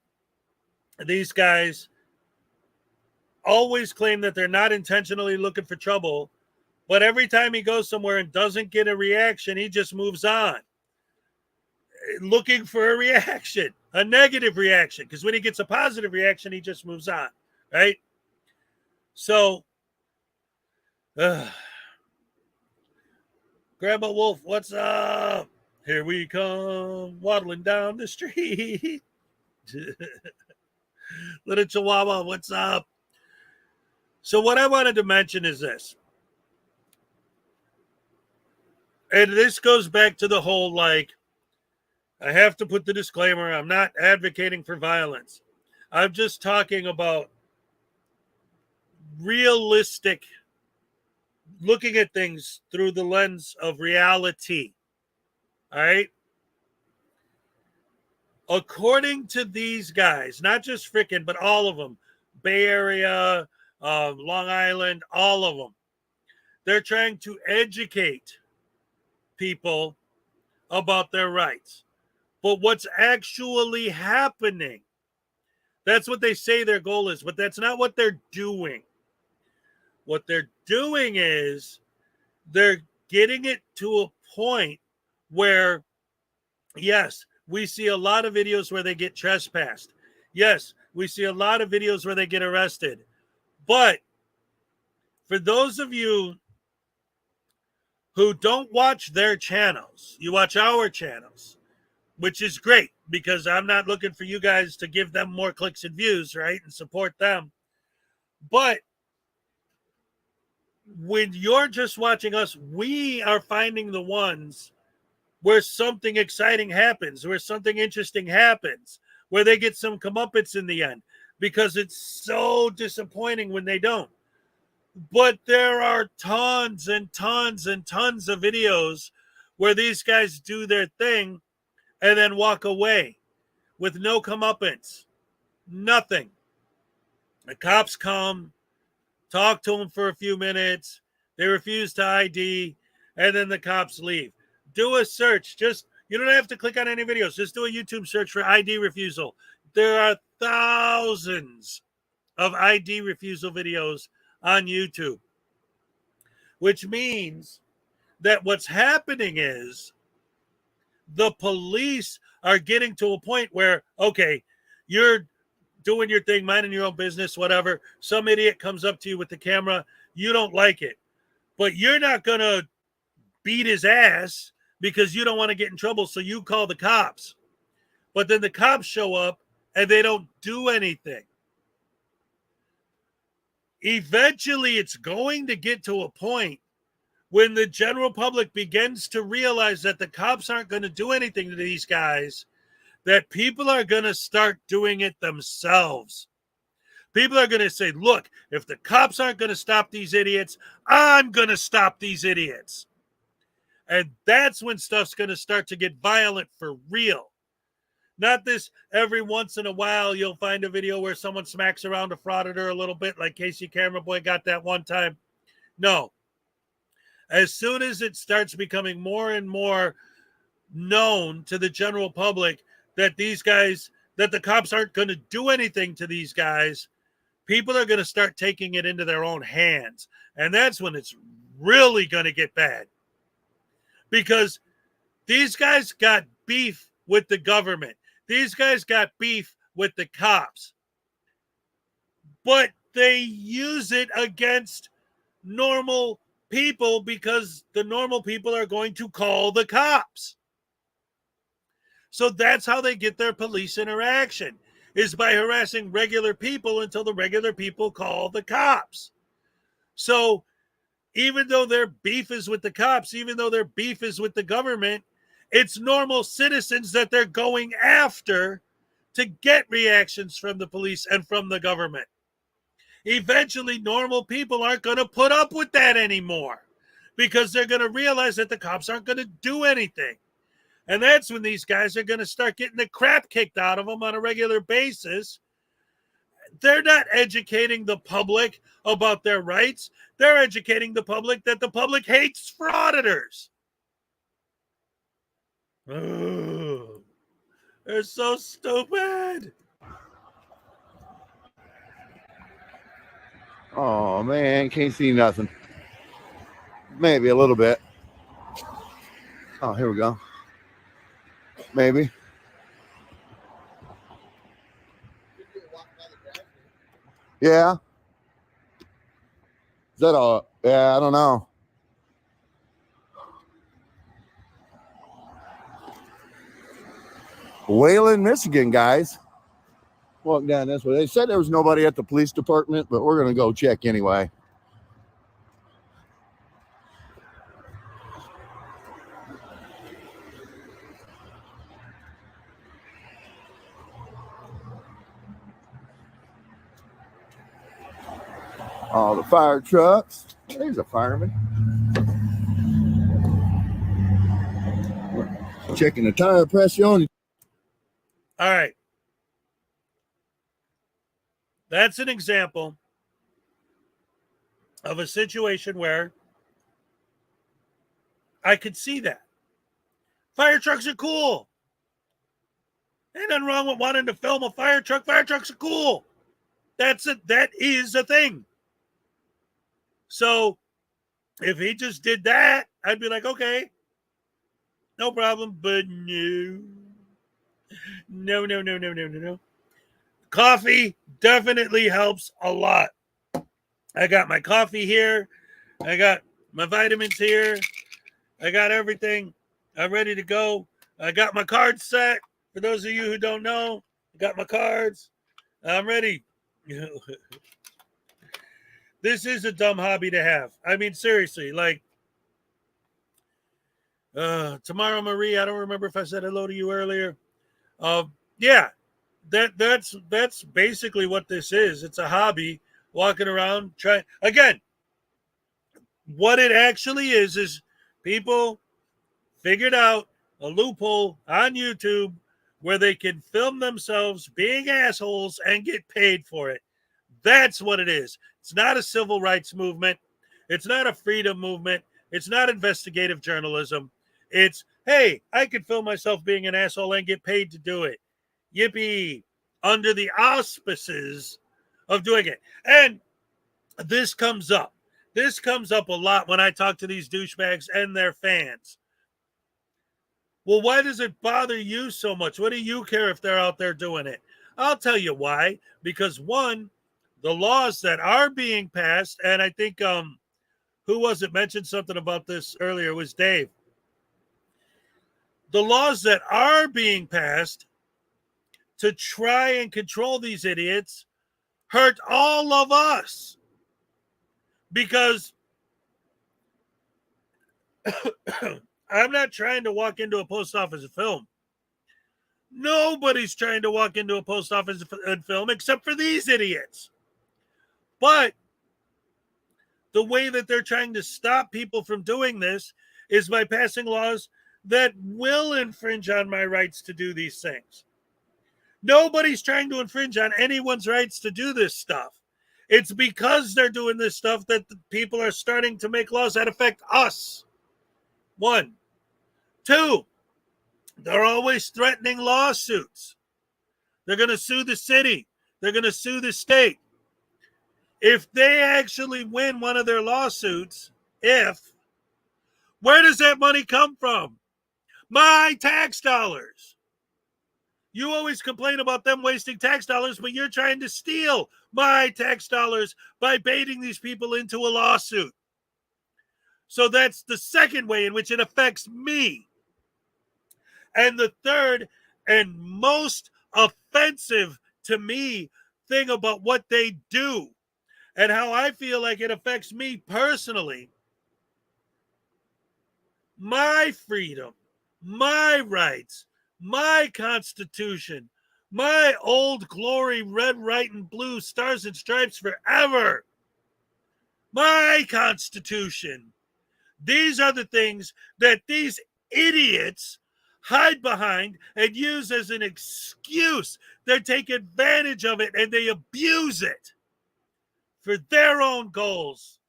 these guys always claim that they're not intentionally looking for trouble, but every time he goes somewhere and doesn't get a reaction, he just moves on, looking for a reaction, a negative reaction, because when he gets a positive reaction, he just moves on, right? So, Grandma Wolf, what's up? Here we come, waddling down the street. Little Chihuahua, what's up? So what I wanted to mention is this. And this goes back to the whole, like, I have to put the disclaimer, I'm not advocating for violence. I'm just talking about realistic, looking at things through the lens of reality. All right? According to these guys, not just frickin', but all of them, Bay Area, Long Island, all of them, they're trying to educate people about their rights. But what's actually happening, that's what they say their goal is, but that's not what they're doing. What they're doing is they're getting it to a point where, yes, we see a lot of videos where they get trespassed. Yes, we see a lot of videos where they get arrested. But for those of you who don't watch their channels, you watch our channels, which is great, because I'm not looking for you guys to give them more clicks and views, right, and support them. But when you're just watching us, we are finding the ones where something exciting happens, where something interesting happens, where they get some comeuppance in the end, because it's so disappointing when they don't. But there are tons and tons and tons of videos where these guys do their thing and then walk away with no comeuppance, nothing. The cops come, talk to them for a few minutes, they refuse to ID, and then the cops leave. Do a search. Just, you don't have to click on any videos. Just do a YouTube search for ID refusal. There are thousands of ID refusal videos on YouTube, which means that what's happening is the police are getting to a point where, okay, you're doing your thing, minding your own business, whatever. Some idiot comes up to you with the camera. You don't like it, but you're not going to beat his ass because you don't want to get in trouble. So you call the cops, but then the cops show up and they don't do anything. Eventually, it's going to get to a point when the general public begins to realize that the cops aren't going to do anything to these guys, that people are going to start doing it themselves. People are going to say, look, if the cops aren't going to stop these idiots, I'm going to stop these idiots. And that's when stuff's going to start to get violent for real. Not this every once in a while you'll find a video where someone smacks around a frauditor a little bit, like Casey Camera Boy got that one time. No. As soon as it starts becoming more and more known to the general public that these guys, that the cops aren't going to do anything to these guys, people are going to start taking it into their own hands. And that's when it's really going to get bad. Because These guys got beef with the government. These guys got beef with the cops. But they use it against normal people because the normal people are going to call the cops. So that's how they get their police interaction, is by harassing regular people until the regular people call the cops. So even though their beef is with the cops, even though their beef is with the government, it's normal citizens that they're going after to get reactions from the police and from the government. Eventually, normal people aren't going to put up with that anymore because they're going to realize that the cops aren't going to do anything. And that's when these guys are going to start getting the crap kicked out of them on a regular basis. They're not educating the public about their rights. They're educating the public that the public hates frauditors. Ugh. They're so stupid. Oh man, can't see nothing. Maybe a little bit. Oh, here we go. Maybe. Yeah. Is that all? Yeah, I don't know. Wayland, Michigan, guys. Walk down this way. They said there was nobody at the police department, but we're going to go check anyway. All the fire trucks. There's a fireman. Checking the tire pressure on. All right. That's an example of a situation where I could see that. Fire trucks are cool. Ain't nothing wrong with wanting to film a fire truck. Fire trucks are cool. That is a thing. So if he just did that, I'd be like, okay, no problem. But no. Coffee definitely helps a lot. I got my coffee here. I got my vitamins here. I got everything. I'm ready to go. I got my cards set. For those of you who don't know, I got my cards. I'm ready. This is a dumb hobby to have. I mean, seriously, like, tomorrow, Marie, I don't remember if I said hello to you earlier. Yeah, that's basically what this is. It's a hobby, walking around trying. Again, what it actually is people figured out a loophole on YouTube where they can film themselves being assholes and get paid for it. That's what it is. It's not a civil rights movement. It's not a freedom movement. It's not investigative journalism. It's, hey, I could film myself being an asshole and get paid to do it. Yippee. Under the auspices of doing it. And this comes up. This comes up a lot when I talk to these douchebags and their fans. Well, why does it bother you so much? What do you care if they're out there doing it? I'll tell you why. Because one, the laws that are being passed, and I think who was it mentioned something about this earlier? It was Dave. The laws that are being passed to try and control these idiots hurt all of us. Because I'm not trying to walk into a post office and film. Nobody's trying to walk into a post office and film except for these idiots. But the way that they're trying to stop people from doing this is by passing laws that will infringe on my rights to do these things. Nobody's trying to infringe on anyone's rights to do this stuff. It's because they're doing this stuff that the people are starting to make laws that affect us. One. Two, they're always threatening lawsuits. They're going to sue the city. They're going to sue the state. If they actually win one of their lawsuits, where does that money come from? My tax dollars. You always complain about them wasting tax dollars, but you're trying to steal my tax dollars by baiting these people into a lawsuit. So that's the second way in which it affects me. And the third and most offensive to me thing about what they do and how I feel like it affects me personally, my freedom, my rights, my Constitution, my old glory, red, white, and blue, stars and stripes forever, my Constitution. These are the things that these idiots hide behind and use as an excuse. They take advantage of it and they abuse it for their own goals.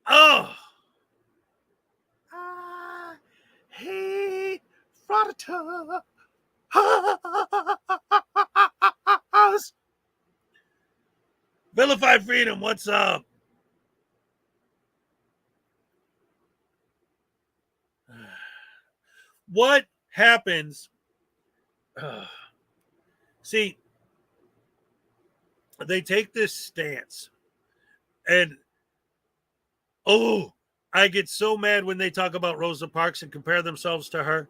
Oh, I hate frauditors. Vilify freedom, what's up? What happens? See, they take this stance, and I get so mad when they talk about Rosa Parks and compare themselves to her,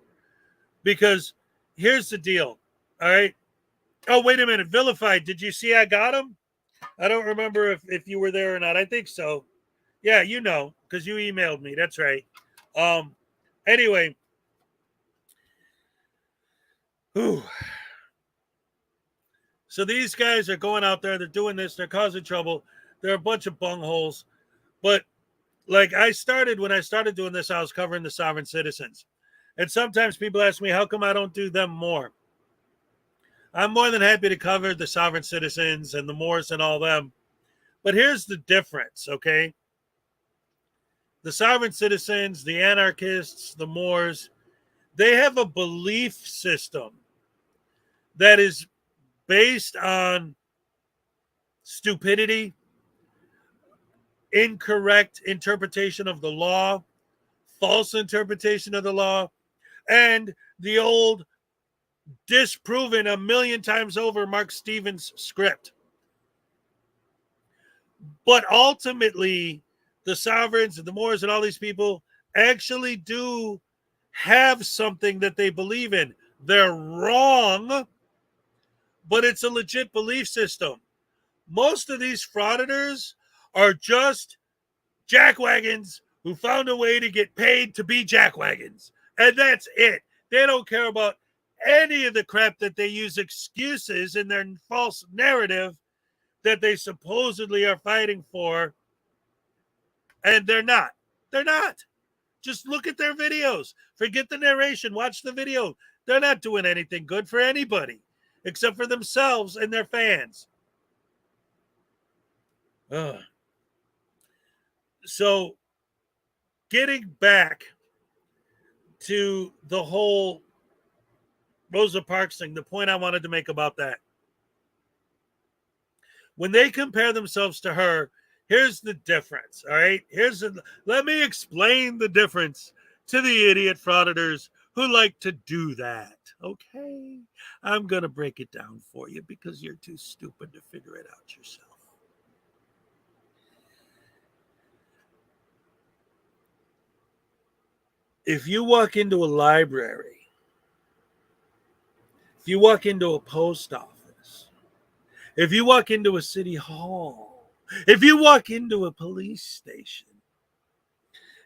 because here's the deal. All right. Oh, wait a minute. Vilified. Did you see I got him? I don't remember if you were there or not. I think so. Yeah, you know, because you emailed me. That's right. Anyway. Whew. So these guys are going out there. They're doing this. They're causing trouble. They're a bunch of bungholes. But like when I started doing this, I was covering the sovereign citizens. And sometimes people ask me, how come I don't do them more? I'm more than happy to cover the sovereign citizens and the Moors and all them. But here's the difference, okay? The sovereign citizens, the anarchists, the Moors, they have a belief system that is based on stupidity, incorrect interpretation of the law, false interpretation of the law, and the old disproven a million times over Mark Stevens script. But ultimately, the sovereigns and the Moors and all these people actually do have something that they believe in. They're wrong, but it's a legit belief system. Most of these frauditors are just jackwagons who found a way to get paid to be jackwagons. And that's it. They don't care about any of the crap that they use excuses in their false narrative that they supposedly are fighting for. And they're not. They're not. Just look at their videos. Forget the narration. Watch the video. They're not doing anything good for anybody except for themselves and their fans. So getting back to the whole Rosa Parks thing, the point I wanted to make about that. When they compare themselves to her, here's the difference, all right? Let me explain the difference to the idiot frauditors who like to do that, okay? I'm going to break it down for you because you're too stupid to figure it out yourself. If you walk into a library, if you walk into a post office, if you walk into a city hall, if you walk into a police station,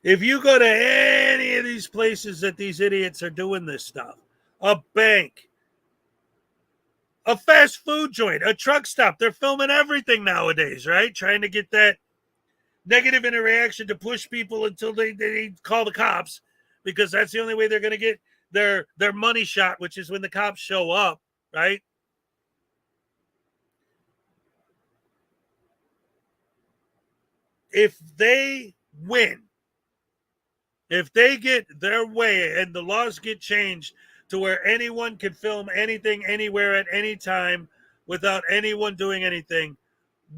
if you go to any of these places that these idiots are doing this stuff, a bank, a fast food joint, a truck stop, they're filming everything nowadays, right? Trying to get that negative interaction to push people until they call the cops, because that's the only way they're going to get their money shot, which is when the cops show up, right? If they win, if they get their way and the laws get changed to where anyone can film anything, anywhere, at any time without anyone doing anything,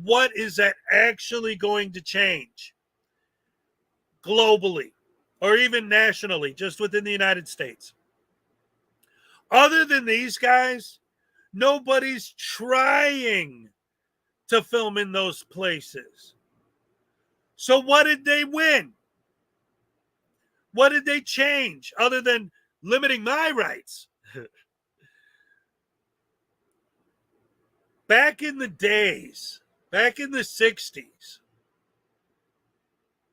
what is that actually going to change globally? or even nationally, just within the United States. Other than these guys, nobody's trying to film in those places. So what did they win? What did they change other than limiting my rights? Back in the days, back in the 60s,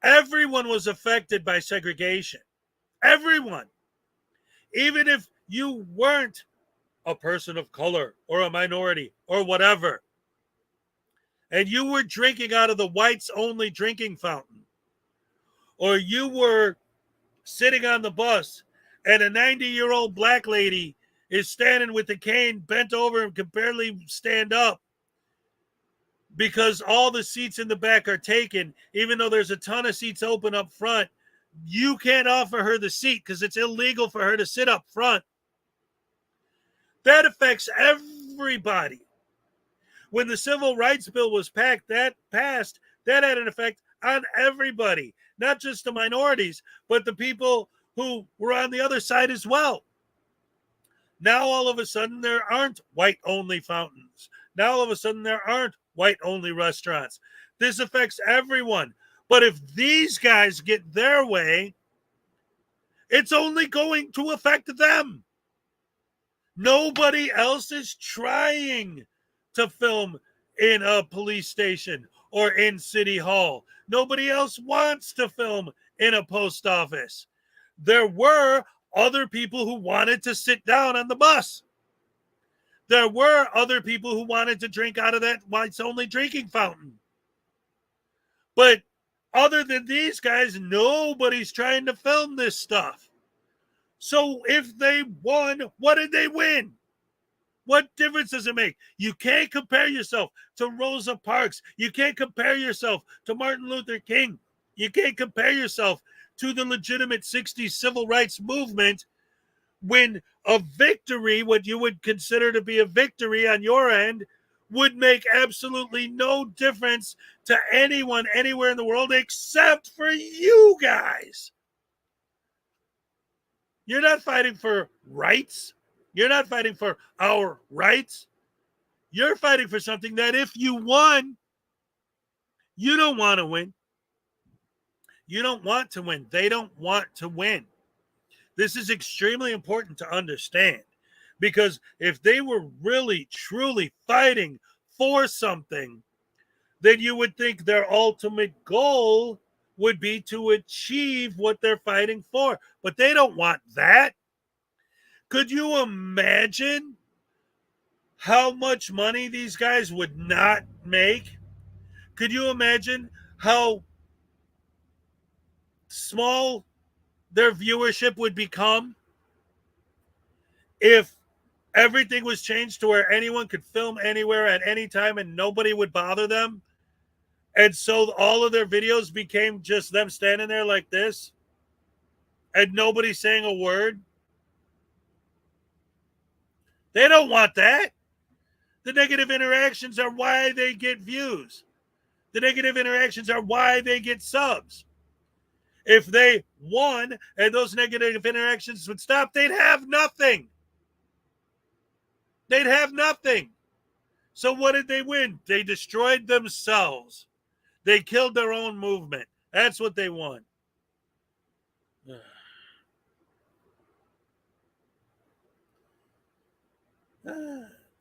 everyone was affected by segregation. Everyone. Even if you weren't a person of color or a minority or whatever, and you were drinking out of the whites only drinking fountain, or you were sitting on the bus and a 90-year-old black lady is standing with the cane bent over and can barely stand up because all the seats in the back are taken, even though there's a ton of seats open up front, you can't offer her the seat because it's illegal for her to sit up front. That affects everybody. When the Civil Rights Bill was passed, that had an effect on everybody, not just the minorities, but the people who were on the other side as well. Now, all of a sudden, there aren't white-only fountains. Now, all of a sudden, there aren't white-only restaurants. This affects everyone. But if these guys get their way, it's only going to affect them. Nobody else is trying to film in a police station or in City Hall. Nobody else wants to film in a post office. There were other people who wanted to sit down on the bus. There were other people who wanted to drink out of that whites-only drinking fountain. But other than these guys, nobody's trying to film this stuff. So if they won, what did they win? What difference does it make? You can't compare yourself to Rosa Parks. You can't compare yourself to Martin Luther King. You can't compare yourself to the legitimate 60s civil rights movement when a victory, what you would consider to be a victory on your end, would make absolutely no difference to anyone anywhere in the world except for you guys. You're not fighting for rights. You're not fighting for our rights. You're fighting for something that if you won, you don't want to win. You don't want to win. They don't want to win. This is extremely important to understand, because if they were really, truly fighting for something, then you would think their ultimate goal would be to achieve what they're fighting for. But they don't want that. Could you imagine how much money these guys would not make? Could you imagine how small their viewership would become if everything was changed to where anyone could film anywhere at any time and nobody would bother them? And so all of their videos became just them standing there like this and nobody saying a word? They don't want that. The negative interactions are why they get views. The negative interactions are why they get subs. If they won and those negative interactions would stop, they'd have nothing. They'd have nothing. So what did they win? They destroyed themselves. They killed their own movement. That's what they won.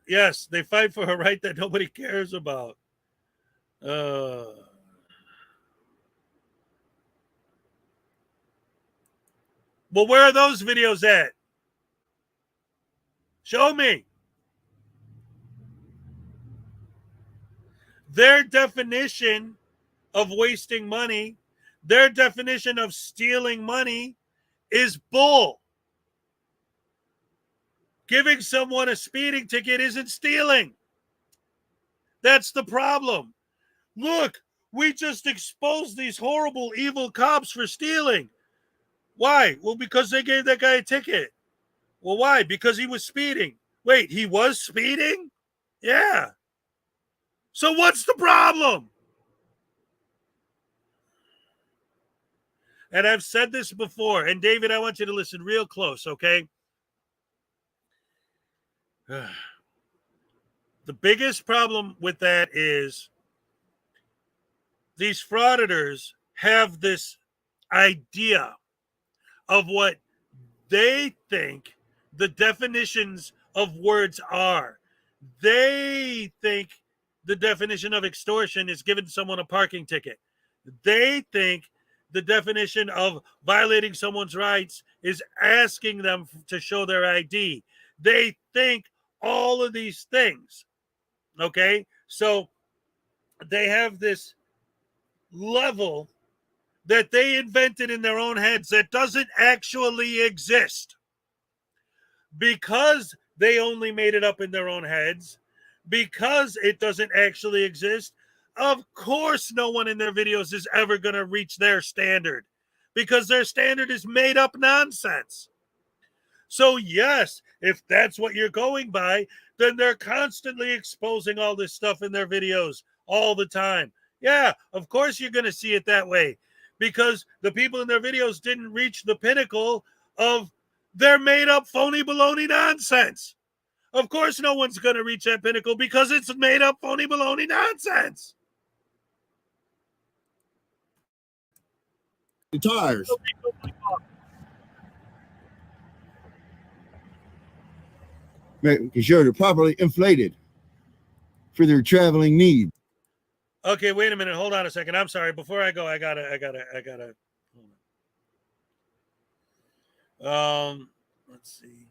Yes, they fight for a right that nobody cares about. Well, where are those videos at? Show me. Their definition of wasting money, their definition of stealing money is bull. Giving someone a speeding ticket isn't stealing. That's the problem. Look, we just exposed these horrible, evil cops for stealing. Why? Well, because they gave that guy a ticket. Well, why? Because he was speeding. Wait, he was speeding? Yeah. So what's the problem? And I've said this before. And David, I want you to listen real close, okay? The biggest problem with that is these frauditors have this idea of what they think the definitions of words are. They think the definition of extortion is giving someone a parking ticket. They think the definition of violating someone's rights is asking them to show their ID. They think all of these things. Okay? So they have this level that they invented in their own heads that doesn't actually exist. Because they only made it up in their own heads, because it doesn't actually exist, of course no one in their videos is ever going to reach their standard, because their standard is made up nonsense. So yes, if that's what you're going by, then they're constantly exposing all this stuff in their videos all the time. Yeah, of course you're going to see it that way, because the people in their videos didn't reach the pinnacle of their made up phony baloney nonsense. Of course no one's going to reach that pinnacle because it's made up phony baloney nonsense. The tires. Making sure they're properly inflated for their traveling need. Okay, wait a minute. Hold on a second. I'm sorry. Before I go, I gotta. Let's see.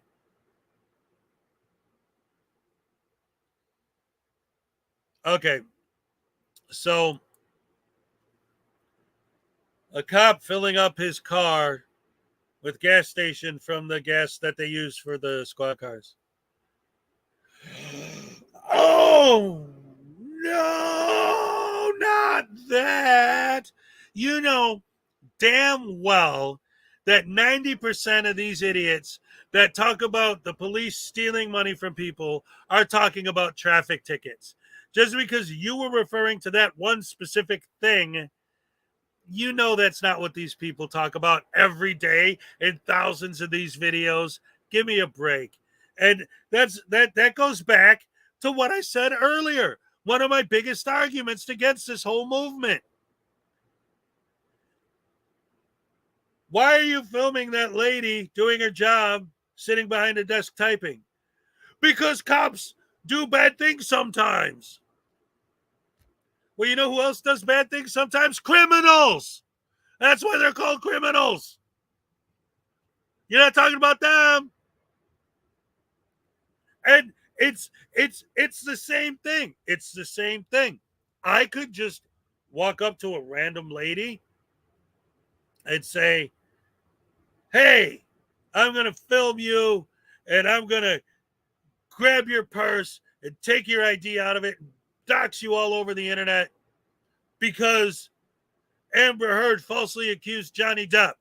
Okay. So a cop filling up his car with gas station from the gas that they use for the squad cars. Oh, no, not that. You know damn well that 90% of these idiots that talk about the police stealing money from people are talking about traffic tickets. Just because you were referring to that one specific thing, you know that's not what these people talk about every day in thousands of these videos. Give me a break. And that goes back to what I said earlier. One of my biggest arguments against this whole movement. Why are you filming that lady doing her job, sitting behind a desk typing? Because cops do bad things sometimes. Well, you know who else does bad things sometimes? Criminals. That's why they're called criminals. You're not talking about them. And it's the same thing. It's the same thing. I could just walk up to a random lady and say, hey, I'm going to film you and I'm going to grab your purse and take your ID out of it and dox you all over the internet because Amber Heard falsely accused Johnny Depp.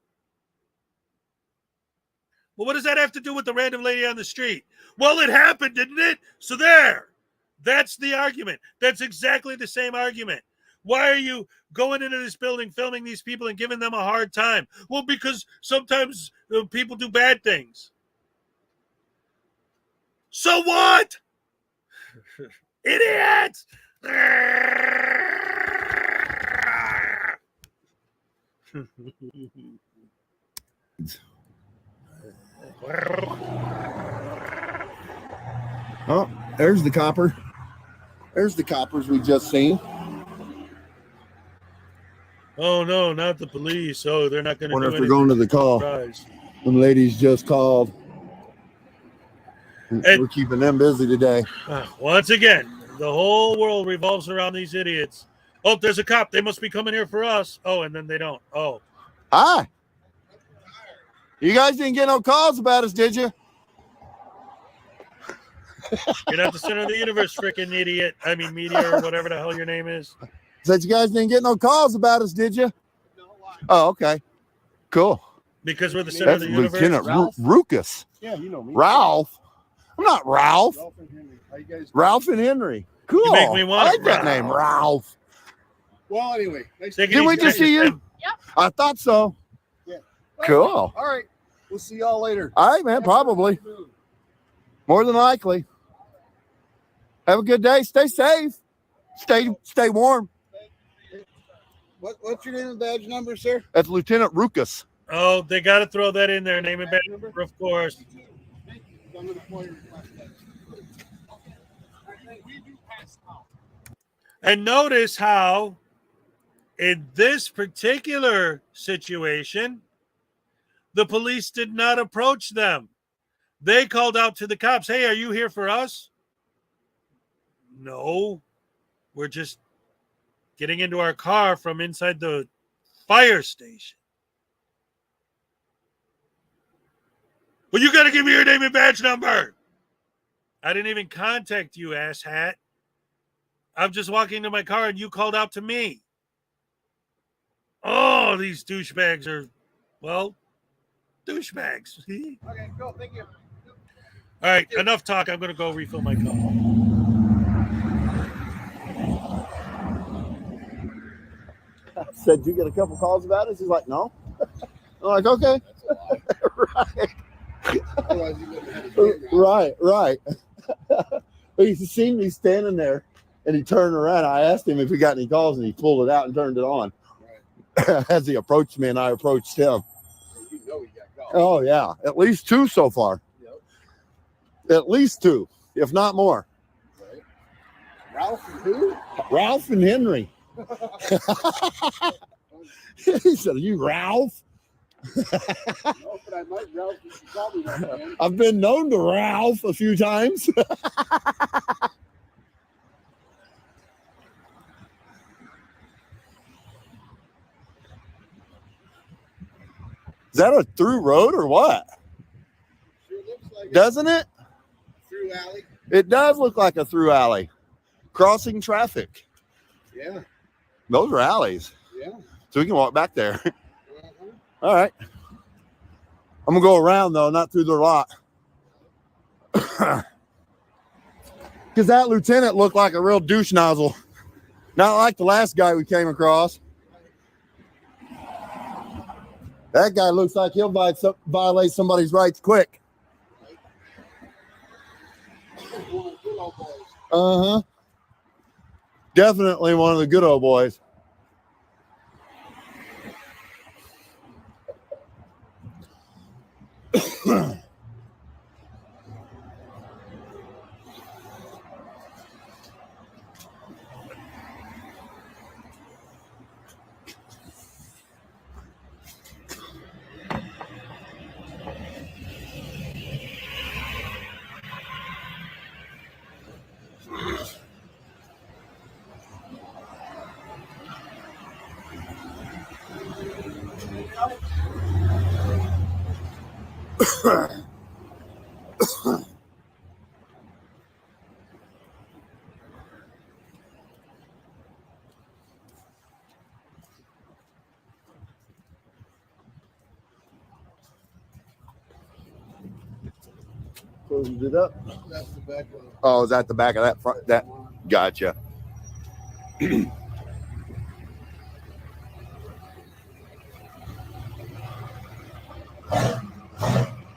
Well, what does that have to do with the random lady on the street? Well, it happened, didn't it? So there. That's the argument. That's exactly the same argument. Why are you going into this building, filming these people and giving them a hard time? Well, because sometimes people do bad things. So what? Idiot! Oh, there's the copper. There's the coppers we just seen. Oh no, not the police. Oh, they're not going to. Wonder do if they're going to the call. Surprise. Them ladies just called. We're keeping them busy today. Once again, the whole world revolves around these idiots. Oh, there's a cop. They must be coming here for us. Oh, and then they don't. Oh. Hi. You guys didn't get no calls about us, did you? You're not the center of the universe, freaking idiot. I mean, meteor or whatever the hell your name is. Said you guys didn't get no calls about us, did you? Oh, okay. Cool. Because we're the center of the universe. Lieutenant Ruckus. Yeah, you know me. Ralph. I'm not Ralph. Ralph and Henry. How you guys? Ralph and Henry. Cool. You make me want I like that name, Ralph. Well, anyway. Did we just see you? Yep. I thought so. Cool. All right. We'll see y'all later. All right, man. Probably. More than likely. Have a good day. Stay safe. Stay warm. What's your name and badge number, sir? That's Lieutenant Rukas. Oh, they got to throw that in there. Name and badge number, of course. And notice how, in this particular situation, the police did not approach them. They called out to the cops, hey, are you here for us? No, we're just getting into our car from inside the fire station. Well, you got to give me your name and badge number. I didn't even contact you, asshat. I'm just walking to my car and you called out to me. Oh, these douchebags are, well, douchebags. Okay, cool. Thank you. All right, enough talk. I'm going to go refill my cup. I said, you get a couple calls about it? She's like, no. I'm like, okay. Right. He seen me standing there and he turned around. I asked him if he got any calls and he pulled it out and turned it on. Right. As he approached me and I approached him. You know he got calls. Oh, yeah. At least 2 so far. Yep. At least 2, if not more. Right. Ralph and who? Ralph and Henry. He said, are you Ralph? No, but I might Ralph if you call me that, man. I've been known to Ralph a few times. Is that a through road or what? Sure looks like Doesn't it? Through alley. It does look like a through alley. Crossing traffic. Yeah. Those are alleys. Yeah. So we can walk back there. All right. I'm going to go around, though, not through the lot. Because that lieutenant looked like a real douche nozzle. Not like the last guy we came across. That guy looks like he'll violate somebody's rights quick. Uh-huh. Definitely one of the good old boys. Closed it up. That's the back one. Oh, is that the back of that front? That gotcha. There's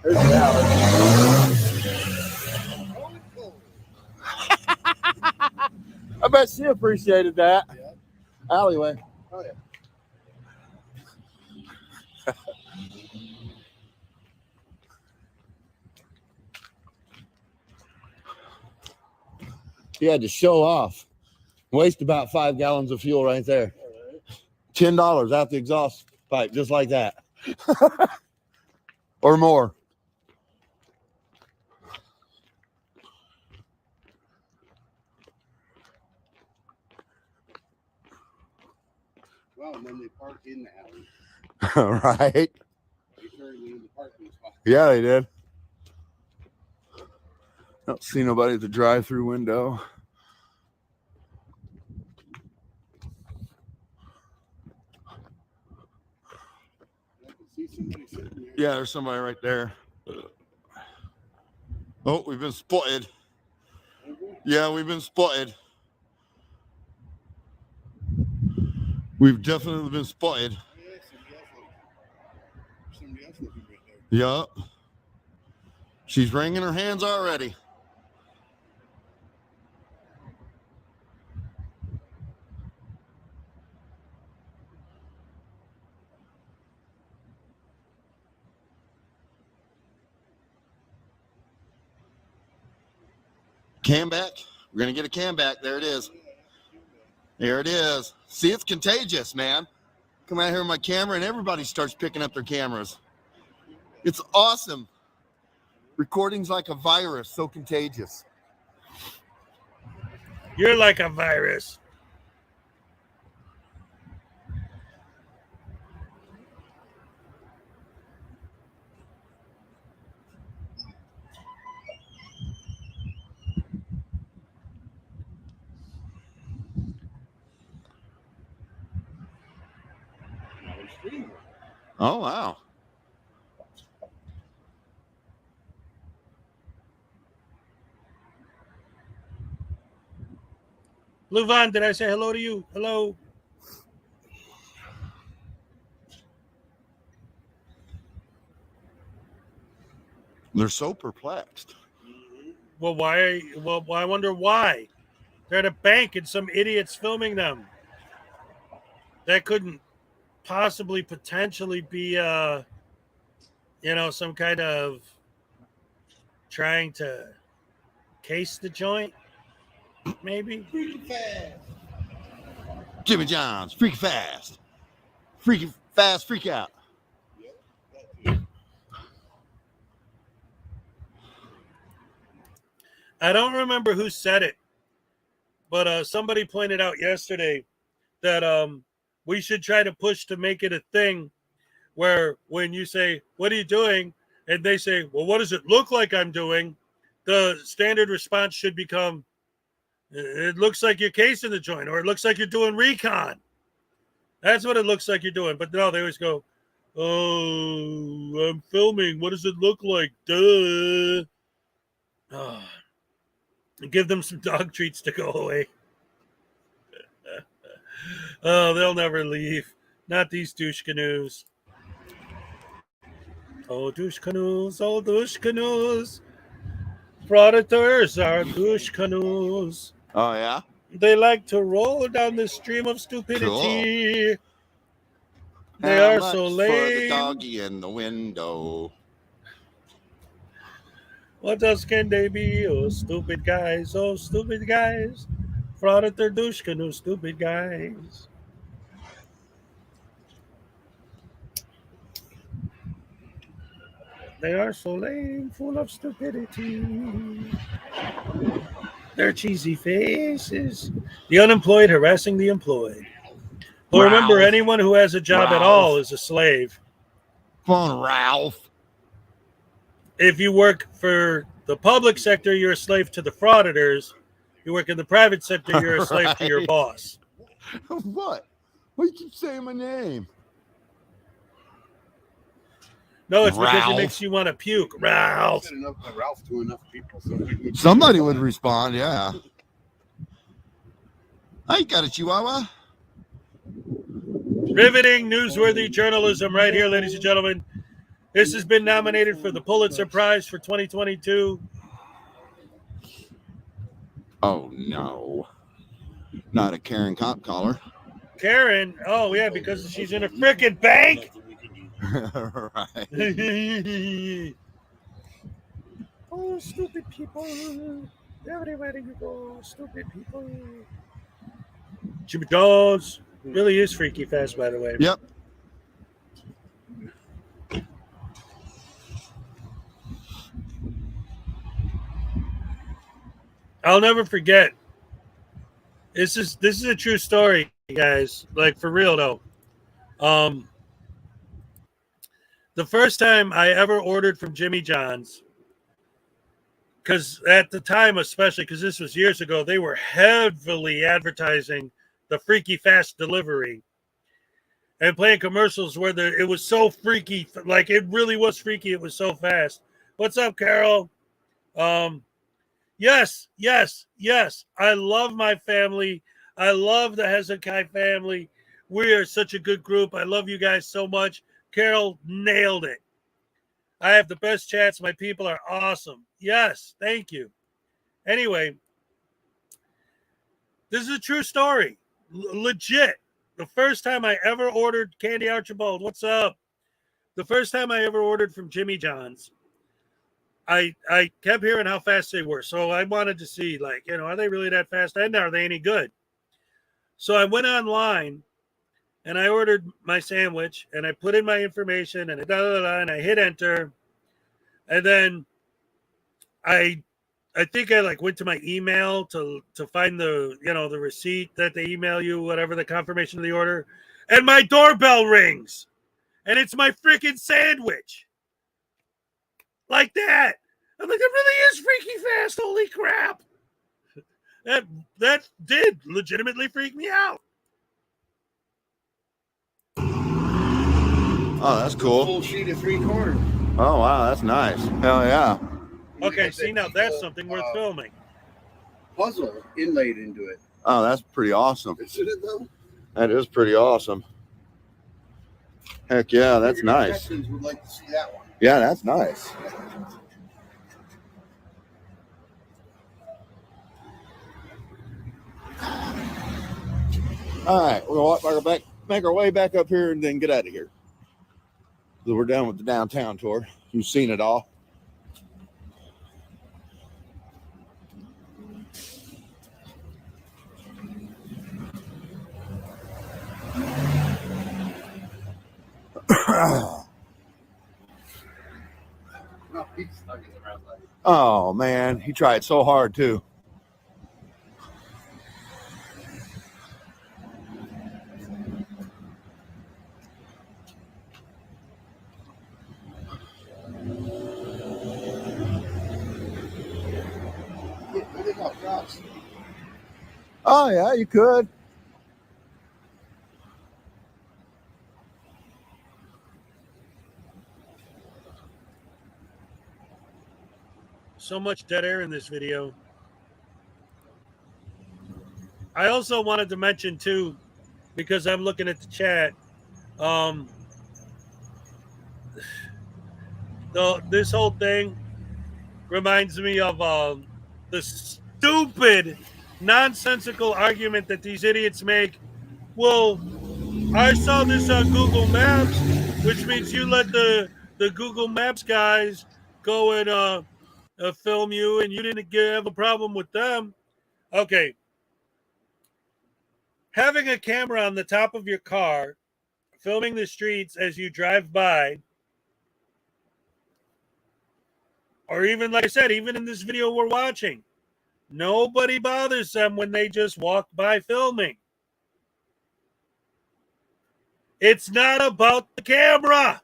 the alley. I bet she appreciated that. Yeah. Alleyway. Oh, yeah. He had to show off. Waste about 5 gallons of fuel right there. $10 out the exhaust pipe, just like that. Or more. Well, and then they park in the alley. Right? They turned me in the parking spot. Yeah, they did. Don't see nobody at the drive-through window. I can see somebody sitting there. Yeah, there's somebody right there. Oh, we've been spotted. Yeah, we've been spotted. We've definitely been spotted. Somebody Yup. She's wringing her hands already. Cam back. We're going to get a cam back. There it is. There it is. See, it's contagious, man. Come out here with my camera and everybody starts picking up their cameras. It's awesome. Recording's like a virus, so contagious. You're like a virus. Oh, wow. Luvan, did I say hello to you? Hello. They're so perplexed. Well, why? Well, I wonder why. They're at a bank and some idiot's filming them. That couldn't possibly potentially be, some kind of trying to case the joint, maybe. Jimmy John's, freaky fast. Freaky fast, freak out. I don't remember who said it, but somebody pointed out yesterday that we should try to push to make it a thing where when you say, "What are you doing?" and they say, "Well, what does it look like I'm doing?" the standard response should become, "It looks like you're casing the joint," or "It looks like you're doing recon." That's what it looks like you're doing. But no, they always go, "Oh, I'm filming. What does it look like? Duh." Oh. Give them some dog treats to go away. Oh, they'll never leave. Not these douche canoes. Oh, douche canoes. Oh, douche canoes. Auditors are douche canoes. Oh, yeah? They like to roll down the stream of stupidity. Cool. They How are much so for the lame. doggy in the window? What else can they be? Oh, stupid guys. Oh, stupid guys. Auditor douche canoe, stupid guys. They are so lame, full of stupidity. Their cheesy faces. The unemployed harassing the employed. Well, remember, Ralph. anyone who has a job at all is a slave. Come on, Ralph. If you work for the public sector, you're a slave to the frauditors. You work in the private sector, you're a slave to your Right. boss. What? Why you keep saying my name? No, it's because it Ralph. makes you want to puke. Ralph. Ralph to enough people. So Somebody would respond, yeah. I got a chihuahua. Riveting, newsworthy journalism right here, ladies and gentlemen. This has been nominated for the Pulitzer Prize for 2022. Oh, no. Not a Karen cop caller. Karen, oh yeah, because she's in a freaking bank. Right. Oh, stupid people. Everywhere you go, stupid people. Jimmy Jones really is freaky fast, by the way. Yep. I'll never forget. This is a true story, guys. Like, for real though. The first time I ever ordered from Jimmy John's, because at the time, especially because this was years ago, they were heavily advertising the freaky fast delivery and playing commercials where it was so freaky, like it really was freaky. It was so fast. What's up, Carol? Yes. I love my family. I love the Hezokuai family. We are such a good group. I love you guys so much. Carol nailed it. I have the best chats. My people are awesome. Yes, thank you. Anyway, this is a true story. Legit. The first time I ever ordered Candy Archibald, what's up? The first time I ever ordered from Jimmy John's, I kept hearing how fast they were. So I wanted to see, like, you know, are they really that fast? And are they any good? So I went online and I ordered my sandwich and I put in my information and and I hit enter. And then I think I like went to my email to find the, you know, the receipt that they email you, whatever, the confirmation of the order. And my doorbell rings. And it's my freaking sandwich. Like that. I'm like, it really is freaky fast. Holy crap. That did legitimately freak me out. Oh, that's cool. Full sheet of 3/4. Oh, wow, that's nice. Hell yeah. Okay, see, now that's something worth filming. Puzzle inlaid into it. Oh, that's pretty awesome. Isn't it though? That is pretty awesome. Heck yeah, that's nice. Texans would like to see that one. Yeah, that's nice. All right, we'll make our way back up here and then get out of here. So we're done with the downtown tour. You've seen it all. Oh man, he tried so hard too. Oh yeah, you could. So much dead air in this video. I also wanted to mention too, because I'm looking at the chat, this whole thing reminds me of the stupid, nonsensical argument that these idiots make. Well, I saw this on Google Maps, which means you let the Google Maps guys go and film you, and you didn't have a problem with them. Okay. Having a camera on the top of your car, filming the streets as you drive by, or even, like I said, even in this video we're watching, nobody bothers them when they just walk by filming. It's not about the camera.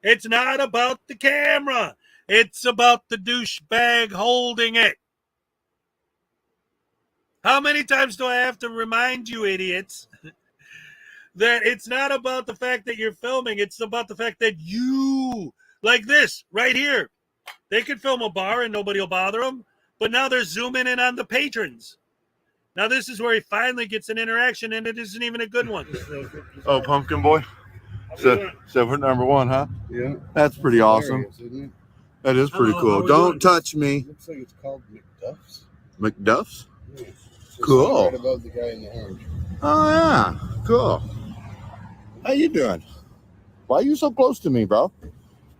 It's not about the camera. It's about the douchebag holding it. How many times do I have to remind you, idiots, that it's not about the fact that you're filming. It's about the fact that you, like this right here, they could film a bar and nobody will bother them, but now they're zooming in on the patrons. Now this is where he finally gets an interaction, and it isn't even a good one. Oh, Pumpkin Boy. So we're number one, huh? Yeah. That's pretty awesome. Isn't it? That is pretty cool. Don't touch me. Looks like it's called McDuff's. McDuff's? Yeah. Cool. Right above the guy in the orange. Oh yeah, cool. How you doing? Why are you so close to me, bro?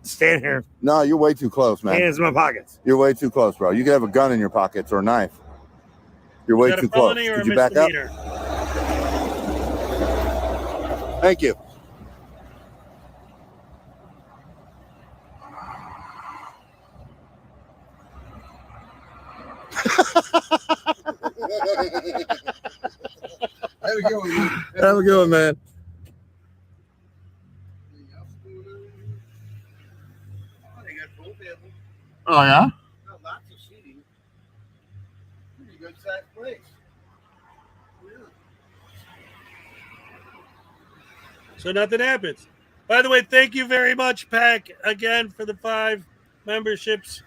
Stand here. No, you're way too close, man. Hands in my pockets. You're way too close, bro. You could have a gun in your pockets or a knife. You're way too close. Could you back up? Thank you. Have a good one, man. Have a good one, man. Oh, yeah? Got lots of seating. Pretty good sized place. Yeah. So nothing happens. By the way, thank you very much, Pack, again for the 5 memberships.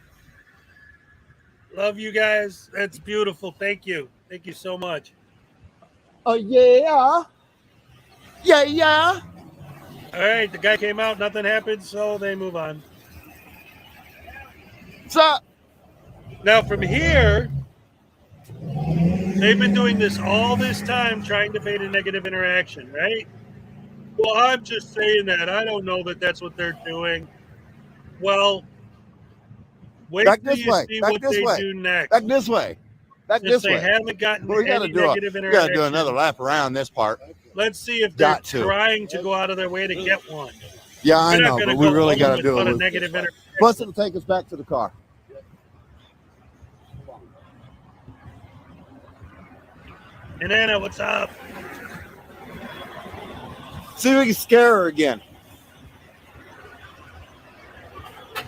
Love you guys. That's beautiful. Thank you. Thank you so much. Oh, yeah. Yeah, yeah. All right, the guy came out. Nothing happened, so they move on. What's up? Now from here, they've been doing this all this time, trying to bait a negative interaction, right? Well, I'm just saying that. I don't know that that's what they're doing. Well, wait Back till this you way. see Back what this they way. do next. Back this way. Back Since this they way. haven't gotten We gotta any do negative we interaction. gotta do another lap around this part. Let's see if they're Got to. trying to go out of their way to get one. Yeah, I We're not know, gonna but we go really home gotta do without a it. negative interaction. Plus, it'll take us back to the car. And Anna, what's up? See if we can scare her again.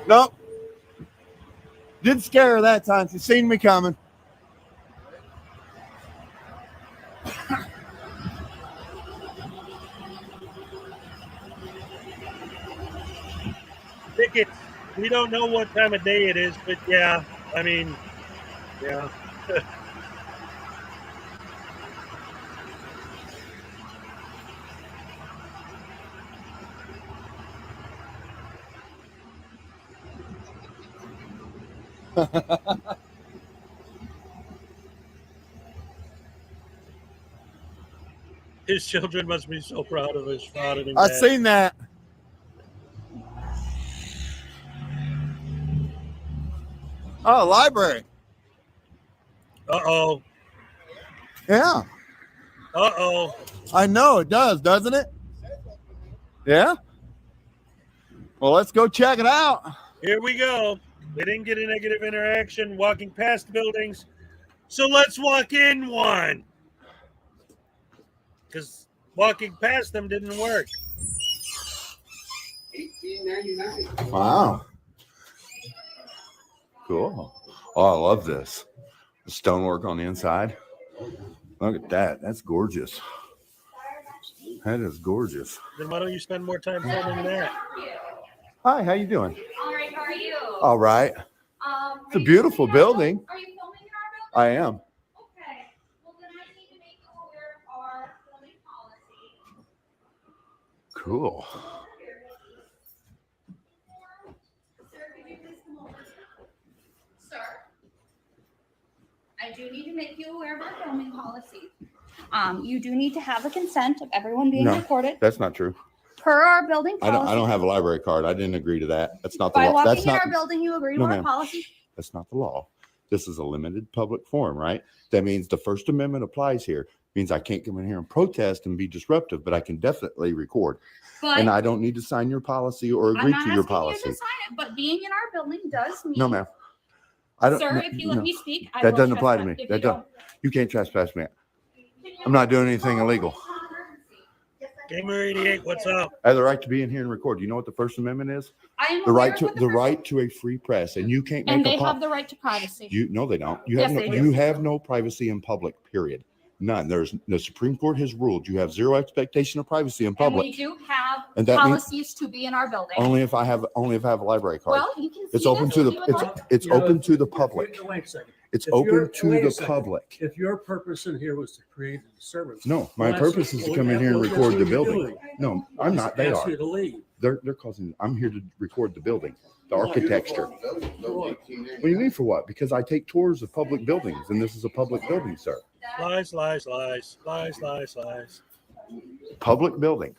Nope. Didn't scare her that time. She's seen me coming. Tickets. We don't know what time of day it is, but yeah, I mean, yeah. His children must be so proud of his auditing. I seen that. Oh, library. Uh-oh. Yeah. Uh-oh. I know it does, doesn't it? Yeah. Well, let's go check it out. Here we go. They didn't get a negative interaction walking past buildings, so let's walk in one. Because walking past them didn't work. $18.99. Wow. Cool. Oh, I love this. The stonework on the inside. Look at that. That's gorgeous. That is gorgeous. Then why don't you spend more time filming that? Hi, how you doing? All right, how are you? All right. It's a beautiful building. Are you filming in our building? I am. Okay. Well, then I need to make you aware of our filming policy. Cool. Sir, could you please come over? Sir, I do need to make you aware of our filming policy. You do need to have the consent of everyone being recorded. That's not true. Per our building policy. I don't have a library card. I didn't agree to that. That's not the By law. walking That's in not our building, you agree to No, our ma'am. policy. That's not the law. This is a limited public forum, right? That means the First Amendment applies here. Means I can't come in here and protest and be disruptive, but I can definitely record. But And I don't need to sign your policy or I'm agree not to your asking you policy. to sign it, but being in our building does mean. No, ma'am. I don't. Sir, no, if you let no. me speak, I That will doesn't apply to trespass me. if That you don't. You can't trespass me. I'm not doing anything illegal. Gamer 88, what's up? I have the right to be in here and record. Do you know what the First Amendment is? I am The aware right of to what the right to a free press, and you can't And make they a have the right to privacy. You no, they don't. You Yes, have they no. do. You have no privacy in public. Period. None. There's the Supreme Court has ruled you have zero expectation of privacy in And public. we do have And that means- policies to be in our building. Only if I have a library card. Well, you can It's see open this to if the you would it's like. it's You know, open to the if you- public. Wait a second. It's If you're- open to wait a the second. public. If your purpose in here was to create a disturbance. No, my well, that's- purpose is to well, come in that- here and well, that's record what the you're building. doing. No, I'm not. They Ask are. you to leave. They're causing. I'm here to record the building, the Why? architecture. What? What do you mean for what? Because I take tours of public buildings, and this is a public building, sir. Lies, lies, lies, lies, lies, lies. Public building.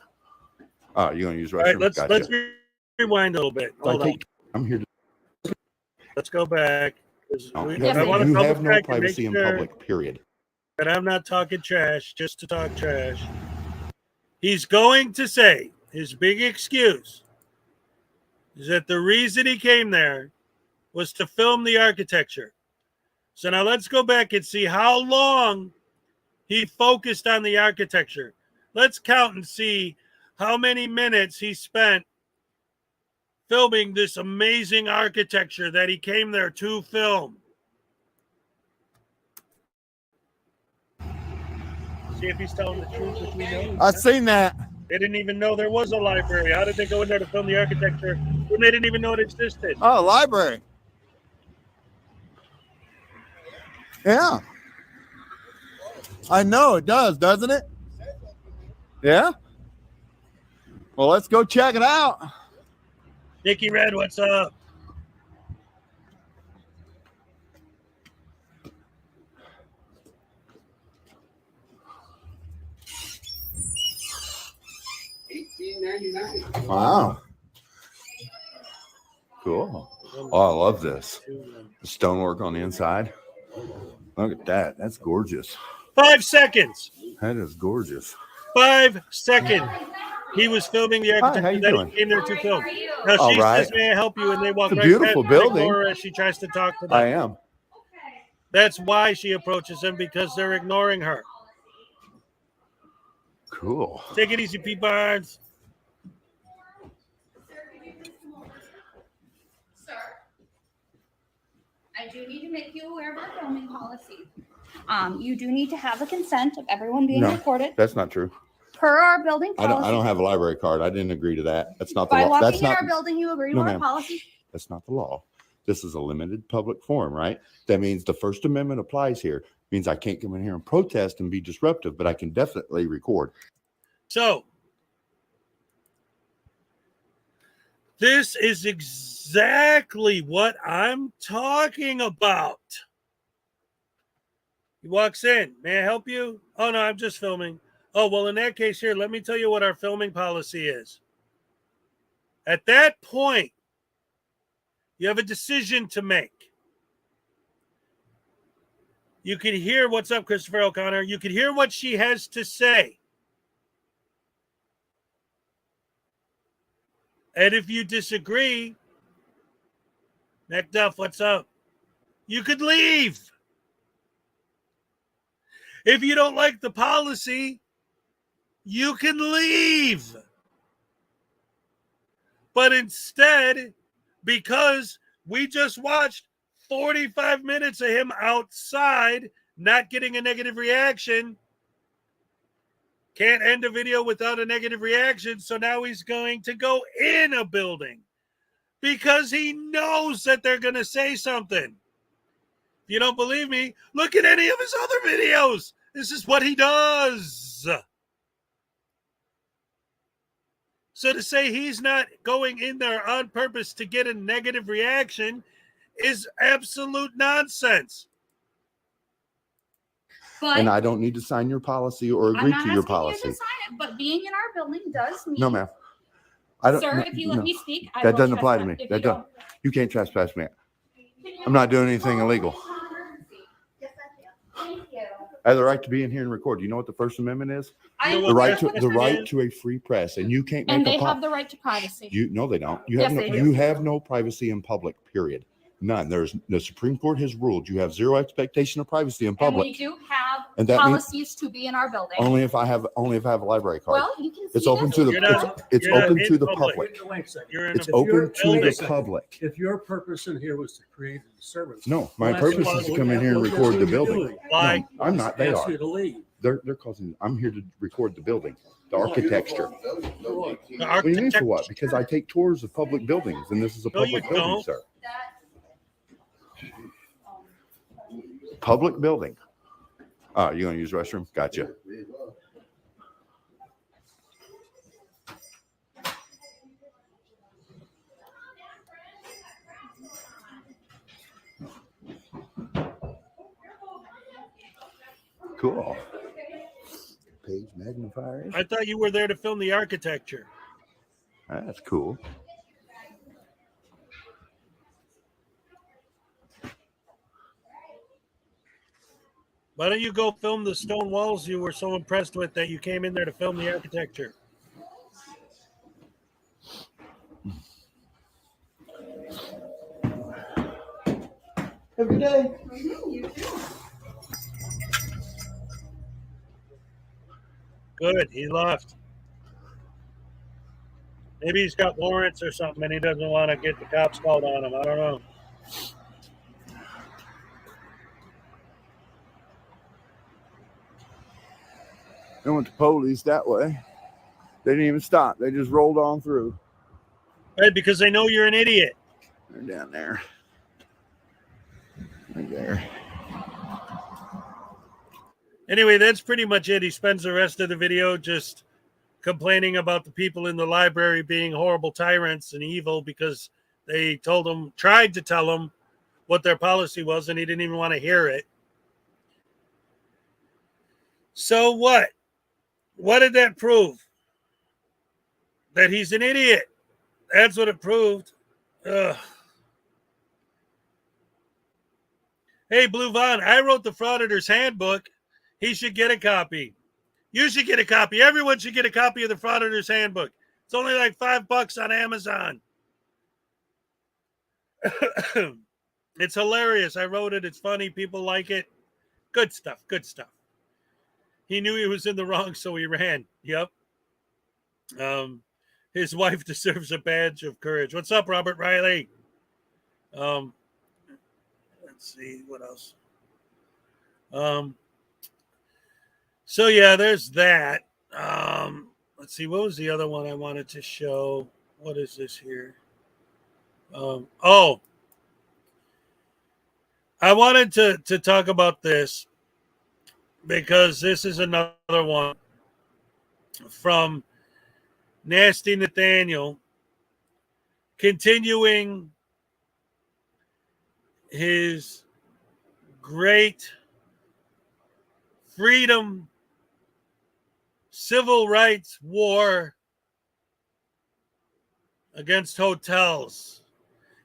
Oh, you're gonna use restroom? All right, let's Gotcha. rewind a little bit. Hold on. I'm here to. Let's go back. 'Cause No, we- you have, I wanna you double have no check and make privacy in sure public. Period. that I'm not talking trash just to talk trash. He's going to say his big excuse is that the reason he came there was to film the architecture. So now let's go back and see how long he focused on the architecture. Let's count and see how many minutes he spent filming this amazing architecture that he came there to film. See if he's telling the truth, which we know. I seen that. They didn't even know there was a library. How did they go in there to film the architecture when they didn't even know it existed? Oh, library. Yeah. I know it does, doesn't it? Yeah. Well, let's go check it out. Nicky Red, what's up? Wow. Cool. Oh, I love this. The stonework on the inside. Look at that. That's gorgeous. 5 seconds. That is gorgeous. 5 seconds. He was filming the architecture. Hi, how you Then doing? he came there to film. Now All she right. says, "May I help you?" And they walk It's a right beautiful past her and building. ignore her as she tries to talk to them. I am. That's why she approaches them, because they're ignoring her. Cool. Take it easy, P. Barnes. Sir, I do need to make you aware of our filming policy. You do need to have the consent of everyone being No, recorded. that's not true. Per our building I policy. don't have a library card. I didn't agree to that. That's not the By law. walking That's in not our building, you agree No, with our ma'am. policy? That's not the law. This is a limited public forum, right? That means the First Amendment applies here. Means I can't come in here and protest and be disruptive, but I can definitely record. So, this is exactly what I'm talking about. He walks in. May I help you? Oh, no, I'm just filming. Oh, well, in that case here, let me tell you what our filming policy is. At that point, you have a decision to make. You can hear what's up, Christopher O'Connor. You can hear what she has to say. And if you disagree, MacDuff, what's up? You could leave. If you don't like the policy, you can leave. But instead, because we just watched 45 minutes of him outside, not getting a negative reaction, can't end a video without a negative reaction, so now he's going to go in a building because he knows that they're going to say something. If you don't believe me, look at any of his other videos. This is what he does. So to say he's not going in there on purpose to get a negative reaction is absolute nonsense. But And I don't need to sign your policy or I'm agree not to your asking policy. you to sign it, but being in our building does mean. No, ma'am. I don't. Sir, no, if you let no. me speak, I that will doesn't apply to trespass me. if That you don't. You can't trespass me. I'm not doing anything illegal. Thank you. I have the right to be in here and record. You know what the First Amendment is? I The right to understand. a free press, and you can't And make they a have the right to privacy. You no, they don't. You Yes, have no. they do. You have no privacy in public. Period. None. There's the Supreme Court has ruled you have zero expectation of privacy in And public. we do have And that means- policies to be in our building. Only if I have a library card. Well, you can It's see open this. to the. You're not- It's you're not open in to the public. public. Wait a second. You're in It's a open to building. the public. If your purpose in here was to create a disturbance. No, my well, that's purpose what is to you come in have- here and that's record what the you're building. doing. Why? No, I'm not. They Ask are. you to leave. They're causing. I'm here to record the building, the architecture. The What do you mean for what? Because I take tours of public buildings, and this is a No, you public building, don't. sir. Public building. Oh, you gonna use the restroom? Gotcha. Cool. Page magnifier. I thought you were there to film the architecture. That's cool. Why don't you go film the stone walls you were so impressed with that you came in there to film the architecture? Every day. Good, he left. Maybe he's got warrants or something and he doesn't want to get the cops called on him. I don't know. They went the police that way. They didn't even stop. They just rolled on through. Right, because they know you're an idiot. They're down there. Right there. Anyway, that's pretty much it. He spends the rest of the video just complaining about the people in the library being horrible tyrants and evil because they tried to tell him what their policy was, and he didn't even want to hear it. So what? What did that prove? that he's an idiot. That's what it proved. Ugh. Hey, Blue Vaughn, I wrote the Frauditor's Handbook. He should get a copy. You should get a copy. Everyone should get a copy of the Frauditor's Handbook. It's only like $5 on Amazon. It's hilarious. I wrote it. It's funny. People like it. Good stuff. Good stuff. He knew he was in the wrong, so he ran. Yep. His wife deserves a badge of courage. What's up, Robert Riley? Let's see what else. So yeah, there's that. Let's see, what was the other one I wanted to show? What is this here? I wanted to talk about this because this is another one from Nasty Nathaniel, continuing his great freedom, civil rights war against hotels.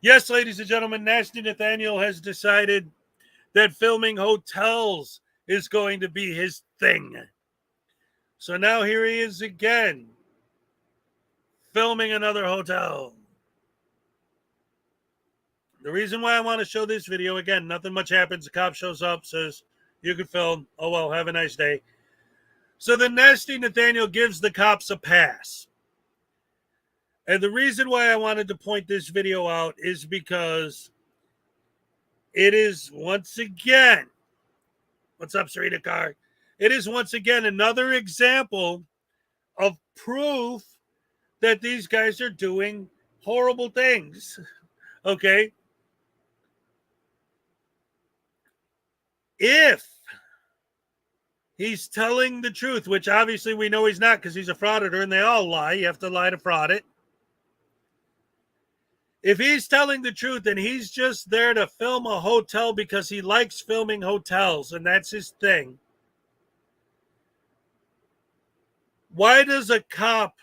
Yes, ladies and gentlemen, Nasty Nathaniel has decided that filming hotels is going to be his thing. So now here he is again, filming another hotel. The reason why I want to show this video, again, nothing much happens. The cop shows up, says, you can film. Oh, well, have a nice day. So the Nasty Nathaniel gives the cops a pass. And the reason why I wanted to point this video out is because it is once again, what's up, Sarita Carr? It is once again another example of proof that these guys are doing horrible things. Okay? If he's telling the truth, which obviously we know he's not because he's a frauditor and they all lie. You have to lie to fraud it. If he's telling the truth and he's just there to film a hotel because he likes filming hotels and that's his thing, why does a cop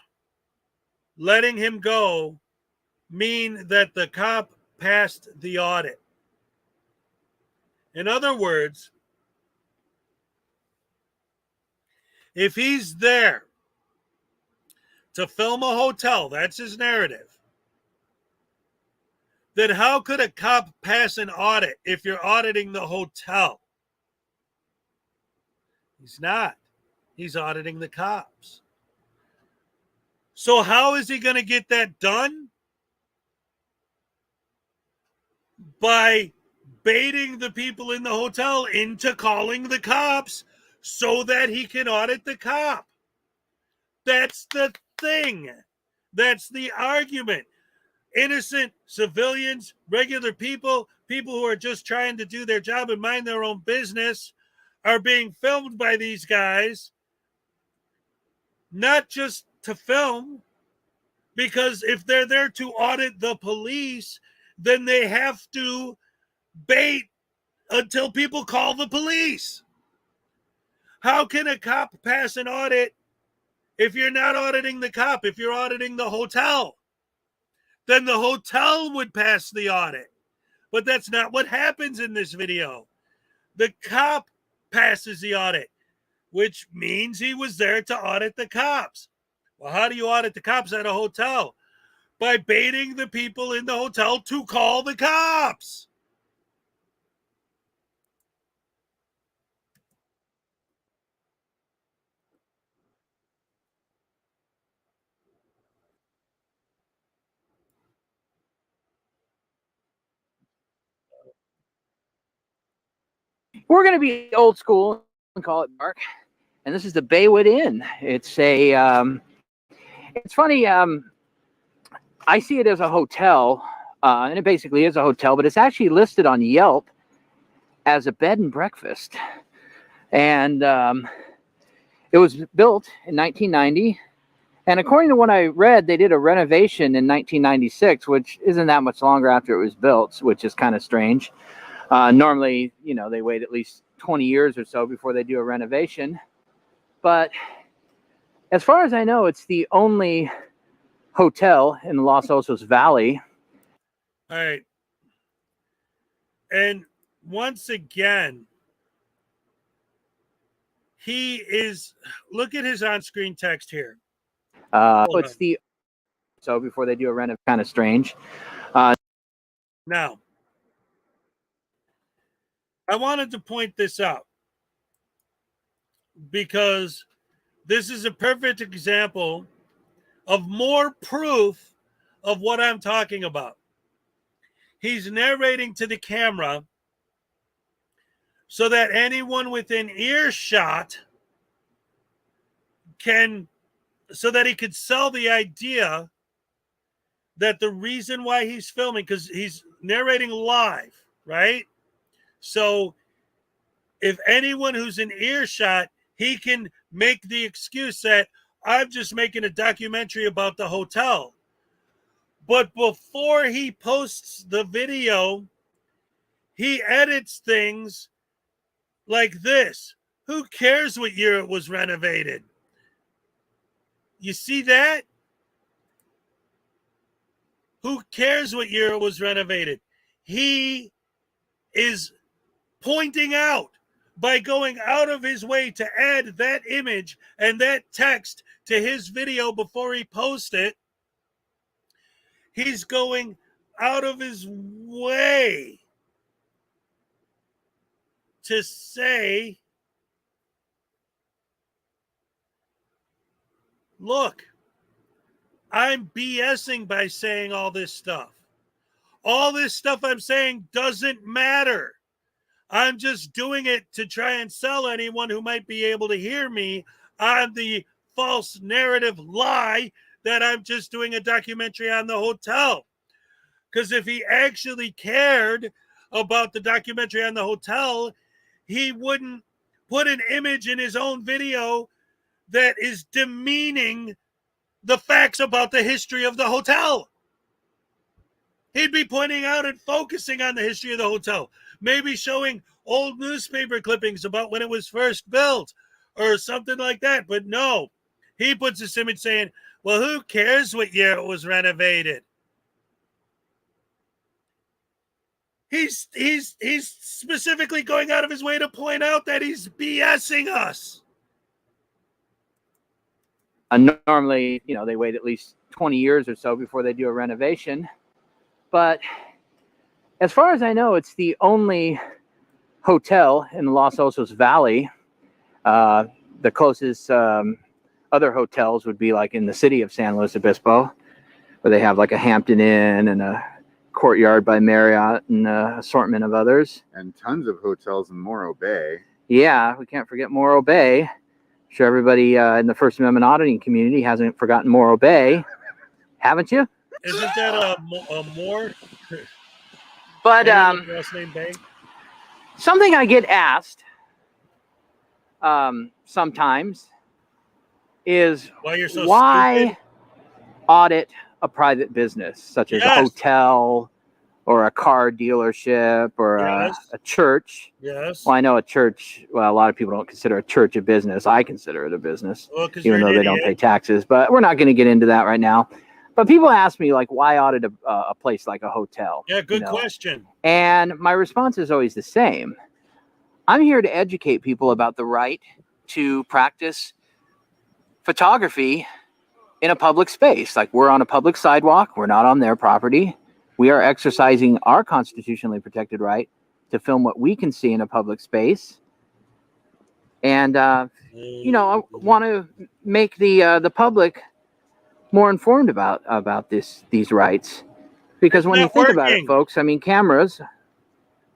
letting him go mean that the cop passed the audit? In other words, if he's there to film a hotel, that's his narrative, then how could a cop pass an audit if you're auditing the hotel? He's not. He's auditing the cops. So how is he going to get that done? By baiting the people in the hotel into calling the cops so that he can audit the cop. That's the thing. That's the argument. Innocent civilians, regular people, people who are just trying to do their job and mind their own business are being filmed by these guys, not just to film, because if they're there to audit the police, then they have to bait until people call the police. How can a cop pass an audit if you're not auditing the cop, if you're auditing the hotel? Then the hotel would pass the audit. But that's not what happens in this video. The cop passes the audit, which means he was there to audit the cops. Well, how do you audit the cops at a hotel? By baiting the people in the hotel to call the cops. We're going to be old school and call it dark. And this is the Baywood Inn. It's a, it's funny. I see it as a hotel, and it basically is a hotel, but it's actually listed on Yelp as a bed and breakfast. And it was built in 1990. And according to what I read, they did a renovation in 1996, which isn't that much longer after it was built, which is kind of strange. Normally, you know, they wait at least 20 years or so before they do a renovation. But as far as I know, it's the only hotel in the Los Osos Valley. All right. And once again, he is, look at his on-screen text here. It's the, so before they do a renov, kind of strange. Now, I wanted to point this out because this is a perfect example of more proof of what I'm talking about. He's narrating to the camera so that anyone within earshot can, so that he could sell the idea that the reason why he's filming, because he's narrating live, right? So if anyone who's in earshot, he can make the excuse that I'm just making a documentary about the hotel. But before he posts the video, he edits things like this. Who cares what year it was renovated? You see that? Who cares what year it was renovated? He is pointing out by going out of his way to add that image and that text to his video before he posts it. He's going out of his way to say, look, I'm BSing by saying all this stuff. All this stuff I'm saying doesn't matter. I'm just doing it to try and sell anyone who might be able to hear me on the false narrative lie that I'm just doing a documentary on the hotel. Because if he actually cared about the documentary on the hotel, he wouldn't put an image in his own video that is demeaning the facts about the history of the hotel. He'd be pointing out and focusing on the history of the hotel, maybe showing old newspaper clippings about when it was first built or something like that. But no, he puts this image saying, well, who cares what year it was renovated? He's specifically going out of his way to point out that he's BSing us. Normally, they wait at least 20 years or so before they do a renovation. But as far as I know, it's the only hotel in the Los Osos Valley. The closest other hotels would be like in the city of San Luis Obispo, where they have like a Hampton Inn and a Courtyard by Marriott and an assortment of others. And tons of hotels in Morro Bay. Yeah, we can't forget Morro Bay. I'm sure everybody in the First Amendment auditing community hasn't forgotten Morro Bay. Haven't you? Isn't that a more? But something I get asked sometimes is why you're so stupid? Audit a private business such as a hotel or a car dealership or a church. Yes. Well, I know a church, a lot of people don't consider a church a business. I consider it a business, even though they don't pay taxes. But we're not going to get into that right now. But people ask me, like, why audit a place like a hotel? Yeah, good question. And my response is always the same. I'm here to educate people about the right to practice photography in a public space. Like, we're on a public sidewalk. We're not on their property. We are exercising our constitutionally protected right to film what we can see in a public space. And, I want to make the public more informed about these rights, because when you think about it, folks, I mean, cameras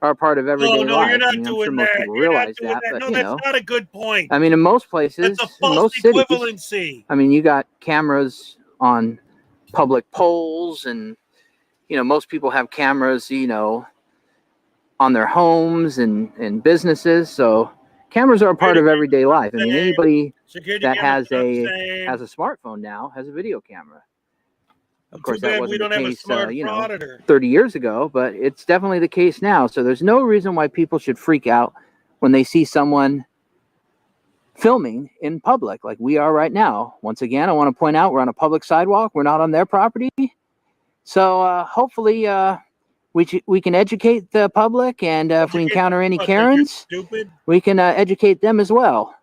are a part of everyday life. You're not I'm doing sure most that. people You're realize not doing that, that. but No, that's not a good point. I mean, in most places, That's a in false most cities, equivalency. I mean, you got cameras on public poles, and most people have cameras, on their homes and businesses. So cameras are a part of everyday life. I mean, anybody that has a smartphone now has a video camera. Of course, that wasn't the case, 30 years ago, but it's definitely the case now. So there's no reason why people should freak out when they see someone filming in public like we are right now. Once again, I want to point out we're on a public sidewalk. We're not on their property. So hopefully we can educate the public, and if we encounter any Karens, stupid. we can educate them as well.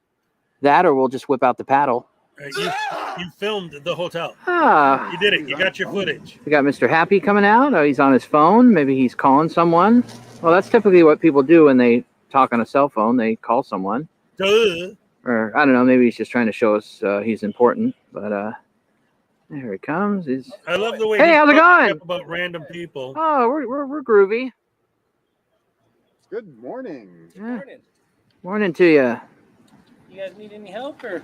That, or we'll just whip out the paddle. You filmed the hotel. Ah. You did it. You got your footage. We got Mr. Happy coming out. Oh, he's on his phone. Maybe he's calling someone. Well, that's typically what people do when they talk on a cell phone. They call someone. Duh. Or I don't know. Maybe he's just trying to show us he's important. But there he comes. I love the way. Hey, how's it going? About random people. Oh, we're groovy. Good morning. Morning. Morning to you. You guys need any help or?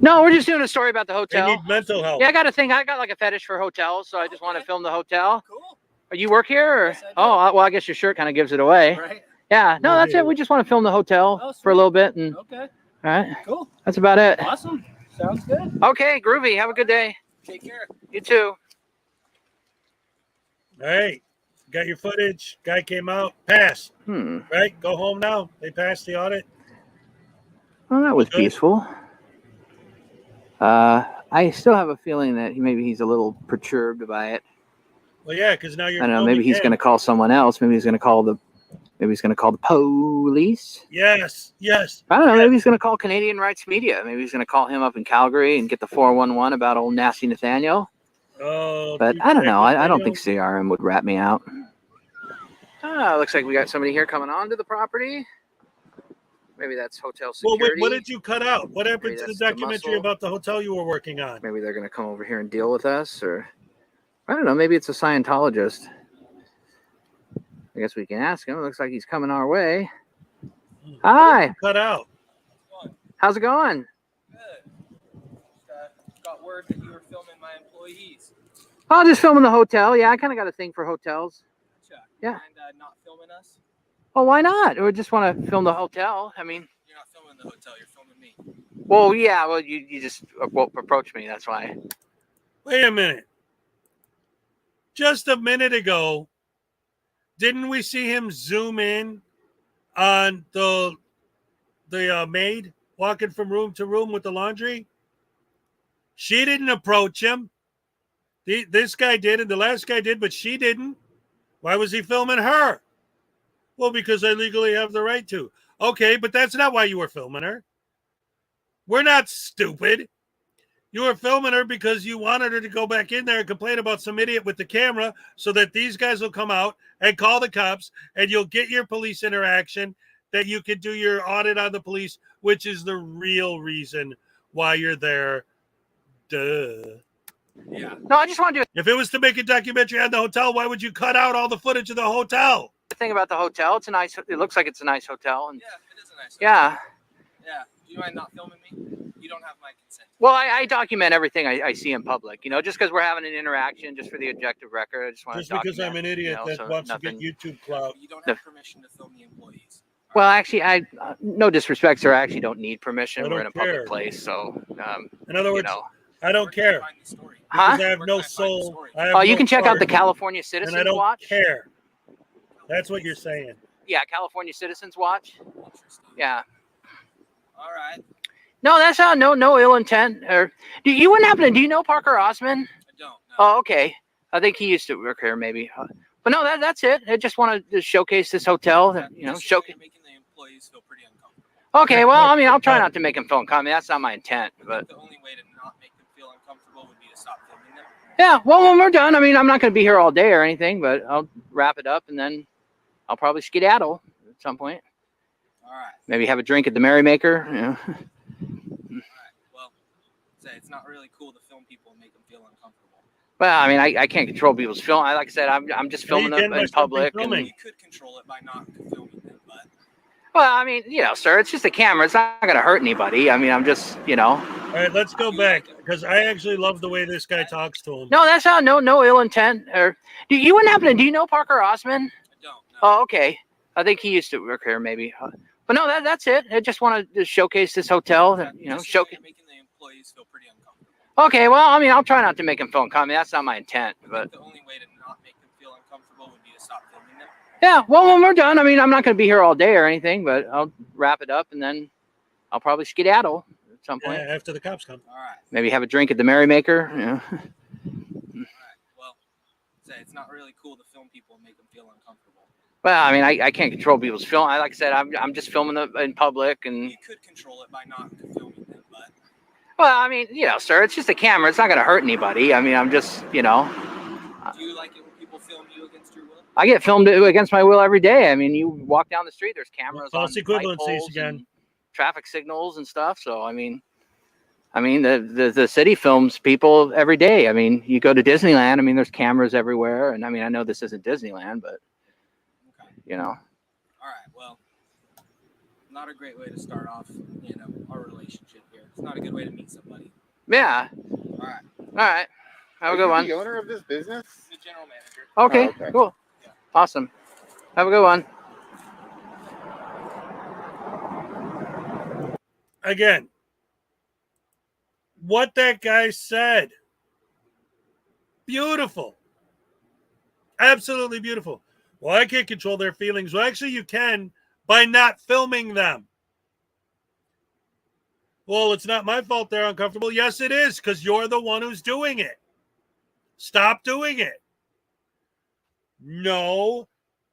No, we're just doing a story about the hotel. I need mental help. Yeah, I got a thing. I got like a fetish for hotels, so I just want to film the hotel. Cool. Are you work here? Or? Yes, well, I guess your shirt kind of gives it away. Right. Yeah. No, that's it. We just want to film the hotel for a little bit, and okay. All right. Cool. That's about it. Awesome. Sounds good. Okay, groovy. Have a good day. Take care. You too. All right. Got your footage. Guy came out. Pass. Right. Go home now. They passed the audit. Well, that was peaceful. I still have a feeling that maybe he's a little perturbed by it. Well, yeah, because now you're. I don't know. Maybe he's going to call someone else. Maybe he's going to call the. Maybe he's going to call the police. Yes. Yes. I don't know. Maybe he's going to call Canadian Rights Media. Maybe he's going to call him up in Calgary and get the 411 about old nasty Nathaniel. Oh. But I don't know. I don't think CRM would rat me out. Looks like we got somebody here coming onto the property. Maybe that's hotel security. Well, what did you cut out? What happened to the documentary about the hotel you were working on? Maybe they're going to come over here and deal with us, or I don't know. Maybe it's a Scientologist. I guess we can ask him. It looks like he's coming our way. Hi. Cut out. How's it going? Got word that you were filming my employees. Oh, just filming the hotel. Yeah, I kind of got a thing for hotels. Gotcha. Yeah. And not filming us? Oh, why not? Or just want to film the hotel. I mean, you're not filming the hotel. You're filming me. Well, yeah. Well, you just approached me. That's why. Wait a minute. Just a minute ago, didn't we see him zoom in on the maid walking from room to room with the laundry? She didn't approach him. This guy did, and the last guy did, but she didn't. Why was he filming her? Well, because I legally have the right to. Okay, but that's not why you were filming her. We're not stupid. You were filming her because you wanted her to go back in there and complain about some idiot with the camera so that these guys will come out and call the cops and you'll get your police interaction, that you can do your audit on the police, which is the real reason why you're there. Duh. Yeah. No, I just want to do. If it was to make a documentary on the hotel, why would you cut out all the footage of the hotel? The thing about the hotel, it's a nice. It looks like it's a nice hotel. And Yeah, it is a nice hotel. yeah. Yeah. Do you mind not filming me? You don't have my consent. Well, I document everything I see in public. You know, just because we're having an interaction, just for the objective record, I just want to. Just because I'm an idiot that wants to get YouTube clout. You don't have permission to film the employees. Well, actually, no disrespect, sir. I actually don't need permission. We're in a public care. place, so. In other words, you know. I don't care. Huh? Because I have no soul. Oh, you can check out the California Citizens and I don't Watch. care. That's what you're saying. Yeah, California Citizens Watch. Yeah. All right. No, that's not no ill intent. Or do you know Parker Osman? I don't. No. Oh, okay. I think he used to work here, maybe. But no, that's it. I just wanted to showcase this hotel. That, you know, showcase. Making the employees feel pretty uncomfortable. Okay, well, I mean, I'll try not to make him feel uncomfortable. That's not my intent. But the only way to not make them feel uncomfortable would be to stop filming them. yeah, well, when we're done, I mean, I'm not going to be here all day or anything, but I'll wrap it up and then I'll probably skedaddle at some point. All right. Maybe have a drink at the Merrymaker. You know. All right. Well, say it's not really cool to film people and make them feel uncomfortable. Well, I mean, I can't control people's film. Like I said, I'm just filming them in public. And, You could control it by not filming them, but. well, I mean, you know, sir, it's just a camera. It's not going to hurt anybody. I mean, I'm just, you know. All right, let's go back because I actually love the way this guy talks to him. No, that's not no ill intent. Or do you know Parker Osman? I don't. No. Oh, okay. I think he used to work here, maybe. But no, that's it. I just wanted to showcase this hotel. That, you know, showcase. Making the employees feel pretty uncomfortable. Okay, well, I mean, I'll try not to make him feel uncomfortable. That's not my intent. But the only way to not make them feel uncomfortable would be to stop filming them. yeah, well, when we're done, I mean, I'm not going to be here all day or anything, but I'll wrap it up and then I'll probably skedaddle at some point. Yeah, after the cops come. All right. Maybe have a drink at the Merrymaker. You know. All right. Well, say it's not really cool to film people and make them feel uncomfortable. Well, I mean, I can't control people's film. Like I said, I'm just filming in public, and you could control it by not filming them, but. Well, I mean, you know, sir, it's just a camera. It's not going to hurt anybody. I mean, I'm just, you know. Do you like it when people film you against your will? I get filmed against my will every day. I mean, you walk down the street, there's cameras False on equivalencies light poles again. and traffic signals and stuff. So, I mean, the city films people every day. I mean, you go to Disneyland. I mean, there's cameras everywhere, and I mean, I know this isn't Disneyland, but you know. All right. Well, not a great way to start off, you know, our relationship here. It's not a good way to meet somebody. Yeah. All right. All right. Have a good one. The owner of this business? The general manager. Okay. Oh, okay. Cool. Awesome. Have a good one. Again, what that guy said, beautiful. Absolutely beautiful. Well, I can't control their feelings. Well, actually, you can by not filming them. Well, it's not my fault they're uncomfortable. Yes, it is, because you're the one who's doing it. Stop doing it. No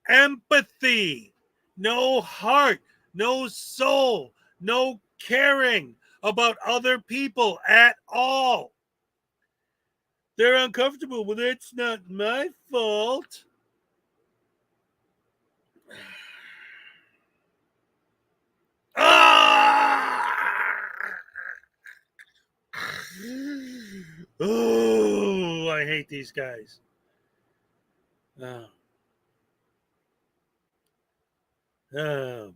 empathy, no heart, no soul, no caring about other people at all. They're uncomfortable. Well, that's not my fault. Oh, I hate these guys. Oh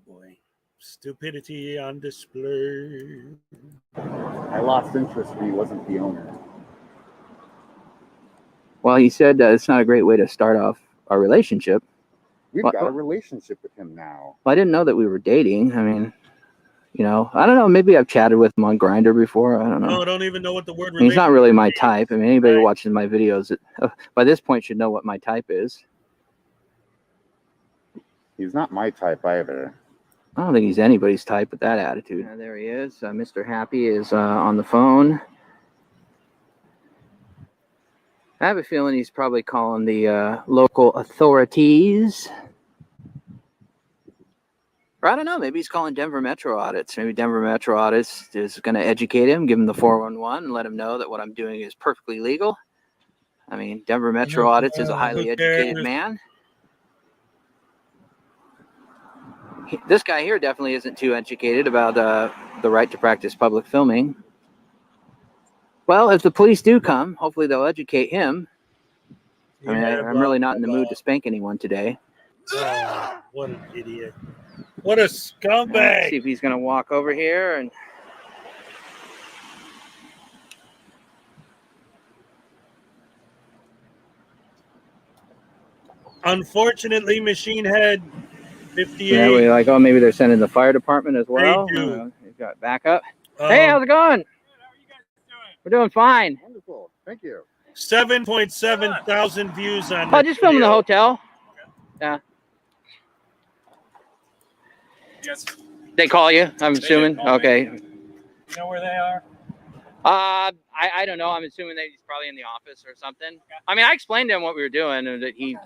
boy. Stupidity on display. I lost interest when he wasn't the owner. Well, he said it's not a great way to start off our relationship. We've Well, got a relationship with him now. I didn't know that we were dating. I mean, you know, I don't know. Maybe I've chatted with him on Grindr before. I don't know. No, I don't even know what the word I mean, he's not relationship really my means. type. I mean, anybody watching my videos by this point should know what my type is. He's not my type either. I don't think he's anybody's type with that attitude. There he is. Mr. Happy is on the phone. I have a feeling he's probably calling the local authorities. Or I don't know, maybe he's calling Denver Metro Audits. Maybe Denver Metro Audits is going to educate him, give him the 411, and let him know that what I'm doing is perfectly legal. I mean, Denver Metro Audits is a highly educated man. This guy here definitely isn't too educated about the right to practice public filming. Well, if the police do come, hopefully they'll educate him. I mean, I'm really not in the mood to spank anyone today. Oh, what an idiot. What a Let's scumbag. see if he's going to walk over here and... Unfortunately, Machine Head 58. Yeah, we're like, oh, maybe they're sending the fire department as well. They do. We've got backup. Hey, how's it going? We're doing fine. Wonderful. Thank you. 7.7 thousand views on Oh, just filming the hotel. Yeah. Yes. They call you, I'm assuming? Okay. You know where they are? I don't know. I'm assuming that he's probably in the office or something. I mean, I explained to him what we were doing, and that he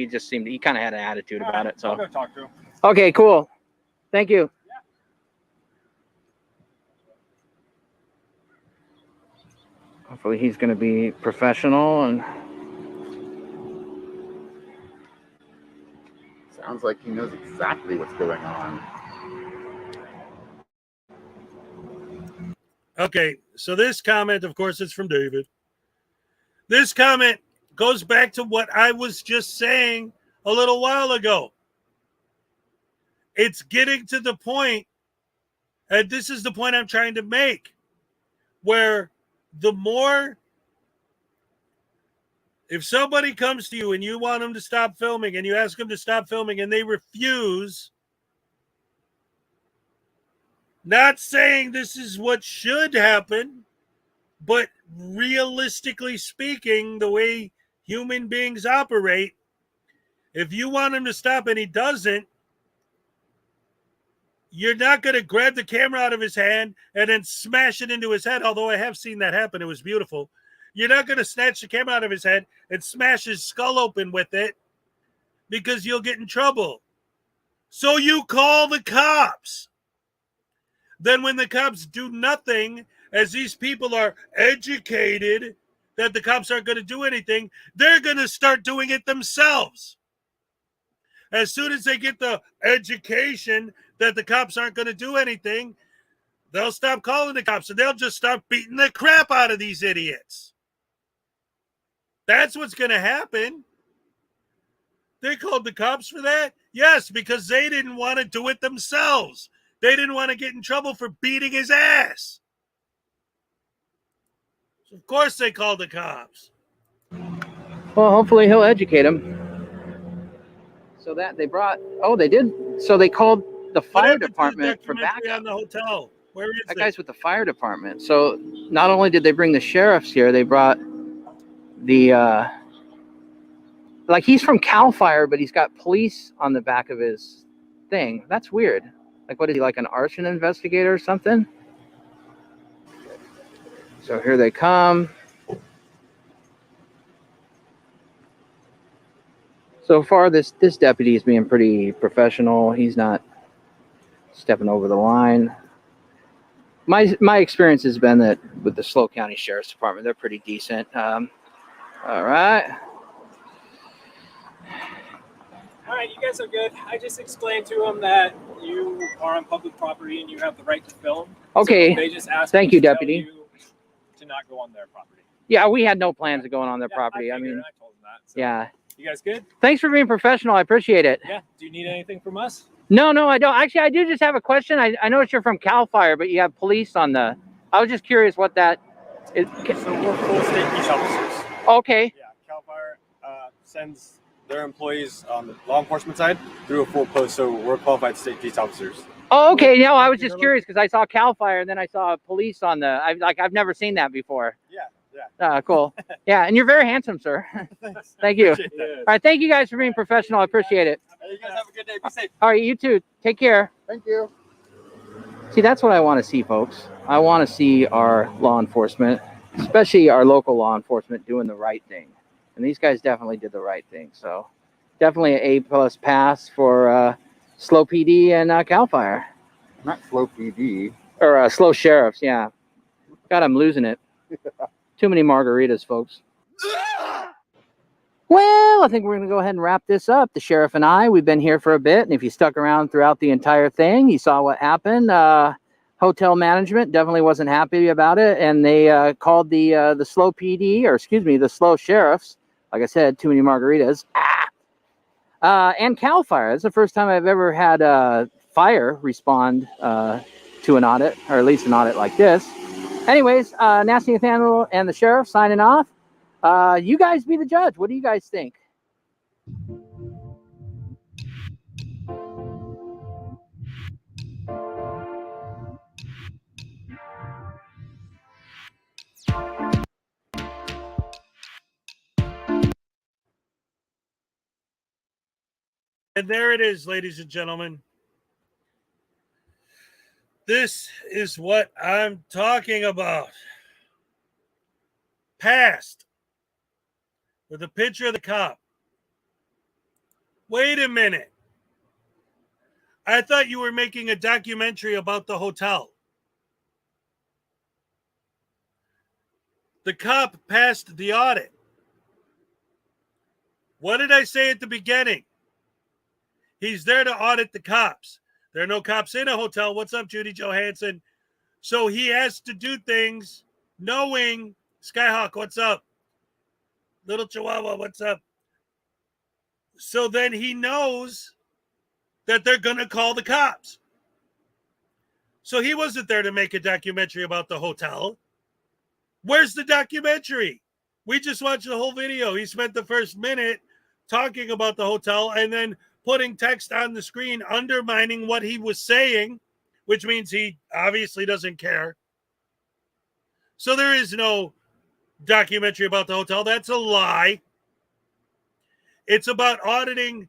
just seemed, he kind of had an attitude about it. So I'll go talk to him. okay, cool. Thank you. Hopefully he's going to be professional and Sounds like he knows exactly what's going on. Okay, so this comment, of course, is from David. This comment goes back to what I was just saying a little while ago. It's getting to the point, and this is the point I'm trying to make, where the more, if somebody comes to you and you want them to stop filming and you ask them to stop filming and they refuse, not saying this is what should happen, but realistically speaking, the way human beings operate, if you want him to stop and he doesn't, you're not going to grab the camera out of his hand and then smash it into his head, although I have seen that happen. It was beautiful. You're not going to snatch the camera out of his head and smash his skull open with it because you'll get in trouble. So you call the cops. Then when the cops do nothing, as these people are educated that the cops aren't going to do anything, they're going to start doing it themselves. As soon as they get the education that the cops aren't going to do anything, they'll stop calling the cops and they'll just stop beating the crap out of these idiots. That's what's going to happen. They called the cops for that? Yes, because they didn't want to do it themselves. They didn't want to get in trouble for beating his ass. So of course they called the cops. Well, hopefully he'll educate him. So that they brought, oh, they did. So they called the fire department for backup. On the hotel. Where is that guy's with the fire department. So not only did they bring the sheriffs here, they brought the, like he's from CAL FIRE, but he's got police on the back of his thing. That's weird. Like, what is he, like an arson investigator or something? So here they come. So far, this deputy is being pretty professional. He's not stepping over the line. My experience has been that with the SLO County Sheriff's Department, they're pretty decent. All right. All right, you guys are good. I just explained to them that you are on public property and you have the right to film. Okay. So they just asked Thank me you, to tell deputy. you to not go on their property. Yeah, we had no plans of going on their property. I mean, told them that. So yeah. You guys good? Thanks for being professional. I appreciate it. Yeah. Do you need anything from us? No, I don't. Actually, I do just have a question. I noticed you're from CAL FIRE, but you have police on the. I was just curious what that is. So we're full state peace officers. Okay. Yeah. CAL FIRE sends their employees on the law enforcement side through a full post, so we're qualified state peace officers. Oh, okay. No, I was just curious because I saw CAL FIRE and then I saw police on the. I've never seen that before. Yeah. Cool. Yeah, and you're very handsome, sir. Thanks. Thank you. Appreciate that. All right, thank you guys for being professional. I appreciate it. Hey, you guys have a good day. Be safe. All right, you too. Take care. Thank you. See, that's what I want to see, folks. I want to see our law enforcement, especially our local law enforcement, doing the right thing. And these guys definitely did the right thing. So definitely an A+ pass for SLO PD and CAL FIRE. Not SLO PD. Or SLO Sheriffs, yeah. God, I'm losing it. Too many margaritas, folks. Well, I think we're going to go ahead and wrap this up. The sheriff and I, we've been here for a bit. And if you stuck around throughout the entire thing, you saw what happened. Hotel management definitely wasn't happy about it. And they called the SLO PD, or excuse me, the SLO Sheriffs. Like I said, too many margaritas. And CAL FIRE. It's the first time I've ever had fire respond to an audit, or at least an audit like this. Anyways, Nasty Nathaniel and the sheriff signing off. You guys be the judge. What do you guys think? And there it is, ladies and gentlemen. This is what I'm talking about. Passed with a picture of the cop. Wait a minute. I thought you were making a documentary about the hotel. The cop passed the audit. What did I say at the beginning? He's there to audit the cops. There are no cops in a hotel. What's up, Judy Johansson? So he has to do things knowing. Skyhawk, what's up? Little Chihuahua, what's up? So then he knows that they're going to call the cops. So he wasn't there to make a documentary about the hotel. Where's the documentary? We just watched the whole video. He spent the first minute talking about the hotel and then putting text on the screen undermining what he was saying, which means he obviously doesn't care. So there is no documentary about the hotel. That's a lie. It's about auditing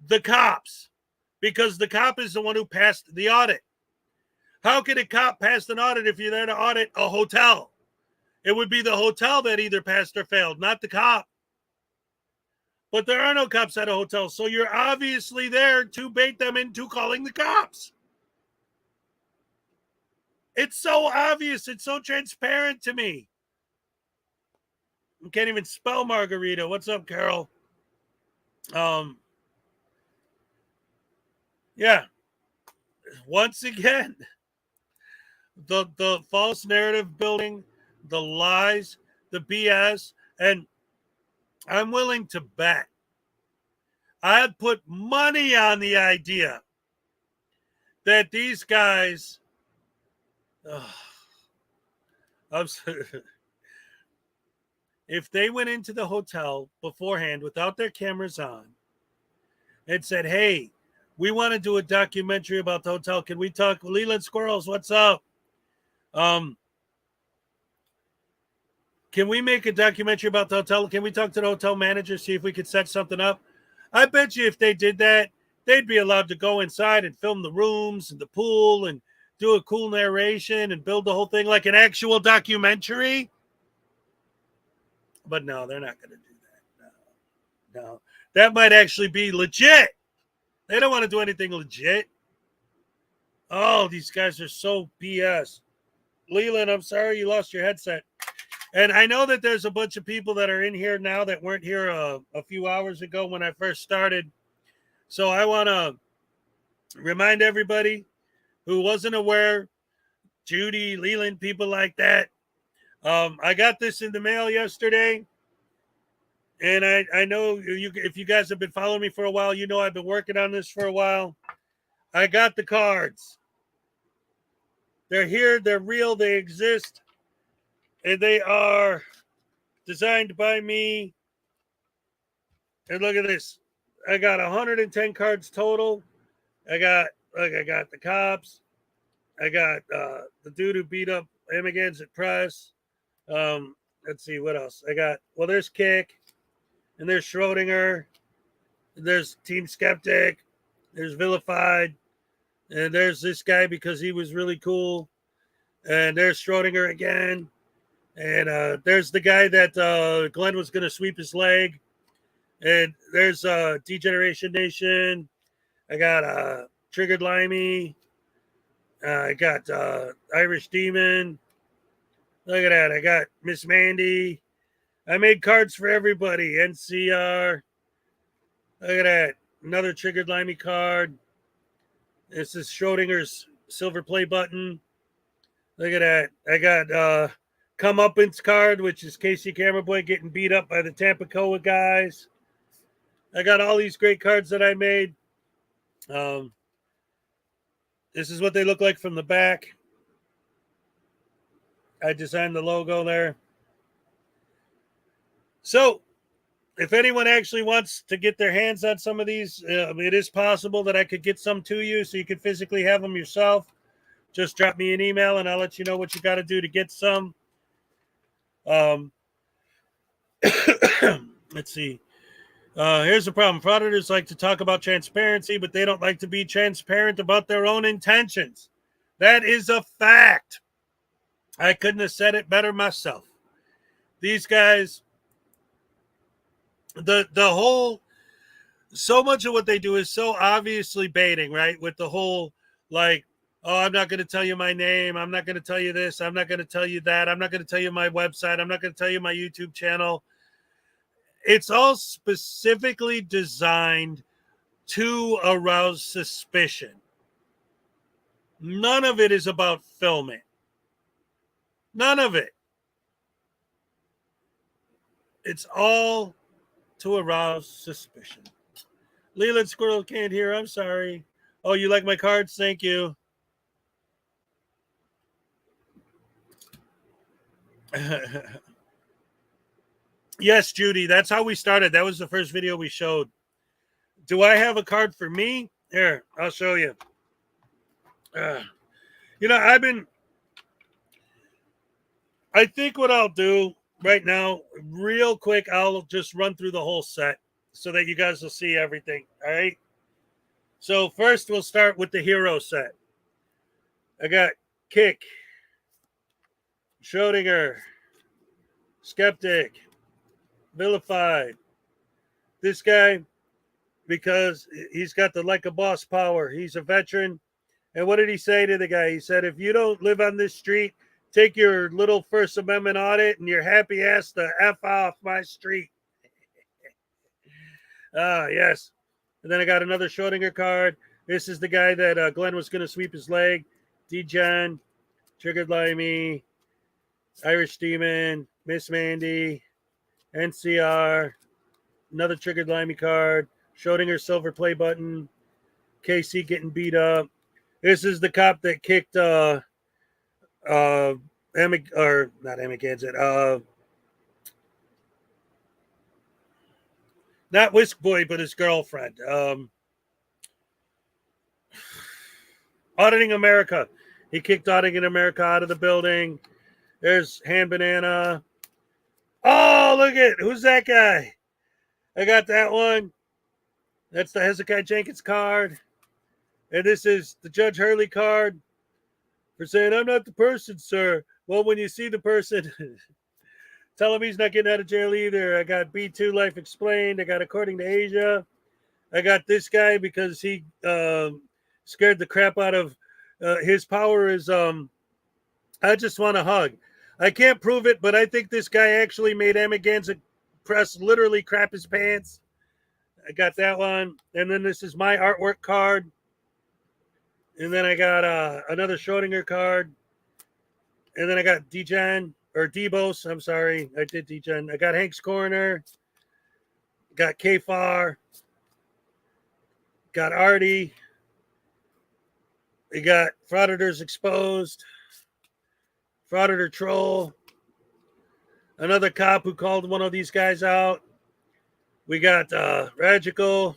the cops because the cop is the one who passed the audit. How can a cop pass an audit if you're there to audit a hotel? It would be the hotel that either passed or failed, not the cop. But there are no cops at a hotel, so you're obviously there to bait them into calling the cops. It's so obvious. It's so transparent to me. I can't even spell margarita. What's up, Carol? Yeah. Once again, the false narrative building, the lies, the BS, and I'm willing to bet. I'd put money on the idea that these guys, if they went into the hotel beforehand without their cameras on and said, hey, we want to do a documentary about the hotel. Can we talk? Leland Squirrels, what's up? Can we make a documentary about the hotel? Can we talk to the hotel manager, see if we could set something up? I bet you if they did that, they'd be allowed to go inside and film the rooms and the pool and do a cool narration and build the whole thing like an actual documentary. But no, they're not going to do that. No. That might actually be legit. They don't want to do anything legit. Oh, these guys are so BS. Leland, I'm sorry you lost your headset. And I know that there's a bunch of people that are in here now that weren't here a few hours ago when I first started. So I want to remind everybody who wasn't aware, Judy, Leland, people like that. I got this in the mail yesterday. And I know if you guys have been following me for a while, you know I've been working on this for a while. I got the cards. They're here. They're real. They exist. And they are designed by me. And look at this. I got 110 cards total. I got the cops. I got the dude who beat up immigrants at press. Let's see what else. There's Kick. And there's Schrodinger. There's Team Skeptic. There's Vilified. And there's this guy because he was really cool. And there's Schrodinger again. And there's the guy that Glenn was going to sweep his leg. And there's Degeneration Nation. I got Triggered Limey. I got Irish Demon. Look at that. I got Miss Mandy. I made cards for everybody. NCR. Look at that. Another Triggered Limey card. This is Schrodinger's silver play button. Look at that. I got Comeuppance card, which is Casey Cameraboy getting beat up by the Tampicoa guys. I got all these great cards that I made. This is what they look like from the back. I designed the logo there. So, if anyone actually wants to get their hands on some of these, it is possible that I could get some to you so you could physically have them yourself. Just drop me an email and I'll let you know what you got to do to get some. Let's see. Here's the problem. Frauditors like to talk about transparency, but they don't like to be transparent about their own intentions. That is a fact. I couldn't have said it better myself. These guys, the whole, so much of what they do is so obviously baiting, right? With the whole, like, oh, I'm not going to tell you my name. I'm not going to tell you this. I'm not going to tell you that. I'm not going to tell you my website. I'm not going to tell you my YouTube channel. It's all specifically designed to arouse suspicion. None of it is about filming. None of it. It's all to arouse suspicion. Leland Squirrel can't hear. I'm sorry. Oh, you like my cards? Thank you. Yes, Judy, that's how we started. That was the first video we showed. Do I have a card for me? Here, I'll show you. I think what I'll do right now, real quick, I'll just run through the whole set so that you guys will see everything. All right. So first we'll start with the hero set. I got Kick, Schrodinger, Skeptic, Vilified. This guy, because he's got the like a boss power. He's a veteran. And what did he say to the guy? He said, if you don't live on this street, take your little First Amendment audit and your happy ass the F off my street. Yes. And then I got another Schrodinger card. This is the guy that Glenn was going to sweep his leg. D-John, Triggered Limey, Irish Demon, Miss Mandy, NCR, another Triggered Limey card, Schrodinger silver play button, KC getting beat up. This is the cop that kicked not Whisk Boy, but his girlfriend. Auditing America. He kicked Auditing America out of the building. There's Hand Banana. Oh, look at who's that guy? I got that one. That's the Hezokuai Jenkins card. And this is the Judge Hurley card for saying, I'm not the person, sir. Well, when you see the person, tell him he's not getting out of jail either. I got B2 Life Explained. I got According to Asia. I got this guy because he scared the crap out of his power is I just want a hug. I can't prove it, but I think this guy actually made Amagansett Press literally crap his pants. I got that one. And then this is my artwork card. And then I got another Schrodinger card. And then I got Dijon or Debos. I'm sorry. I did Dijon. I got Hank's Corner. Got Kfar. Got Artie. We got Frauditors Exposed. Frauditor Troll. Another cop who called one of these guys out. We got Ragical.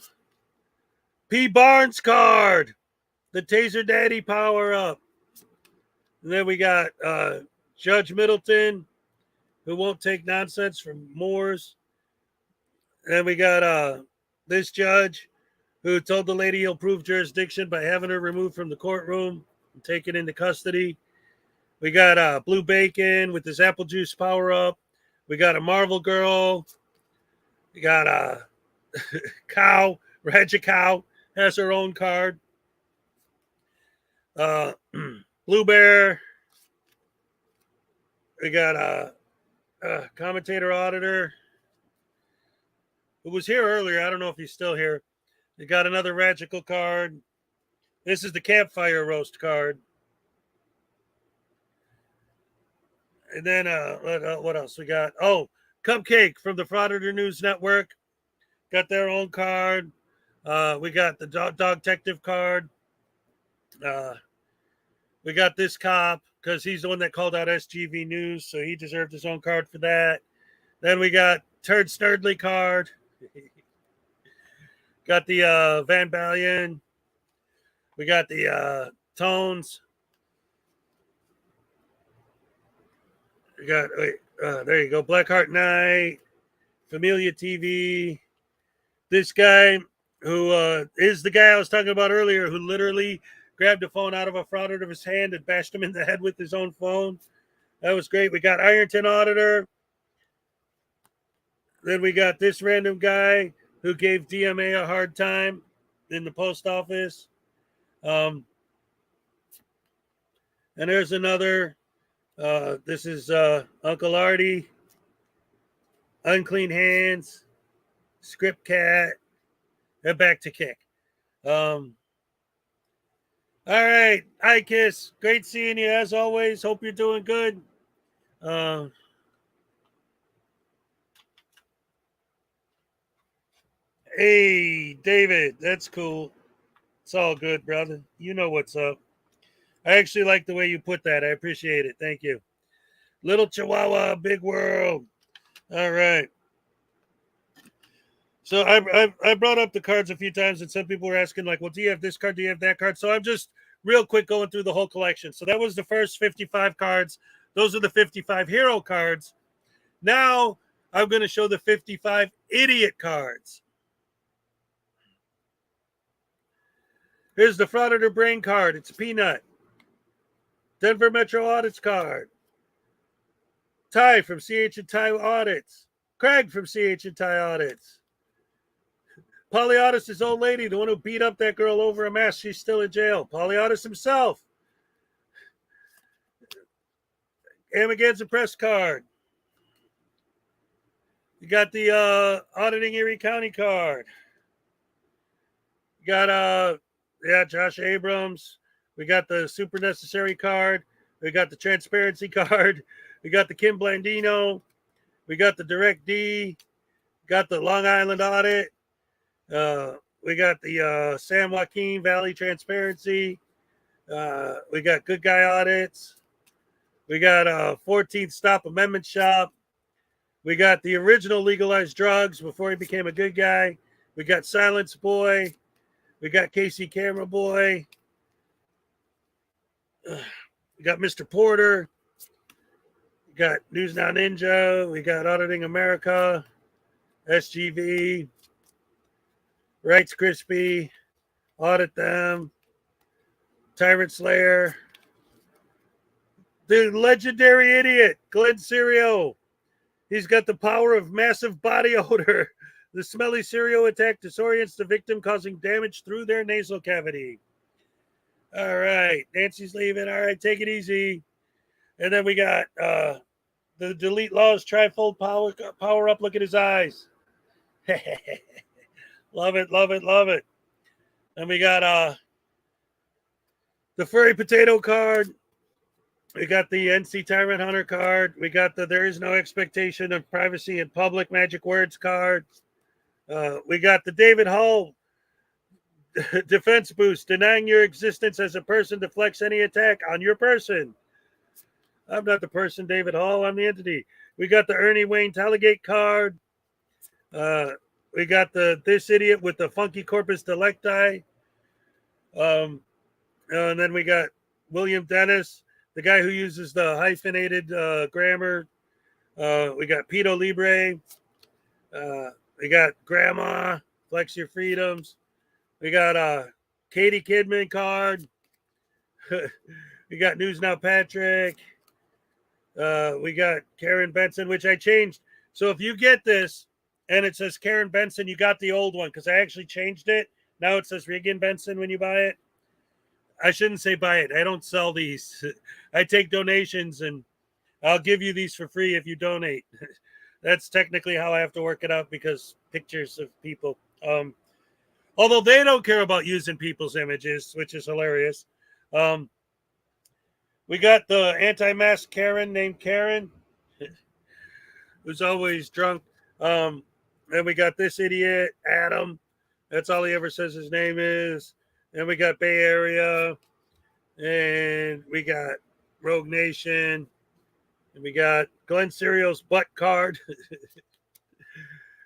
P. Barnes card. The Taser Daddy power up. And then we got Judge Middleton, who won't take nonsense from Moores. And then we got this judge who told the lady he'll prove jurisdiction by having her removed from the courtroom and taken into custody. We got Blue Bacon with his apple juice power up. We got a Marvel Girl. We got a Cow. Ragicow has her own card. Blue Bear. We got a commentator auditor who was here earlier. I don't know if he's still here. We got another Ragical card. This is the Campfire Roast card. And then what else we got? Oh, Cupcake from the Frauditor News Network. Got their own card. We got the Dog Detective card. We got this cop because he's the one that called out SGV News, so he deserved his own card for that. Then we got Turd Sturdley card. Got the Van Balian. We got the Tones. We got, there you go, Blackheart Knight, Familia TV. This guy who is the guy I was talking about earlier who literally grabbed a phone out of a frauditor's hand and bashed him in the head with his own phone. That was great. We got Ironton Auditor. Then we got this random guy who gave DMA a hard time in the post office. And there's another. This is Uncle Artie. Unclean Hands. Script Cat. And back to Kick. All right. Hi, Kiss. Great seeing you as always. Hope you're doing good. Hey, David. That's cool. It's all good, brother. You know what's up. I actually like the way you put that. I appreciate it. Thank you. Little Chihuahua, big world. All right. So I brought up the cards a few times, and some people were asking, like, well, do you have this card? Do you have that card? So I'm just real quick going through the whole collection. So that was the first 55 cards. Those are the 55 hero cards. Now I'm going to show the 55 idiot cards. Here's the Frauditor Brain card. It's Peanut. Denver Metro Audits card. Ty from CH and Ty Audits. Craig from CH and Ty Audits. Polyaudis, his old lady, the one who beat up that girl over a mask. She's still in jail. Polyaudis himself. Amagansett press card. You got the Auditing Erie County card. You got Josh Abrams. We got the Super Necessary card. We got the Transparency card. We got the Kim Blandino. We got the Direct D. Got the Long Island Audit. We got the San Joaquin Valley Transparency. We got Good Guy Audits. We got 14th Stop Amendment Shop. We got the original Legalized Drugs before he became a good guy. We got Silence Boy. We got Casey Camera Boy. We got Mr. Porter. We got News Now Ninja. We got Auditing America. SGV. Rights Crispy. Audit Them. Tyrant Slayer. The legendary idiot, Glenn Serio. He's got the power of massive body odor. The smelly Serio attack disorients the victim, causing damage through their nasal cavity. All right, Nancy's leaving. All right, take it easy. And then we got the Delete Laws Trifold power up. Look at his eyes. Love it, love it, love it. And we got the Furry Potato card. We got the NC Tyrant Hunter card. We got the There Is No Expectation of Privacy in Public Magic Words card. We got the David Hull defense boost, denying your existence as a person deflects any attack on your person. I'm not the person, David Hull. I'm the entity. We got the Ernie Wayne Talligate card. We got this idiot with the funky corpus delicti. And then we got William Dennis, the guy who uses the hyphenated grammar. We got Pito Libre. We got Grandma, Flex Your Freedoms. We got Katie Kidman card. We got News Now Patrick. We got Karen Benson, which I changed. So if you get this and it says Karen Benson, you got the old one because I actually changed it. Now it says Regan Benson when you buy it. I shouldn't say buy it. I don't sell these. I take donations and I'll give you these for free if you donate. That's technically how I have to work it out because pictures of people. Although they don't care about using people's images, which is hilarious. We got the anti-mask Karen named Karen, who's always drunk. And we got this idiot, Adam. That's all he ever says his name is. And we got Bay Area. And we got Rogue Nation. And we got Glenn Serio's butt card.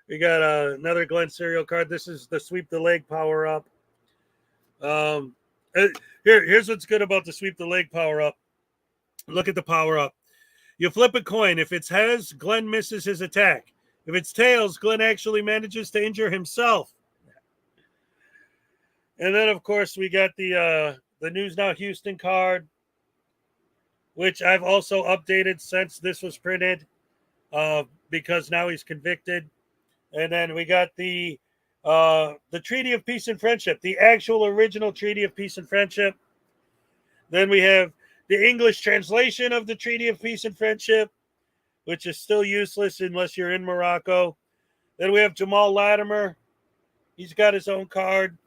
We got another Glenn Serio card. This is the Sweep the Leg power up. Here's what's good about the Sweep the Leg power up. Look at the power up. You flip a coin. If it's heads, Glenn misses his attack. If it's tails, Glenn actually manages to injure himself. And then, of course, we got the News Now Houston card, which I've also updated since this was printed because now he's convicted. And then we got the Treaty of Peace and Friendship, the actual original Treaty of Peace and Friendship. Then we have the English translation of the Treaty of Peace and Friendship, which is still useless unless you're in Morocco. Then we have Jamal Latimer. He's got his own card.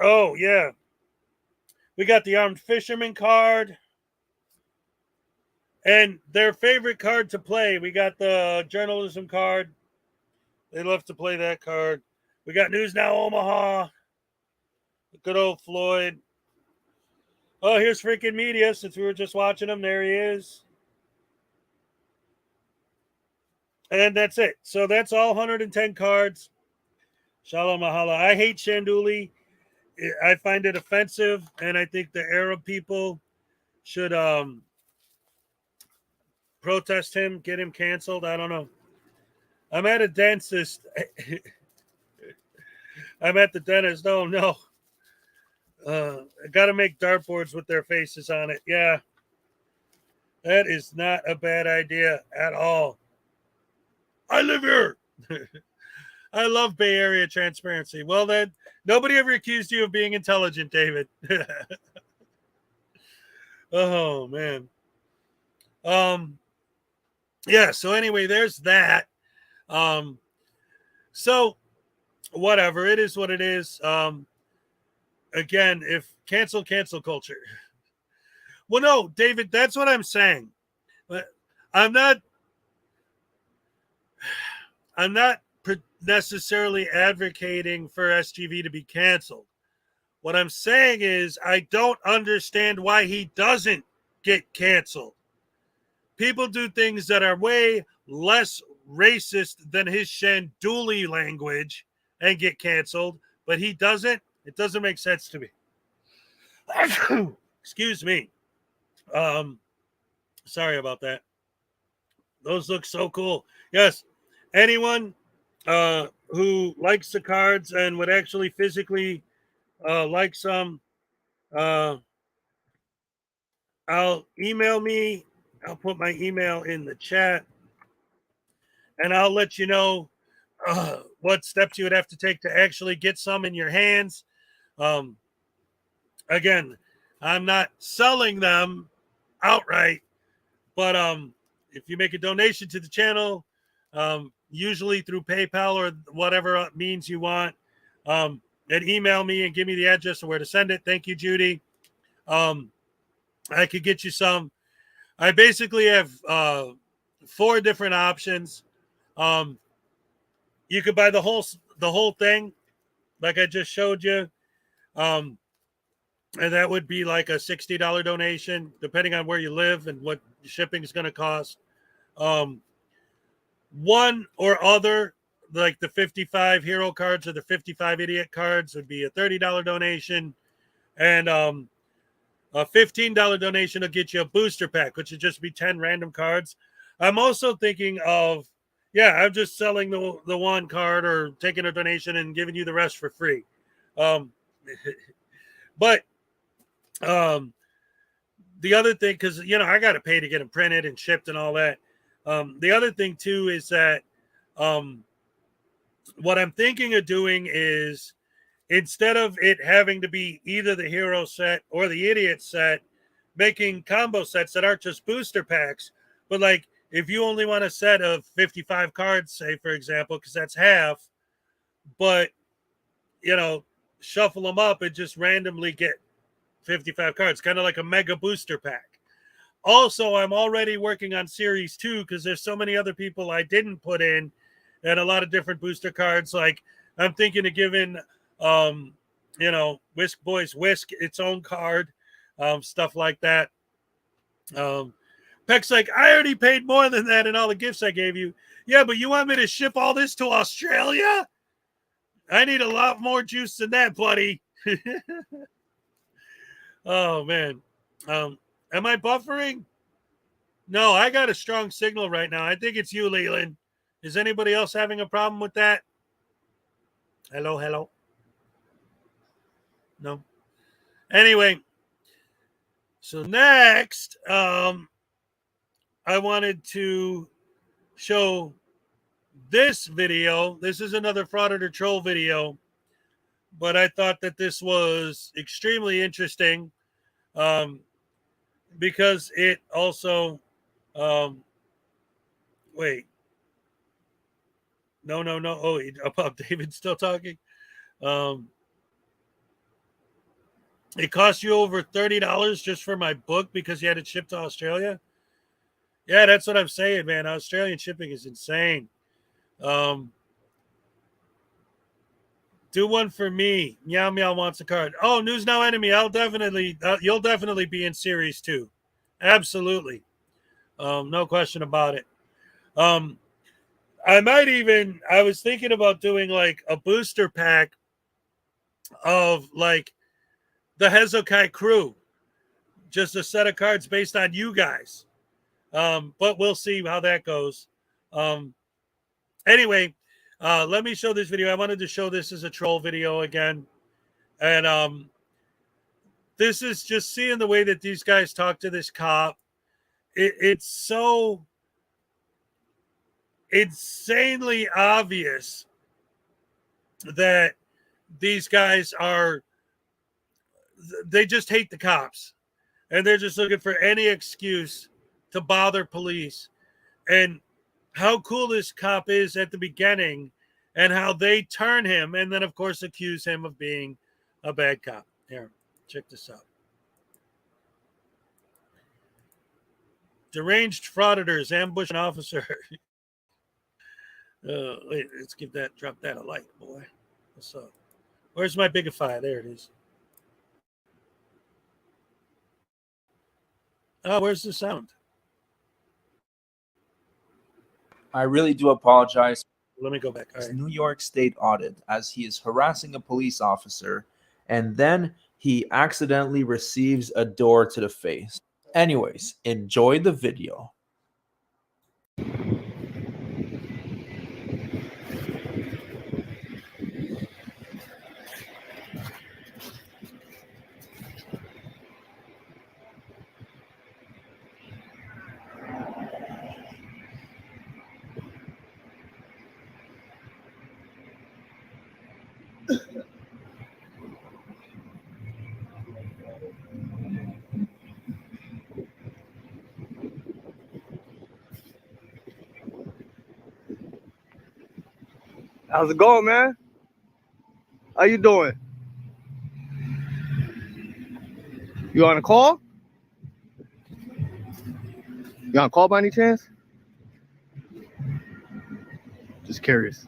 Oh, yeah. We got the Armed Fisherman card. And their favorite card to play, we got the Journalism card. They love to play that card. We got News Now Omaha. Good old Floyd. Oh, here's freaking media. Since we were just watching him, there he is. And that's it. So that's all 110 cards. Shalom mahala. I hate Shanduli. I find it offensive, and I think the Arab people should protest him, get him canceled. I don't know. I'm at a dentist. I'm at the dentist. Oh, no. I got to make dartboards with their faces on it. Yeah. That is not a bad idea at all. I live here. I love Bay Area transparency. Well, then, nobody ever accused you of being intelligent, David. Oh, man. Yeah, so anyway, there's that. So whatever, it is what it is. Again, if cancel culture. Well, no, David, that's what I'm saying. But I'm not necessarily advocating for SGV to be canceled. What I'm saying is I don't understand why he doesn't get canceled. People do things that are way less racist than his Shanduli language and get canceled, but he doesn't. It doesn't make sense to me. Excuse me. Sorry about that. Those look so cool. Yes. Anyone who likes the cards and would actually physically like some, I'll email me. I'll put my email in the chat, and I'll let you know what steps you would have to take to actually get some in your hands. Again, I'm not selling them outright, but if you make a donation to the channel, usually through PayPal or whatever means you want, and email me and give me the address of where to send it. Thank you, Judy. I could get you some. I basically have 4 different options. You could buy the whole thing, like I just showed you, and that would be like a $60 donation, depending on where you live and what shipping is going to cost. One or other, like the 55 hero cards or the 55 idiot cards, would be a $30 donation, and a $15 donation will get you a booster pack, which would just be 10 random cards. I'm also thinking of, I'm just selling the one card or taking a donation and giving you the rest for free. But the other thing, because, I got to pay to get them printed and shipped and all that. The other thing, too, is that what I'm thinking of doing is, instead of it having to be either the hero set or the idiot set, making combo sets that aren't just booster packs, but like if you only want a set of 55 cards, say, for example, because that's half, but, shuffle them up and just randomly get 55 cards, kind of like a mega booster pack. Also, I'm already working on Series 2 because there's so many other people I didn't put in and a lot of different booster cards. Like, I'm thinking of giving, Whisk Boys Whisk its own card, stuff like that. Peck's like, I already paid more than that in all the gifts I gave you. Yeah, but you want me to ship all this to Australia? I need a lot more juice than that, buddy. Oh, man. Am I buffering? No, I got a strong signal right now. I think it's you, Leland. Is anybody else having a problem with that? Hello? No. Anyway, so next, I wanted to show this video. This is another Frauditor Troll video, but I thought that this was extremely interesting because it also, wait. No. Oh, about David still talking. It cost you over $30 just for my book because you had it shipped to Australia. Yeah, that's what I'm saying, man. Australian shipping is insane. Do one for me. Meow Meow wants a card. Oh, News Now Enemy. You'll definitely be in Series 2. Absolutely. No question about it. I was thinking about doing like a booster pack of like the Hezokuai crew. Just a set of cards based on you guys. But we'll see how that goes. Anyway, let me show this video. I wanted to show this as a troll video again. And this is just seeing the way that these guys talk to this cop. It's so insanely obvious that these guys they just hate the cops, and they're just looking for any excuse to bother police. And how cool this cop is at the beginning, and how they turn him, and then of course accuse him of being a bad cop. Here, check this out. Deranged frauditors ambush an officer. Wait, let's drop that a like, boy. What's up? Where's my Bigify? There it is. Oh, where's the sound? I really do apologize. Let me go back. All right. New York State audit, as he is harassing a police officer, and then he accidentally receives a door to the face. Anyways, enjoy the video. How's it going, man? How you doing? You on a call? You on a call by any chance? Just curious.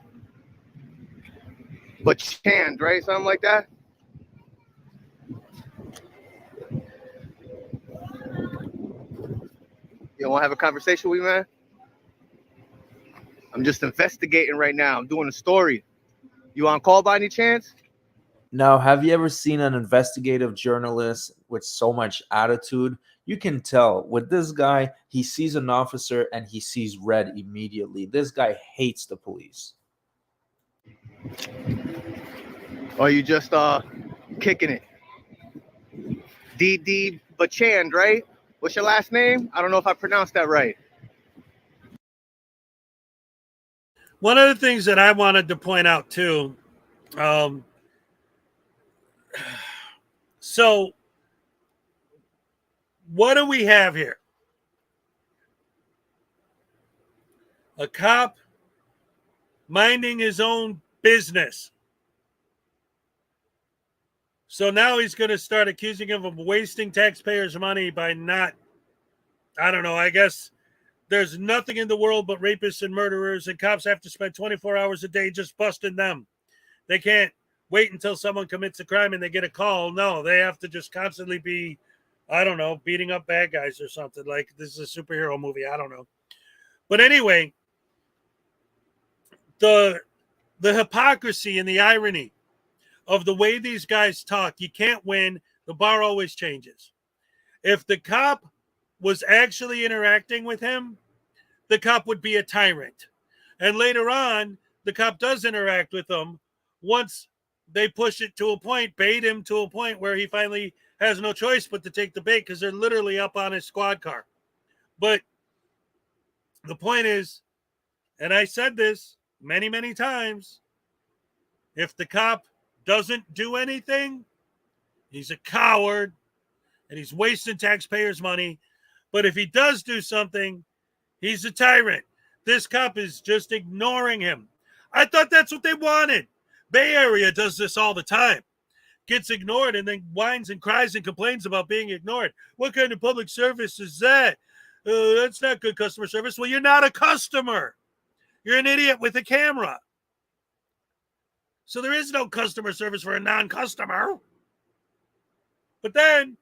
But Chand, right? Something like that? You want to have a conversation with me, man? I'm just investigating right now. I'm doing a story. You on call by any chance? Now, have you ever seen an investigative journalist with so much attitude? You can tell with this guy, he sees an officer and he sees red immediately. This guy hates the police. Or you just kicking it? D.D. Bachand, right? What's your last name? I don't know if I pronounced that right. One of the things that I wanted to point out too, so what do we have here? A cop minding his own business. So now he's going to start accusing him of wasting taxpayers' money by not, I don't know, I guess there's nothing in the world but rapists and murderers, and cops have to spend 24 hours a day just busting them. They can't wait until someone commits a crime and they get a call. No, they have to just constantly be, I don't know, beating up bad guys or something. Like this is a superhero movie. I don't know. But anyway, the hypocrisy and the irony of the way these guys talk, you can't win. The bar always changes. If the cop was actually interacting with him, the cop would be a tyrant. And later on, the cop does interact with him once they push it to a point, bait him to a point where he finally has no choice but to take the bait because they're literally up on his squad car. But the point is, and I said this many, many times, if the cop doesn't do anything, he's a coward and he's wasting taxpayers' money. But if he does do something, he's a tyrant. This cop is just ignoring him. I thought that's what they wanted. Bay Area does this all the time. Gets ignored and then whines and cries and complains about being ignored. What kind of public service is that? That's not good customer service. Well, you're not a customer. You're an idiot with a camera. So there is no customer service for a non-customer. But then,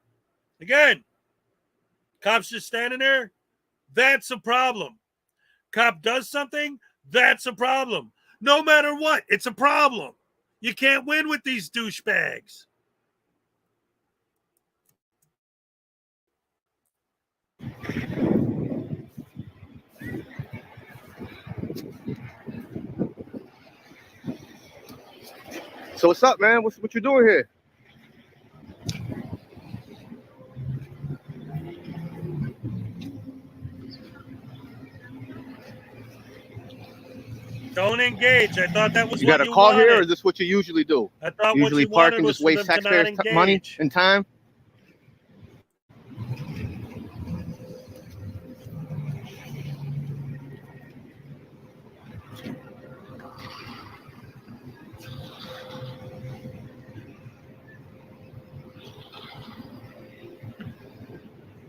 again, cops just standing there. That's a problem. Cop does something, that's a problem. No matter what, it's a problem. You can't win with these douchebags. So what's up, man? What you doing here? Don't engage. I thought that was You what got a you call wanted. here, or is this what you usually do? I thought Usually what you park wanted and was just for waste them to not taxpayers' money engage. and time?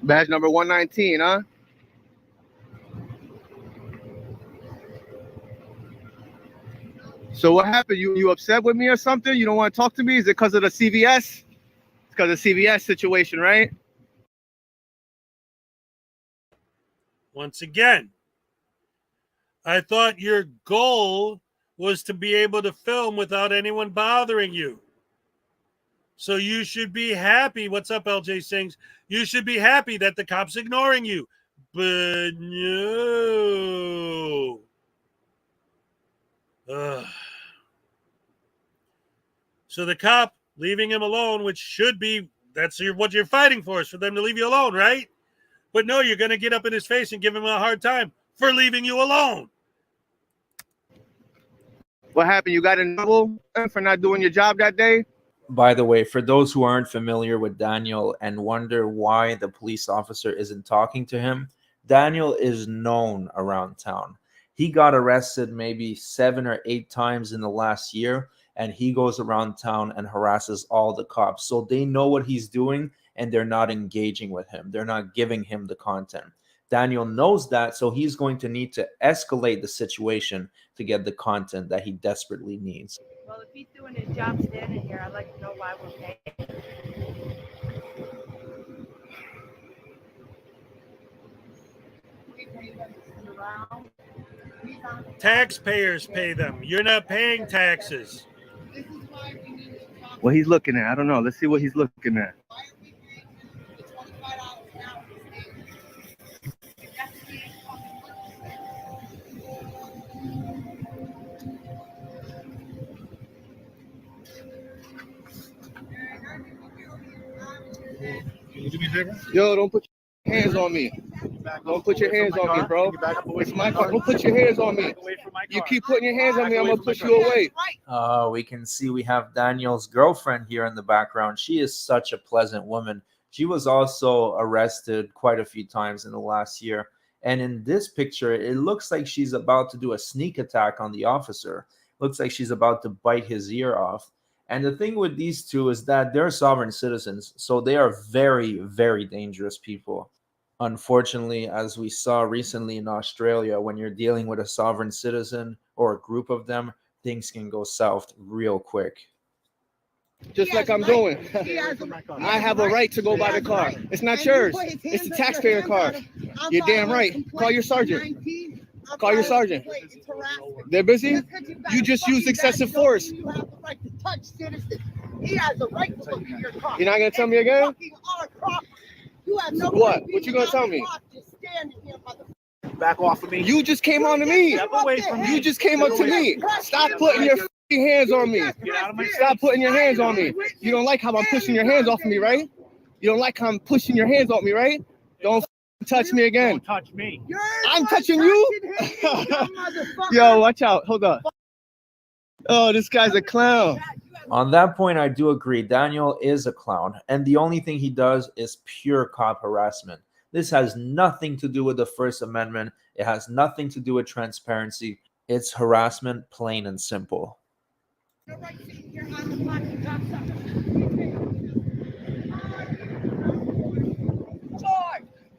Badge number 119, huh? So what happened? You upset with me or something? You don't want to talk to me? Is it because of the CVS? It's because of the CVS situation, right? Once again, I thought your goal was to be able to film without anyone bothering you. So you should be happy. What's up, LJ Sings? You should be happy that the cop's ignoring you. But no. Ugh. So the cop leaving him alone, which should be, that's what you're fighting for, is for them to leave you alone, right? But no, you're going to get up in his face and give him a hard time for leaving you alone. What happened? You got in trouble for not doing your job that day? By the way, for those who aren't familiar with Daniel and wonder why the police officer isn't talking to him, Daniel is known around town. He got arrested maybe 7 or 8 times in the last year, and he goes around town and harasses all the cops. So they know what he's doing, and they're not engaging with him. They're not giving him the content. Daniel knows that, so he's going to need to escalate the situation to get the content that he desperately needs. Well, if he's doing his job standing here, I'd like to know why we're paying. Taxpayers pay them. You're not paying taxes. What he's looking at, I don't know. Let's see what he's looking at. Yo, don't put your hands on me. Don't put your hands on me, bro. It's my car. Don't put your hands on me. You keep putting your hands on me, I'm gonna push you away. We can see we have Daniel's girlfriend here in the background. She is such a pleasant woman. She was also arrested quite a few times in the last year. And in this picture, it looks like she's about to do a sneak attack on the officer. Looks like she's about to bite his ear off. And the thing with these two is that they're sovereign citizens, so they are very, very dangerous people. Unfortunately, as we saw recently in Australia, when you're dealing with a sovereign citizen or a group of them, things can go south real quick. Just like I'm doing. I have a right to go by the car. It's not yours. It's the taxpayer car. You're damn right. Call your sergeant. Call your sergeant. They're busy? You just used excessive force. You have the right to touch citizens. He has the right to look at your car. You're not going to tell me again? You have no what? What you going to tell me? Back off of me. You just came on to me. Step away from me. You just came up to me. Stop putting your hands on me. Stop putting your hands on me. You don't like how I'm pushing your hands off of me, right? You don't like how I'm pushing your hands off me, right? Don't touch me again. Don't touch me. I'm touching you? Yo, watch out. Hold on. Oh, this guy's a clown. On that point, I do agree. Daniel is a clown, and the only thing he does is pure cop harassment. This has nothing to do with the First Amendment. It has nothing to do with transparency. It's harassment, plain and simple. Go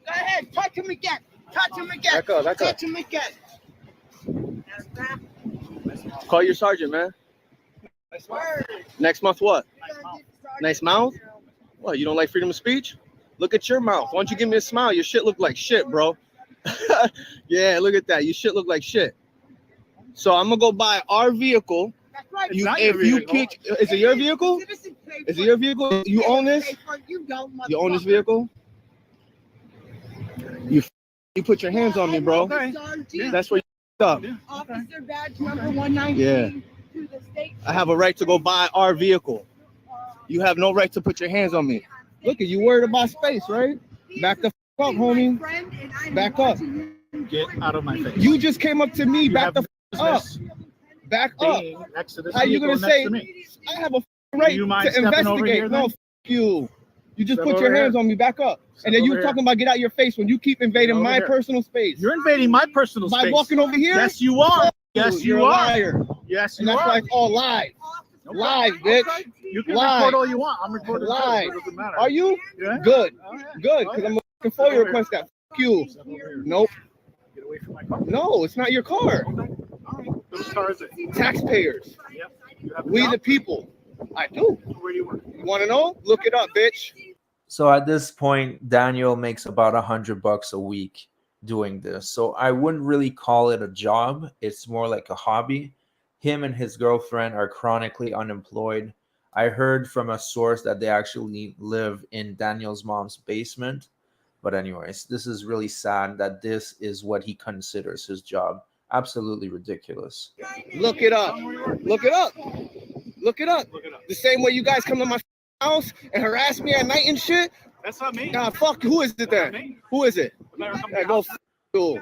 ahead, touch him again. Touch him again. Back up. Touch him again. Call your sergeant, man. Next month, what? Nice mouth? What, you don't like freedom of speech? Look at your mouth. Why don't you give me a smile? Your shit look like shit, bro. Yeah, look at that. Your shit look like shit. So I'm gonna go buy our vehicle. Is it your vehicle? Is it your vehicle? You own this? You own this vehicle? You put your hands on me, bro. Okay. That's where you up. Officer badge number 119. Yeah. To the state. I have a right to go buy our vehicle. You have no right to put your hands on me. Look, you worried about space, right? Back the up, homie. Back up. Get out of my face. You just came up to me. Back the up. Back up. Next to this How you gonna vehicle next say to me. I have a right Do you mind to stepping over investigate? here, No, then? you. You just Step put your over hands here. on me. Back up. Step And then you over talking here. about get out your face when you keep invading over my here. personal space. You're invading my personal By space. walking over here? Yes, you are. Yes, You're you a are. liar. Yes, And you that's are. why it's all live. Okay. Live, bitch. Okay. You can Live. record all you want. I'm recording Live. too. It doesn't matter. Are you? Yeah. Good. Oh, yeah. Good. Oh, Because yeah. I'm looking for your request that. F you. Nope. Get away from my car. No, it's not your car. Okay. All right. Whose car is it? Taxpayers. Yep. You have a We job? the people. I do. Where do you work? You want to know? Look it up, bitch. So at this point, Daniel makes about $100 a week doing this. So I wouldn't really call it a job. It's more like a hobby. Him and his girlfriend are chronically unemployed. I heard from a source that they actually live in Daniel's mom's basement. But anyways, this is really sad that this is what he considers his job. Absolutely ridiculous. Look it up. Look it up. Look it up. The same way you guys come to my house and harass me at night and shit. That's not me. Nah, fuck. Who is it then? Who is it? Yeah, go f you.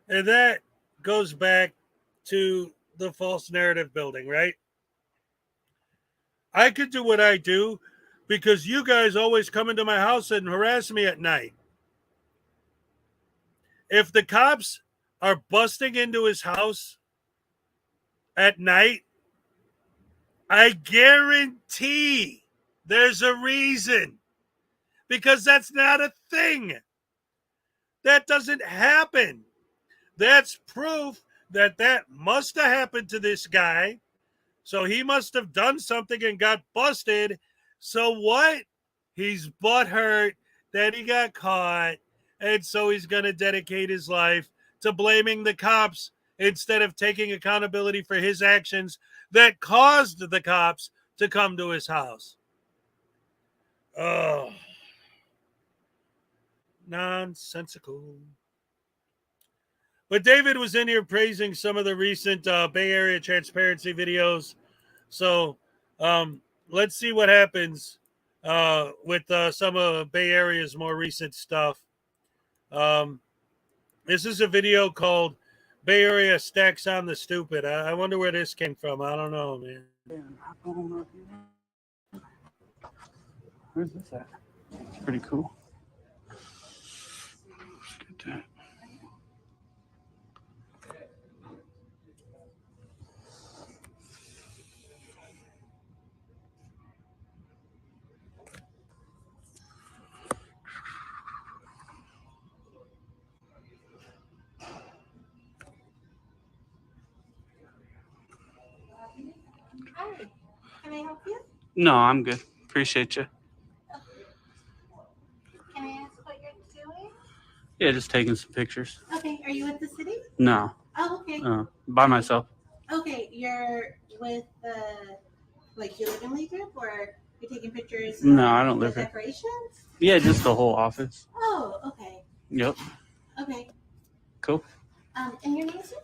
And that goes back to the false narrative building, right? I could do what I do because you guys always come into my house and harass me at night. If the cops are busting into his house at night, I guarantee there's a reason, because that's not a thing. That doesn't happen. That's proof that that must have happened to this guy. So he must have done something and got busted. So what? He's butthurt that he got caught. And so he's going to dedicate his life to blaming the cops instead of taking accountability for his actions that caused the cops to come to his house. Oh, nonsensical. But David was in here praising some of the recent Bay Area transparency videos. So let's see what happens with some of Bay Area's more recent stuff. This is a video called Bay Area Stacks on the Stupid. I wonder where this came from. I don't know, man. Where's this at? It's pretty cool. Let's get that. Hi, can I help you? No, I'm good. Appreciate you. Can I ask what you're doing? Yeah, just taking some pictures. Okay, are you with the city? No. Oh, okay. By myself. Okay, you're with the, like, you live in Lee Group, or you're taking pictures? No, of I don't the live here. Decorations? Yeah, just the whole office. Oh, okay. Yep. Okay. Cool. And your name, sir?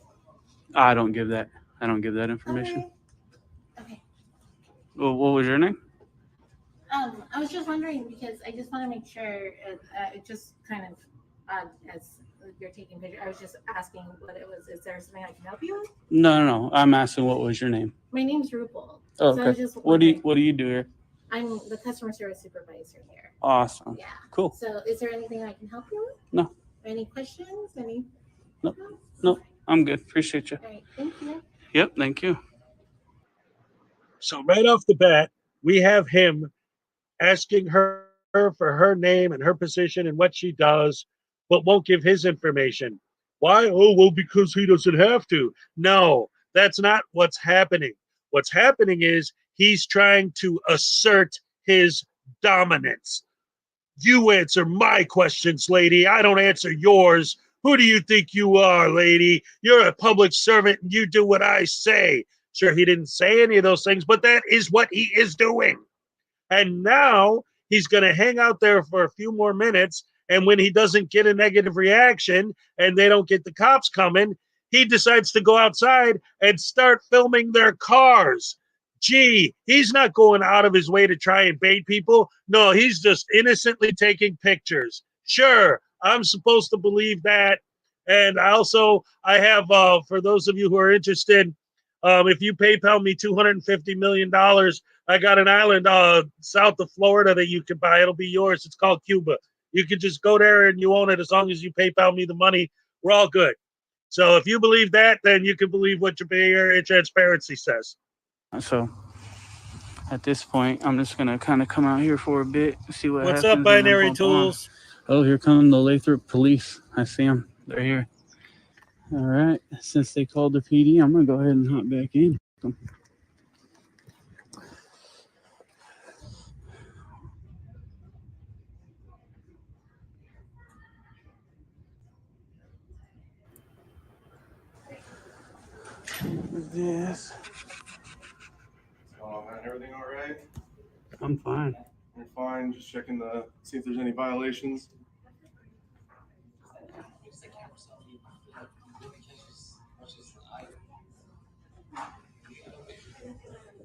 I don't give that information. Okay. Well, what was your name? I was just wondering because I just want to make sure it just kind of as you're taking pictures. I was just asking what it was. Is there something I can help you with? No. I'm asking what was your name. My name's Rupal. Oh, So I was okay. just What do wondering- you do here? I'm the customer service supervisor here. Awesome. Yeah. Cool. So is there anything I can help you with? No. Any questions? Any? No, I'm good. Appreciate you. All right. Thank you. Yep. Thank you. So right off the bat, we have him asking her for her name and her position and what she does, but won't give his information. Why? Oh, well, because he doesn't have to. No, that's not what's happening. What's happening is he's trying to assert his dominance. You answer my questions, lady. I don't answer yours. Who do you think you are, lady? You're a public servant and you do what I say. Sure, he didn't say any of those things, but that is what he is doing. And now he's going to hang out there for a few more minutes. And when he doesn't get a negative reaction and they don't get the cops coming, he decides to go outside and start filming their cars. Gee, he's not going out of his way to try and bait people. No, he's just innocently taking pictures. Sure, I'm supposed to believe that, And I have, for those of you who are interested, if you PayPal me $250 million, I got an island south of Florida that you can buy. It'll be yours. It's called Cuba. You can just go there and you own it as long as you PayPal me the money. We're all good. So if you believe that, then you can believe what your Bay Area transparency says. So at this point, I'm just going to kind of come out here for a bit, see what What's happens. up, Binary Tools? Oh, here come the Lathrop police. I see them. They're here. All right. Since they called the PD, I'm going to go ahead and hop back in. This. Oh man, everything all right? I'm fine. You're fine. Just checking to see if there's any violations.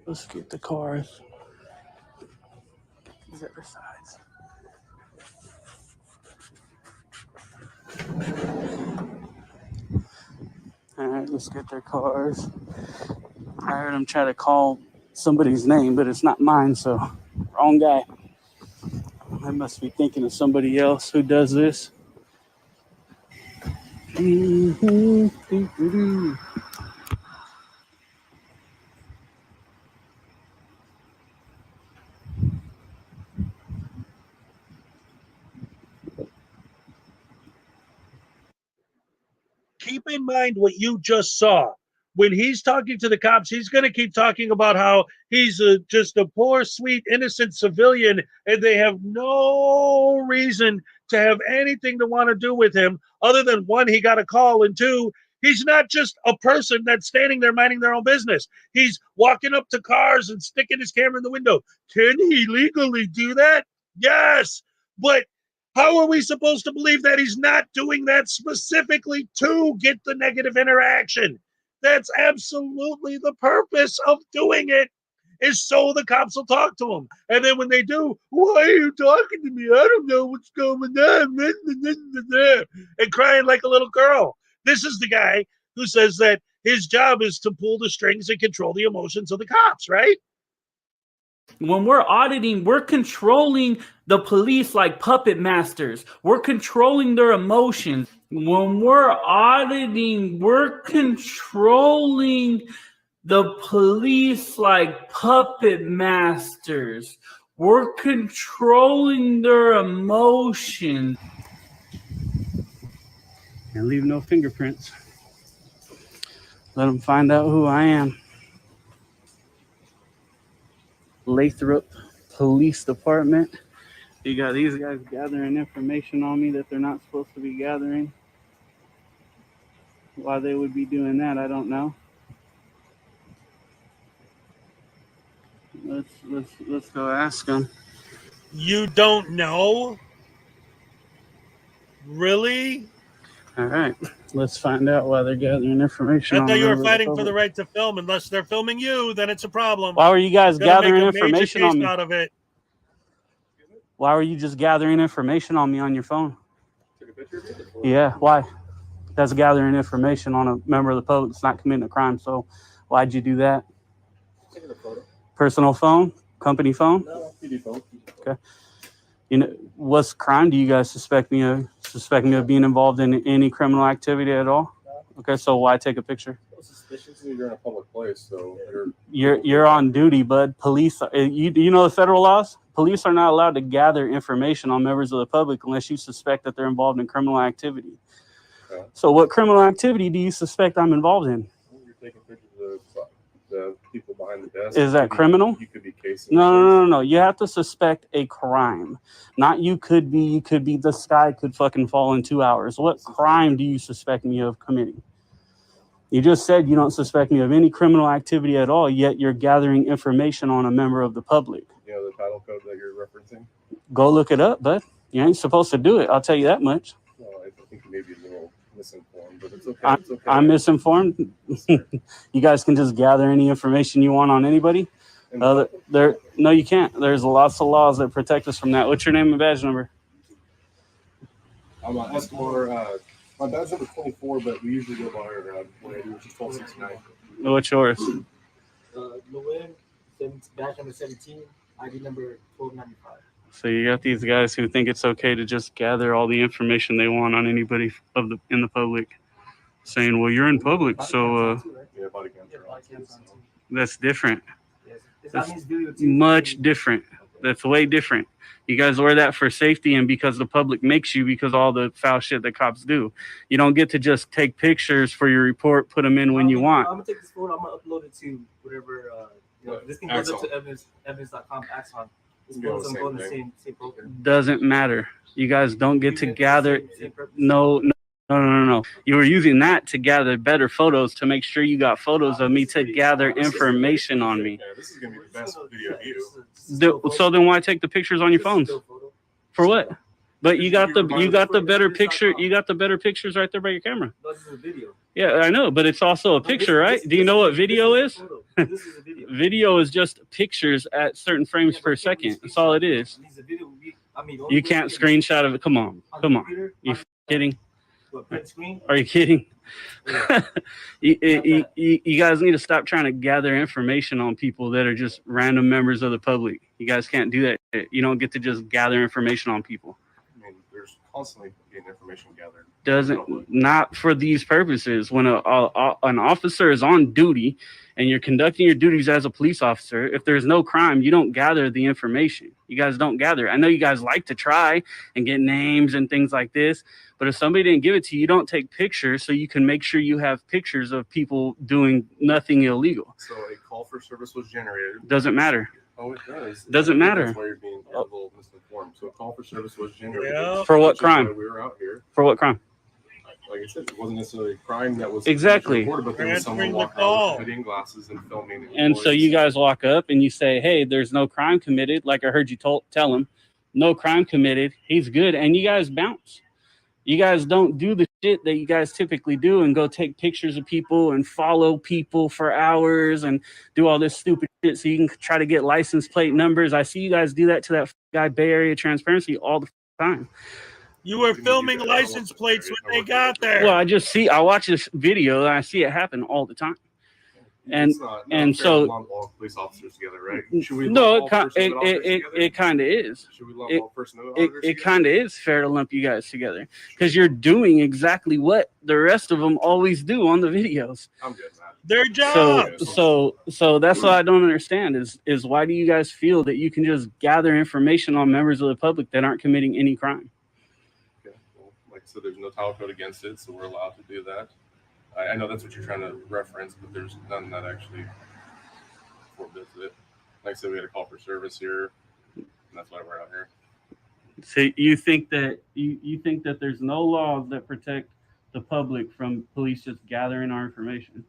Let's get the cars. These other sides. All right, let's get their cars. I heard them try to call somebody's name, but it's not mine, so wrong guy. I must be thinking of somebody else who does this. Keep in mind what you just saw. When he's talking to the cops, he's going to keep talking about how he's just a poor, sweet, innocent civilian, and they have no reason to have anything to want to do with him other than, one, he got a call, and two, he's not just a person that's standing there minding their own business. He's walking up to cars and sticking his camera in the window. Can he legally do that? Yes, but how are we supposed to believe that he's not doing that specifically to get the negative interaction? That's absolutely the purpose of doing it, is so the cops will talk to him. And then when they do, why are you talking to me? I don't know what's going on. And crying like a little girl. This is the guy who says that his job is to pull the strings and control the emotions of the cops, right? When we're auditing, we're controlling the police like puppet masters. We're controlling their emotions. When we're auditing, we're controlling the police like puppet masters. We're controlling their emotions. And leave no fingerprints. Let them find out who I am. Lathrop Police Department. You got these guys gathering information on me that they're not supposed to be gathering. Why they would be doing that, I don't know. Let's go ask them. You don't know? Really? All right, let's find out why they're gathering information. I thought you were fighting for the right to film. Unless they're filming you, then it's a problem. Why were you guys gathering information on me? Out of it. Why were you just gathering information on me on your phone? Yeah, why? That's gathering information on a member of the public that's not committing a crime. So why'd you do that? Taking a photo. Personal phone? Company phone? No, PD phone. Okay. You know, what's crime do you guys suspect me of? Suspect me of being involved in any criminal activity at all? Okay, so why take a picture? Suspicious you're in a public place, so you're on duty, bud. Police, you know the federal laws? Police are not allowed to gather information on members of the public unless you suspect that they're involved in criminal activity. Okay. So what criminal activity do you suspect I'm involved in? You're taking pictures of the people behind the desk. Is that criminal? You could be casing. No. You have to suspect a crime. Not you could be, the sky could fucking fall in 2 hours. What crime do you suspect me of committing? You just said you don't suspect me of any criminal activity at all, yet you're gathering information on a member of the public. You know the title code that you're referencing? Go look it up, bud. You ain't supposed to do it. I'll tell you that much. Well, I think you may be a little misinformed, but it's okay. It's okay. I'm misinformed. You guys can just gather any information you want on anybody. No, you can't. There's lots of laws that protect us from that. What's your name and badge number? I'm Escamore My badge number 24, but we usually go by our way, which is 1269. What's yours? Llewellyn, badge number 17, ID number 1295. So you got these guys who think it's okay to just gather all the information they want on anybody in the public, saying, "Well, you're in public, so Yeah, body cams are on too, so. that's different. That That's means video too. much different. That's way different. You guys wear that for safety and because the public makes you, because all the foul shit that cops do. You don't get to just take pictures for your report, put them in when you want. I'm gonna take this photo. I'm gonna upload it to whatever. This thing goes up to evidence.com. Axon. This photo's gonna go in the same program. Doesn't matter. You guys don't get to gather. No. You were using that to gather better photos to make sure you got photos of me to gather information on me. Yeah, this is gonna be the best video of you. So then why take the pictures on your phones? For what? But you got the better picture. You got the better pictures right there by your camera. No, this is a video. Yeah, I know, but it's also a picture, right? Do you know what video is? This is a video. Video is just pictures at certain frames per second. That's all it is. You can't screenshot of it. Come on. You kidding? Are you kidding? You guys need to stop trying to gather information on people that are just random members of the public. You guys can't do that shit. You don't get to just gather information on people. I mean, there's constantly getting information gathered. Not for these purposes. When an officer is on duty and you're conducting your duties as a police officer, if there's no crime, you don't gather the information. You guys don't gather. I know you guys like to try and get names and things like this, but if somebody didn't give it to you, you don't take pictures so you can make sure you have pictures of people doing nothing illegal. So a call for service was generated. Doesn't matter. Oh, it does. Doesn't matter. That's why you're being a little misinformed. So a call for service was generated. Yeah. For what crime? We were out here. For what crime? Like I said, it wasn't necessarily a crime that was Exactly. reported, but there was someone walking around with hoodie glasses and filming. And so you guys walk up and you say, "Hey, there's no crime committed." Like I heard you tell him, "No crime committed. He's good." And you guys bounce. You guys don't do the shit that you guys typically do and go take pictures of people and follow people for hours and do all this stupid shit so you can try to get license plate numbers. I see you guys do that to that guy Bay Area Transparency all the time. You were filming license plates when they got there. Well, I watch this video and I see it happen all the time. And so lump all police officers together, right? Should we no, it kind of is. Should we lump all personnel auditors it kind of is fair to lump you guys together because you're doing exactly what the rest of them always do on the videos. I'm good, man. Their job. So that's what I don't understand is why do you guys feel that you can just gather information on members of the public that aren't committing any crime? Okay. Well, like I said, there's no title code against it, so we're allowed to do that. I know that's what you're trying to reference, but there's none that actually forbids it. Like I said, we had a call for service here, and that's why we're out here. So you think that you think that there's no laws that protect the public from police just gathering our information?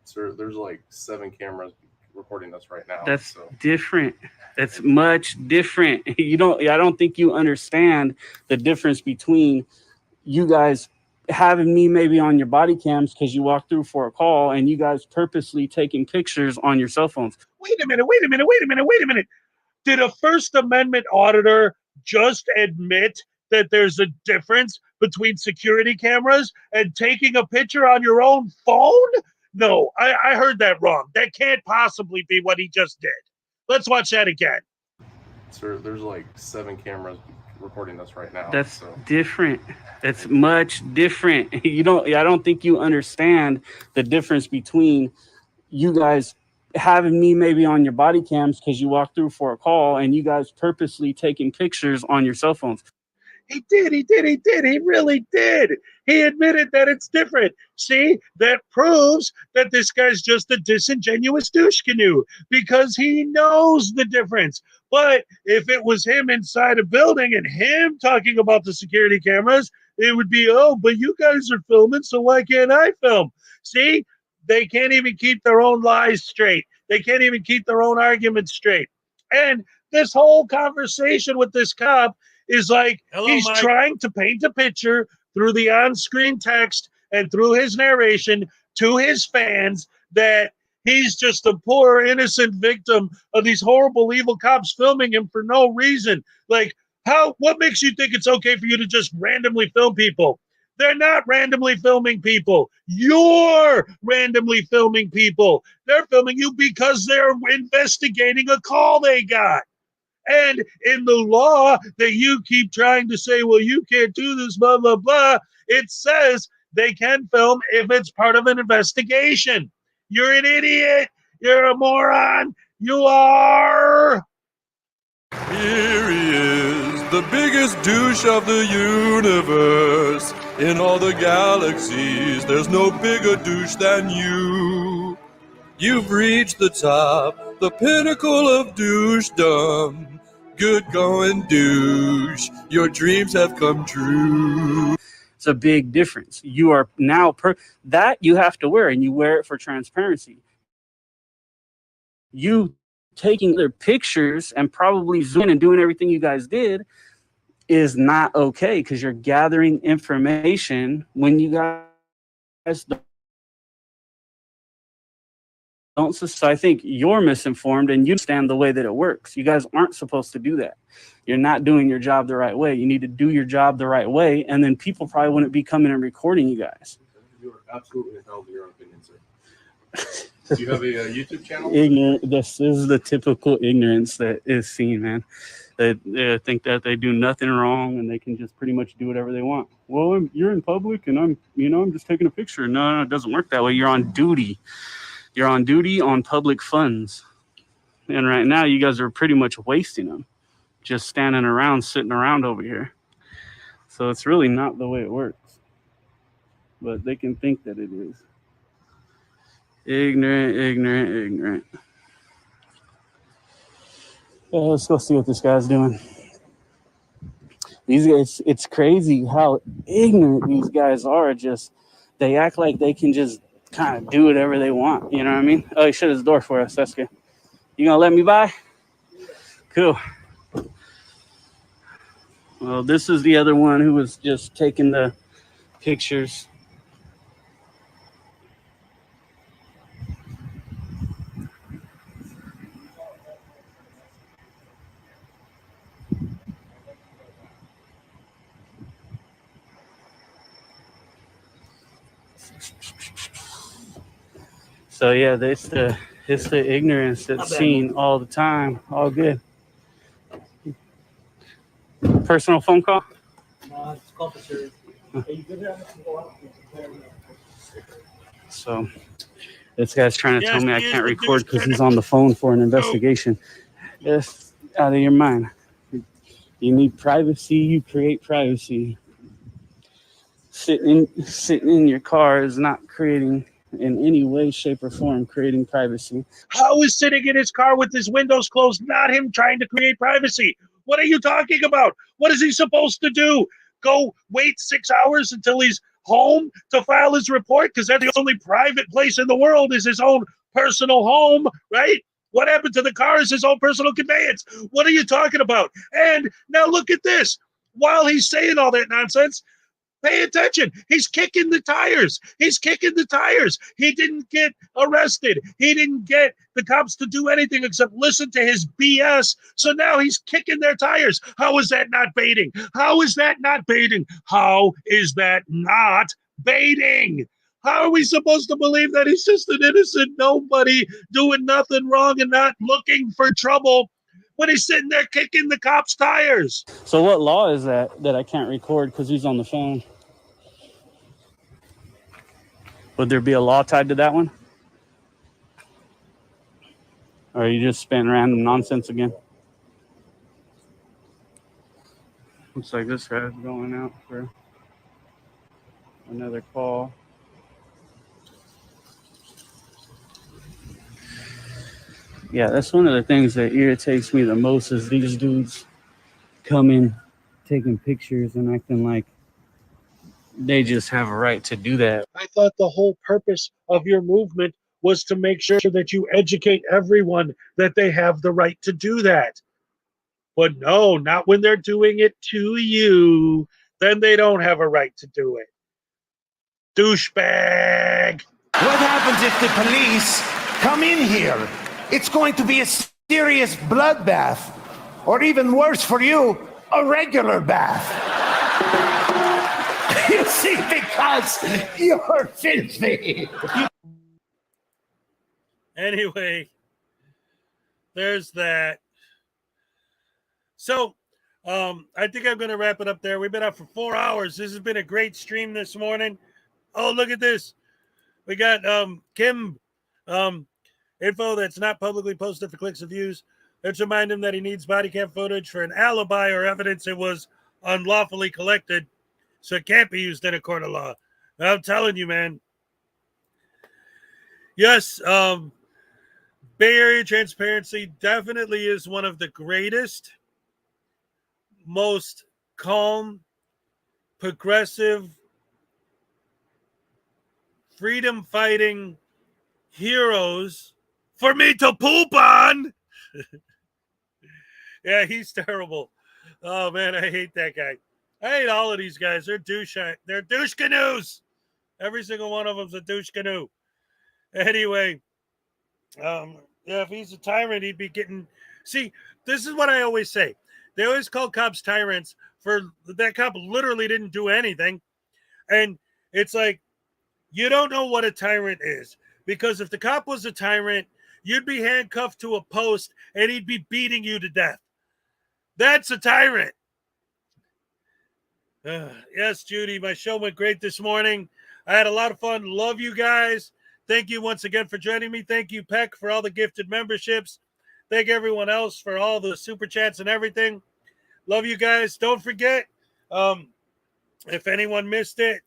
Sir, there's like 7 cameras recording us right now. That's different. That's much different. I don't think you understand the difference between you guys having me maybe on your body cams because you walked through for a call and you guys purposely taking pictures on your cell phones. Wait a minute. Did a First Amendment auditor just admit that there's a difference between security cameras and taking a picture on your own phone? No, I heard that wrong. That can't possibly be what he just did. Let's watch that again. Sir, there's like 7 cameras recording us right now. That's different. That's much different. I don't think you understand the difference between you guys having me maybe on your body cams because you walked through for a call and you guys purposely taking pictures on your cell phones. He did. He really did. He admitted that it's different. See, that proves that this guy's just a disingenuous douche canoe because he knows the difference. But if it was him inside a building and him talking about the security cameras, it would be, oh, but you guys are filming, so why can't I film? See, they can't even keep their own lies straight. They can't even keep their own arguments straight. And this whole conversation with this cop is like he's trying to paint a picture through the on-screen text and through his narration to his fans that he's just a poor, innocent victim of these horrible, evil cops filming him for no reason. Like, what makes you think it's okay for you to just randomly film people? They're not randomly filming people. You're randomly filming people. They're filming you because they're investigating a call they got. And in the law that you keep trying to say, well, you can't do this, blah, blah, blah, it says they can film if it's part of an investigation. You're an idiot. You're a moron. You are. Here he is, the biggest douche of the universe. In all the galaxies, there's no bigger douche than you. You've reached the top, the pinnacle of douchedom. Good going, douche. Your dreams have come true. It's a big difference. You are now that you have to wear, and you wear it for transparency. You taking their pictures and probably zooming and doing everything you guys did is not okay, because you're gathering information when you guys don't. So I think you're misinformed and you understand the way that it works. You guys aren't supposed to do that. You're not doing your job the right way. You need to do your job the right way, and then people probably wouldn't be coming and recording you guys. You're absolutely entitled to your own opinion, sir. Do you have a YouTube channel? Ignorant. This is the typical ignorance that is seen, man. They think that they do nothing wrong and they can just pretty much do whatever they want. Well, you're in public and I'm just taking a picture. No, it doesn't work that way. You're on duty. You're on duty on public funds. And right now you guys are pretty much wasting them, just standing around, sitting around over here. So it's really not the way it works. But they can think that it is. Ignorant. Well, let's go see what this guy's doing. These guys, it's crazy how ignorant these guys are. Just, they act like they can just kind of do whatever they want. You know what I mean? Oh, he shut his door for us. That's good. You gonna let me by? Cool. Well, this is the other one who was just taking the pictures. So yeah, it's the ignorance that's seen all the time. All good. Personal phone call? No, it's called for sure. Are you good enough to go out? So this guy's trying to tell me I can't record because he's on the phone for an investigation. It's out of your mind. You need privacy, you create privacy. Sitting in your car is not creating in any way, shape, or form creating privacy. How is sitting in his car with his windows closed not him trying to create privacy? What are you talking about? What is he supposed to do? Go wait 6 hours until he's home to file his report? Because that's the only private place in the world is his own personal home, right? What happened to the car is his own personal conveyance. What are you talking about? And now look at this. While he's saying all that nonsense, pay attention. He's kicking the tires. He's kicking the tires. He didn't get arrested. He didn't get the cops to do anything except listen to his BS. So now he's kicking their tires. How is that not baiting? How is that not baiting? How is that not baiting? How are we supposed to believe that he's just an innocent nobody doing nothing wrong and not looking for trouble when he's sitting there kicking the cops' tires? So what law is that I can't record because he's on the phone? Would there be a law tied to that one? Or are you just spitting random nonsense again? Looks like this guy's going out for another call. Yeah, that's one of the things that irritates me the most is these dudes coming, taking pictures and acting like they just have a right to do that. I thought the whole purpose of your movement was to make sure that you educate everyone that they have the right to do that. But no, not when they're doing it to you. Then they don't have a right to do it. Douchebag. What happens if the police come in here? It's going to be a serious bloodbath. Or even worse for you, a regular bath. You see, because you're filthy. Anyway, there's that. So, I think I'm going to wrap it up there. We've been out for 4 hours. This has been a great stream this morning. Oh, look at this. We got Kim info that's not publicly posted for clicks and views. Let's remind him that he needs body cam footage for an alibi or evidence it was unlawfully collected, so it can't be used in a court of law. I'm telling you, man. Yes, Bay Area transparency definitely is one of the greatest, most calm, progressive, freedom-fighting heroes for me to poop on. Yeah, he's terrible. Oh, man, I hate that guy. I hate all of these guys. They're douche canoes. Every single one of them's a douche canoe. Anyway, yeah, if he's a tyrant, he'd be getting... See, this is what I always say. They always call cops tyrants for that cop literally didn't do anything. And it's like, you don't know what a tyrant is. Because if the cop was a tyrant, you'd be handcuffed to a post and he'd be beating you to death. That's a tyrant. Yes, Judy, my show went great this morning. I had a lot of fun. Love you guys. Thank you once again for joining me. Thank you, Peck, for all the gifted memberships. Thank everyone else for all the super chats and everything. Love you guys. Don't forget, if anyone missed it,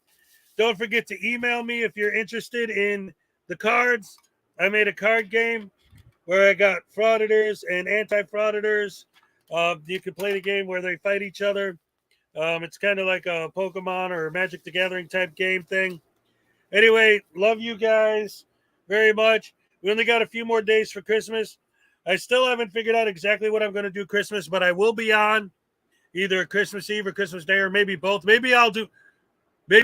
don't forget to email me if you're interested in the cards. I made a card game where I got frauditors and anti-frauditors. You can play the game where they fight each other. It's kind of like a Pokemon or Magic the Gathering type game thing. Anyway, love you guys very much. We only got a few more days for Christmas. I still haven't figured out exactly what I'm going to do Christmas, but I will be on either Christmas Eve or Christmas Day, or maybe both. Maybe I'll do like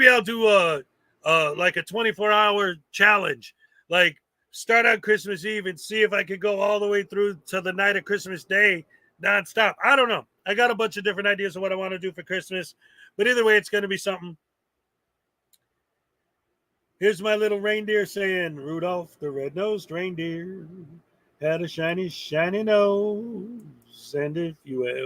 a 24-hour challenge. Like start on Christmas Eve and see if I can go all the way through to the night of Christmas Day nonstop. I don't know. I got a bunch of different ideas of what I want to do for Christmas, but either way, it's going to be something. Here's my little reindeer saying, Rudolph the red-nosed reindeer had a shiny, shiny nose. And if you ever